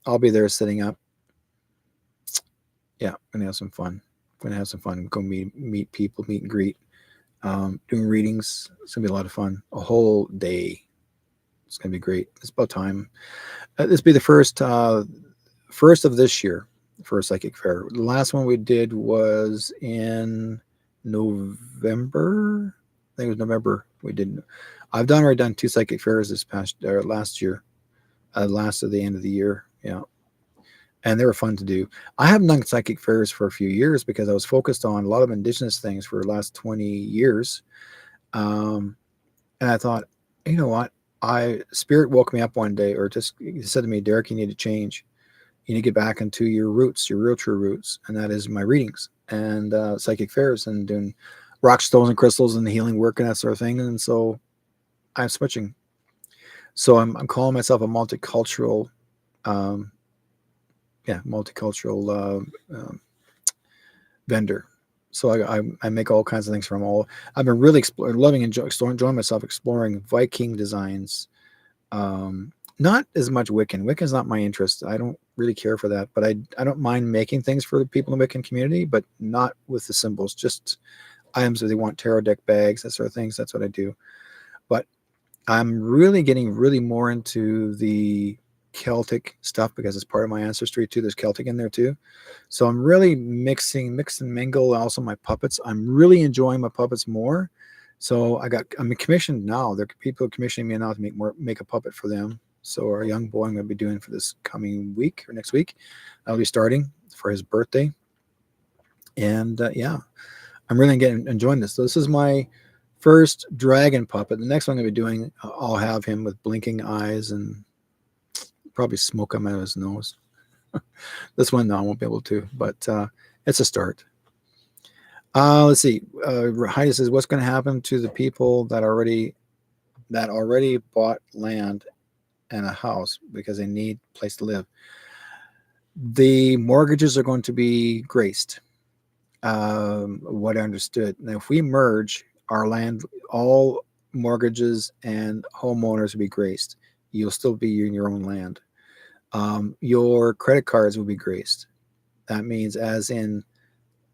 I'll be there setting up. Yeah, I'm gonna have some fun. Go meet people, meet and greet, doing readings. It's gonna be a lot of fun. A whole day. It's gonna be great. It's about time. This will be the first of this year. for a psychic fair. The last one we did was in November. I think it was November. We did. I've already done 2 psychic fairs this past last year. Last of the end of the year. Yeah, and they were fun to do. I haven't done psychic fairs for a few years because I was focused on a lot of indigenous things for the last 20 years. Um, and I thought, you know what? Spirit woke me up one day, or just said to me, Derek, you need to change. You need to get back into your roots, your real true roots, and that is my readings and psychic fairs and doing rock stones and crystals and healing work and that sort of thing. And so I'm switching. So I'm calling myself a multicultural, um, multicultural vendor. So I make all kinds of things from all. I've been really loving and enjoying myself exploring Viking designs. Not as much Wiccan. Wiccan's not my interest. I don't really care for that, but I don't mind making things for the people in the Wiccan community, but not with the symbols. Just items that they want, tarot deck bags, that sort of things. That's what I do. But I'm really getting more into the Celtic stuff because it's part of my ancestry too. There's Celtic in there too. So I'm really mix and mingle also my puppets. I'm really enjoying my puppets more. So I'm commissioned now. There are people commissioning me now to make a puppet for them. So our young boy I'm going to be doing for this coming week or next week. I'll be starting for his birthday. And yeah, I'm really enjoying this. So this is my first dragon puppet. The next one I'm going to be doing, I'll have him with blinking eyes and probably smoke coming out of his nose. This one, no, I won't be able to, but it's a start. Let's see. Heidi says, what's going to happen to the people that already bought land and a house because they need a place to live? The mortgages are going to be graced. What I understood. Now, if we merge our land, all mortgages and homeowners will be graced. You'll still be in your own land. Your credit cards will be graced. That means, as in,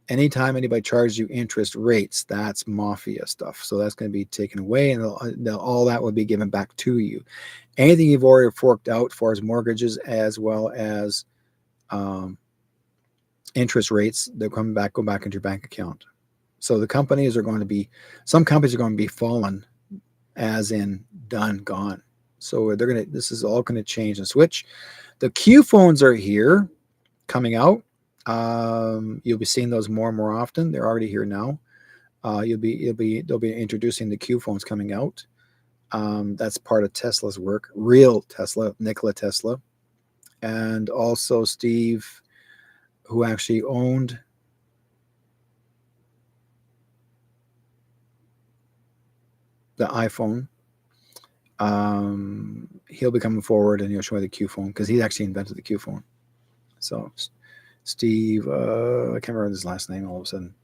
anytime anybody charges you interest rates, that's mafia stuff. So that's going to be taken away, and all that will be given back to you. Anything you've already forked out for as mortgages as well as interest rates, they'll go back into your bank account. So the companies are going to be, some companies are going to be fallen, as in done, gone. So this is all going to change and switch. The Q phones are here, coming out. You'll be seeing those more and more often. They're already here now. They'll be introducing the Q phones coming out. That's part of Tesla's work, real Tesla, Nikola Tesla, and also Steve, who actually owned the iPhone. He'll be coming forward and he'll show you the Q phone because he actually invented the Q phone. So Steve, I can't remember his last name all of a sudden.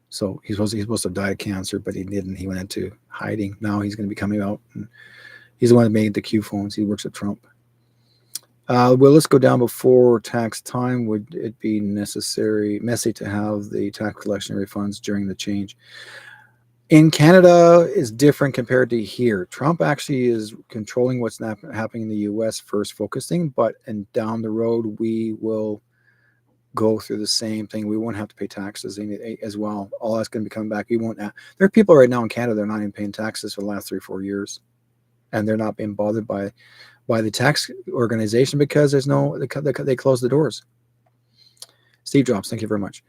So he's supposed to have died of cancer, but he didn't. He went into hiding. Now he's going to be coming out. And he's the one that made the Q phones. He works at Trump. Well, let's go down before tax time. Would it be messy to have the tax collection refunds during the change? In Canada is different compared to here. Trump actually is controlling what's happening in the U.S. first, focusing, and down the road we will go through the same thing. We won't have to pay taxes as well. All that's going to be coming back. There are people right now in Canada that are not even paying taxes for the last 3-4 years, and they're not being bothered by the tax organization because they close the doors. Steve Jobs, thank you very much.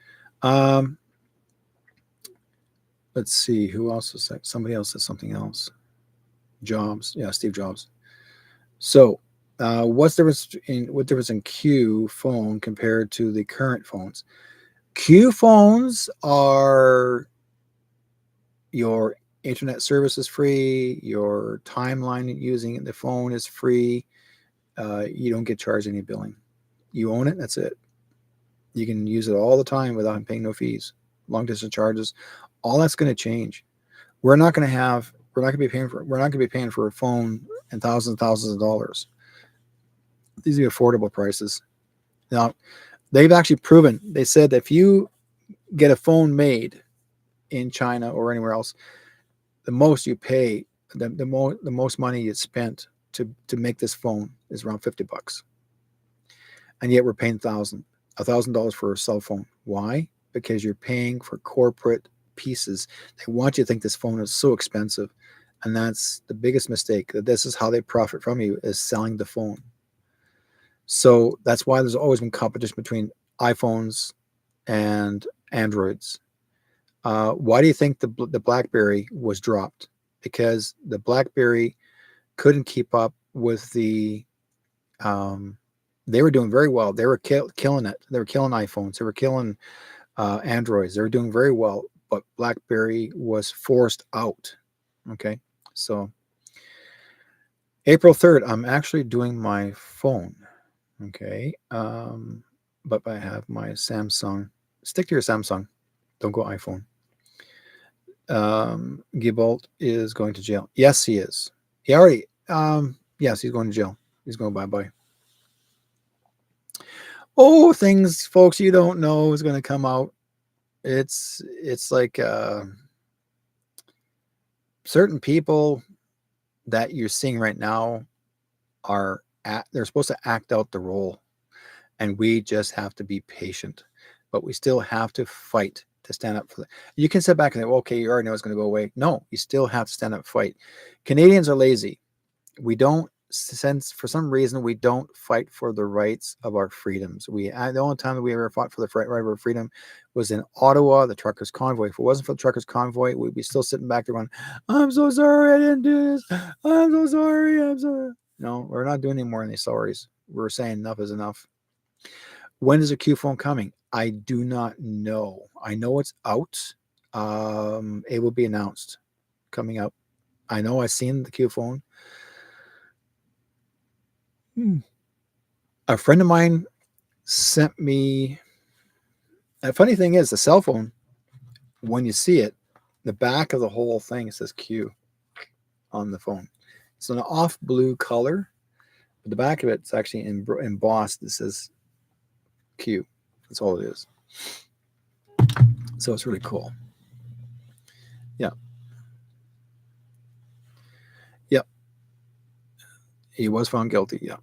Let's see who else said. Somebody else said something else. Jobs, yeah, Steve Jobs. So, what difference in Q phone compared to the current phones? Q phones are your internet service is free. Your timeline using the phone is free. You don't get charged any billing. You own it. That's it. You can use it all the time without paying no fees. Long distance charges. All that's going to change. We're not going to be paying for a phone and thousands of dollars. These are affordable prices. Now, they've actually proven. They said that if you get a phone made in China or anywhere else, the most you pay, the most money you spent to make this phone is around $50. and yet we're paying $1,000 for a cell phone. Why? Because you're paying for corporate pieces. They want you to think this phone is so expensive, and that's the biggest mistake. That this is how they profit from you, is selling the phone. So that's why there's always been competition between iPhones and Androids. Why do you think the BlackBerry was dropped? Because the BlackBerry couldn't keep up with the. They were doing very well. They were killing it. They were killing iPhones. They were killing Androids. They were doing very well, but BlackBerry was forced out. Okay, so April 3rd, I'm actually doing my phone. Okay, but I have my Samsung. Stick to your Samsung. Don't go iPhone. Gibalt is going to jail. Yes, he is. He already. Yes, he's going to jail. He's going bye-bye. Oh, things, folks, you don't know is going to come out. It's like certain people that you're seeing right now they're supposed to act out the role, and we just have to be patient, but we still have to fight to stand up for that. You can sit back and say, well, okay, you already know it's going to go away. No, you still have to stand up and fight. Canadians are lazy. We don't, since for some reason we don't fight for the rights of our freedoms. The only time that we ever fought for the right of our freedom was in Ottawa, the truckers convoy. If it wasn't for the truckers convoy, we'd be still sitting back there going, I'm so sorry I didn't do this, I'm so sorry, I'm sorry. No, we're not doing any more of these sorries. We're saying enough is enough. When is a Q phone coming? I do not know. I know it's out. It will be announced coming up. I know I've seen the Q phone. A friend of mine sent me. The funny thing is, the cell phone, when you see it, the back of the whole thing says Q on the phone. It's an off blue color, but the back of it's actually embossed. It says Q. That's all it is. So it's really cool. Yeah. Yep. He was found guilty. Yeah.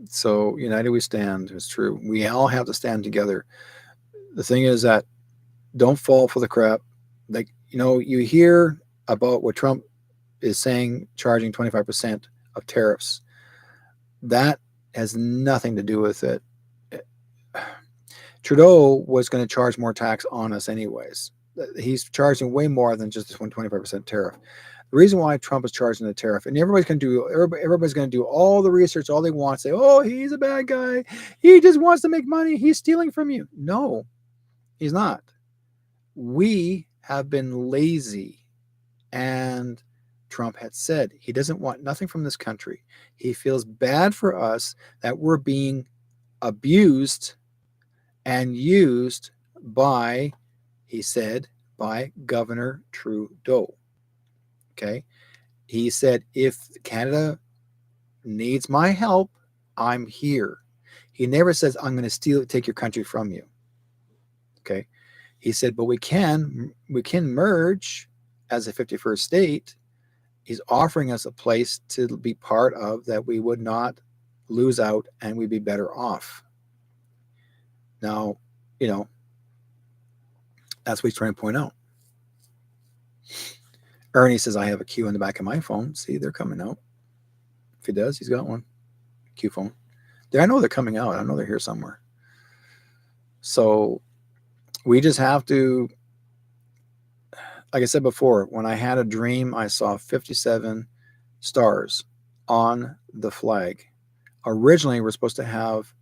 So united we stand. It's true. We all have to stand together. The thing is that don't fall for the crap. Like, you hear about what Trump is saying, charging 25% of tariffs. That has nothing to do with it. Trudeau was going to charge more tax on us anyways. He's charging way more than just this 25% tariff. The reason why Trump is charging the tariff, and everybody's going to do all the research, all they want, say, oh, he's a bad guy. He just wants to make money. He's stealing from you. No, he's not. We have been lazy, and Trump had said he doesn't want nothing from this country. He feels bad for us that we're being abused and used by, he said, by Governor Trudeau. Okay. He said, if Canada needs my help, I'm here. He never says, I'm going to take your country from you. Okay. He said, but we can merge as a 51st state. He's offering us a place to be part of that we would not lose out and we'd be better off. Now, that's what he's trying to point out. Ernie says, I have a Q in the back of my phone. See, they're coming out. If he does, he's got one. Q phone. I know they're coming out. I know they're here somewhere. So we just have to, like I said before, when I had a dream, I saw 57 stars on the flag. Originally, we're supposed to have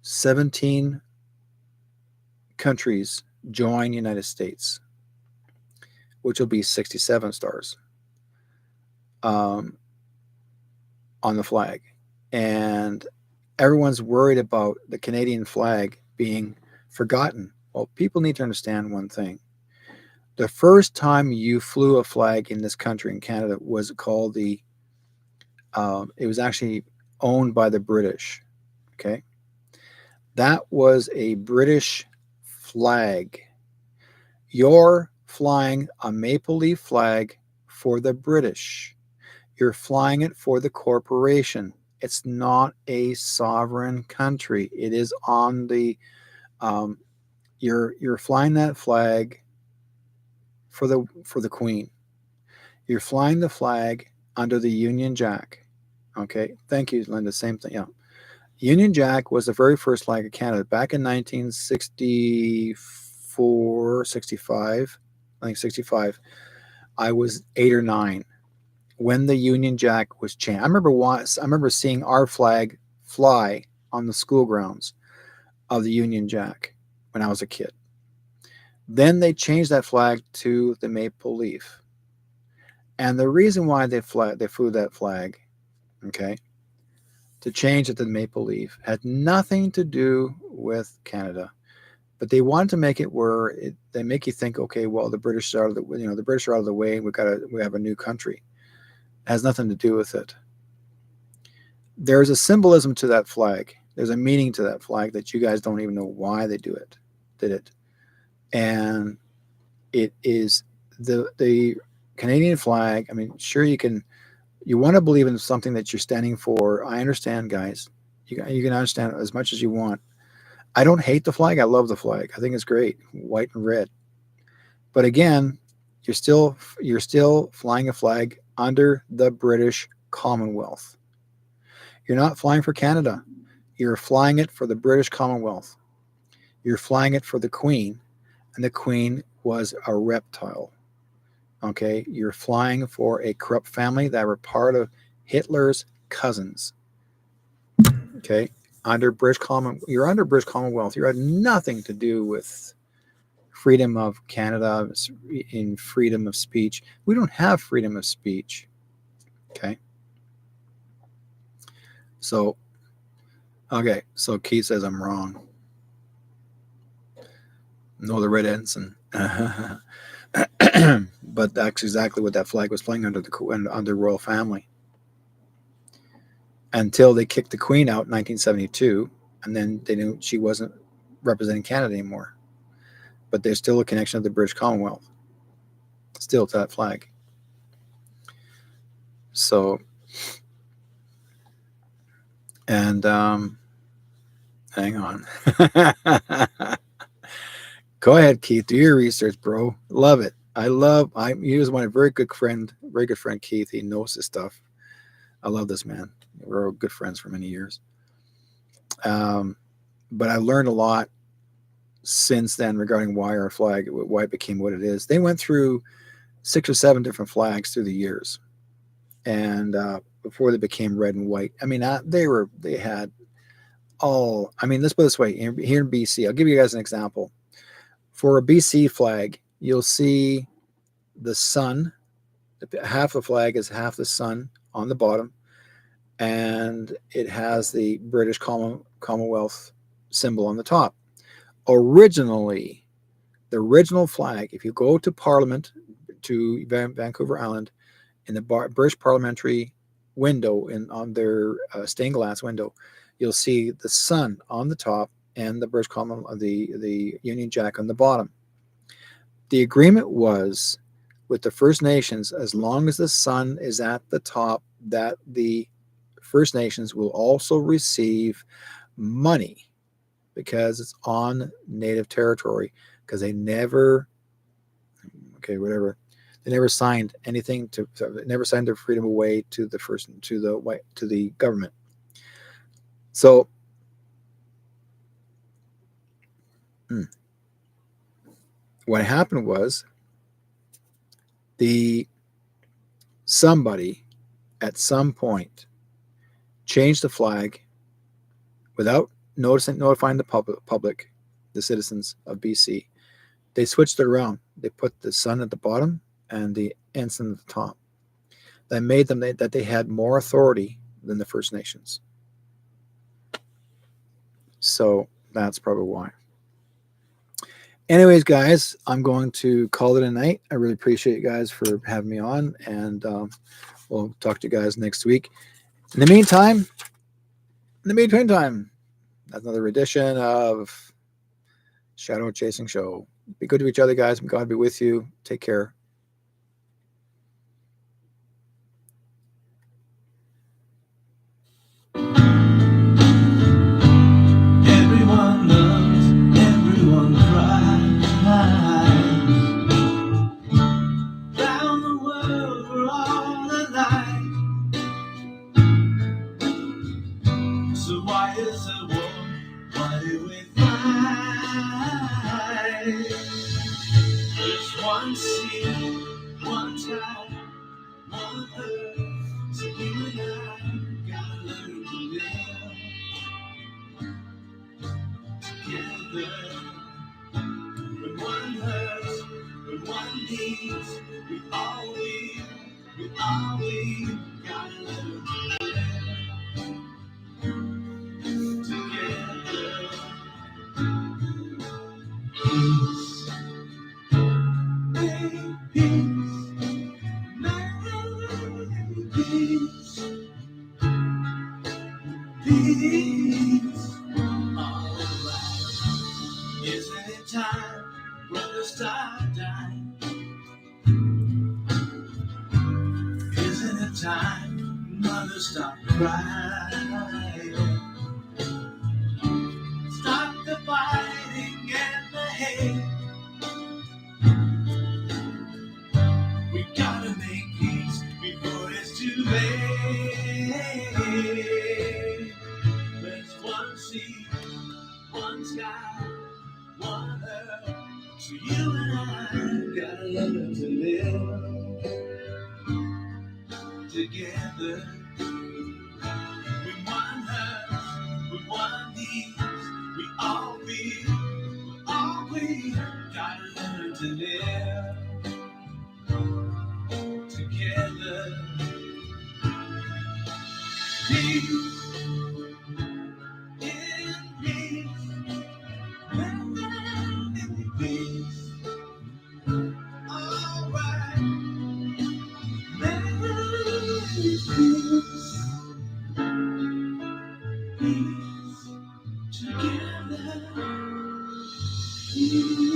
17 countries join the United States, which will be 67 stars on the flag. And everyone's worried about the Canadian flag being forgotten. Well, people need to understand one thing. The first time you flew a flag in this country, in Canada, was called it was actually owned by the British. Okay. That was a British flag. You're flying a maple leaf flag for the British. You're flying it for the corporation. It's not a sovereign country. It is on the you're flying that flag for the Queen. You're flying the flag under the Union Jack. Okay, thank you, Linda. Same thing. Yeah, Union Jack was the very first flag of Canada back in 1964, 65. I think 65. I was 8 or 9 when the Union Jack was changed. I remember seeing our flag fly on the school grounds of the Union Jack when I was a kid. Then they changed that flag to the maple leaf. And the reason why they flew that flag, okay, to change it to the maple leaf had nothing to do with Canada, but they wanted to make it where they make you think, okay, well, the British are out of the British are out of the way. We have a new country. It has nothing to do with it. There's a symbolism to that flag. There's a meaning to that flag that you guys don't even know why they did it, and it is the Canadian flag. I mean, sure, you want to believe in something that you're standing for. I understand, guys. You can understand as much as you want. I don't hate the flag. I love the flag. I think it's great, white and red. But again, you're still flying a flag under the British Commonwealth. You're not flying for Canada. You're flying it for the British Commonwealth. You're flying it for the Queen, and the Queen was a reptile. Okay, you're flying for a corrupt family that were part of Hitler's cousins. Okay, you're under British Commonwealth. You had nothing to do with freedom of Canada in freedom of speech. We don't have freedom of speech. Okay. So Keith says I'm wrong. No, the red ensign. But that's exactly what that flag was flying under royal family. Until they kicked the Queen out in 1972, and then they knew she wasn't representing Canada anymore. But there's still a connection to the British Commonwealth, still to that flag. So, and hang on. Go ahead, Keith. Do your research, bro. Love it. He was my very good friend, Keith. He knows his stuff. I love this man. We're good friends for many years. But I learned a lot since then regarding why it became what it is. They went through 6 or 7 different flags through the years, and before they became red and white. I mean, they had all. I mean, let's put it this way: here in BC, I'll give you guys an example. For a BC flag, you'll see the sun. Half the flag is half the sun on the bottom, and it has the British Commonwealth symbol on the top. Originally, the original flag, if you go to Parliament, to Vancouver Island, in the British parliamentary window, on their stained glass window, you'll see the sun on the top and the British Commonwealth, the Union Jack on the bottom. The agreement was with the First Nations, as long as the sun is at the top, that the First Nations will also receive money because it's on native territory, because they never signed anything never signed their freedom away to the government. So what happened was somebody at some point changed the flag without notifying the public, the citizens of BC. They switched it around. They put the sun at the bottom and the ensign at the top. That made them that they had more authority than the First Nations. So that's probably why. Anyways, guys, I'm going to call it a night. I really appreciate you guys for having me on, and we'll talk to you guys next week. In the meantime, that's another edition of Shadow Chasing Show. Be good to each other, guys. May God be with you. Take care. So why is the war? Why do we fight? There's one sea, one tide, one earth. So you and I gotta learn to live together. When one hurts, when one needs, we all gotta learn to live together. Peace, make peace, make peace, peace. Alright, isn't it time, brother, stop dying? Isn't it time, mother, stop crying? Stop the fighting and the hate. We gotta make peace before it's too late. There's one sea, one sky, one earth. So you and I gotta learn to live together. When one hurts, when one needs, we gotta learn to live together. Peace, in peace, in peace. Alright, make peace, peace together. Peace.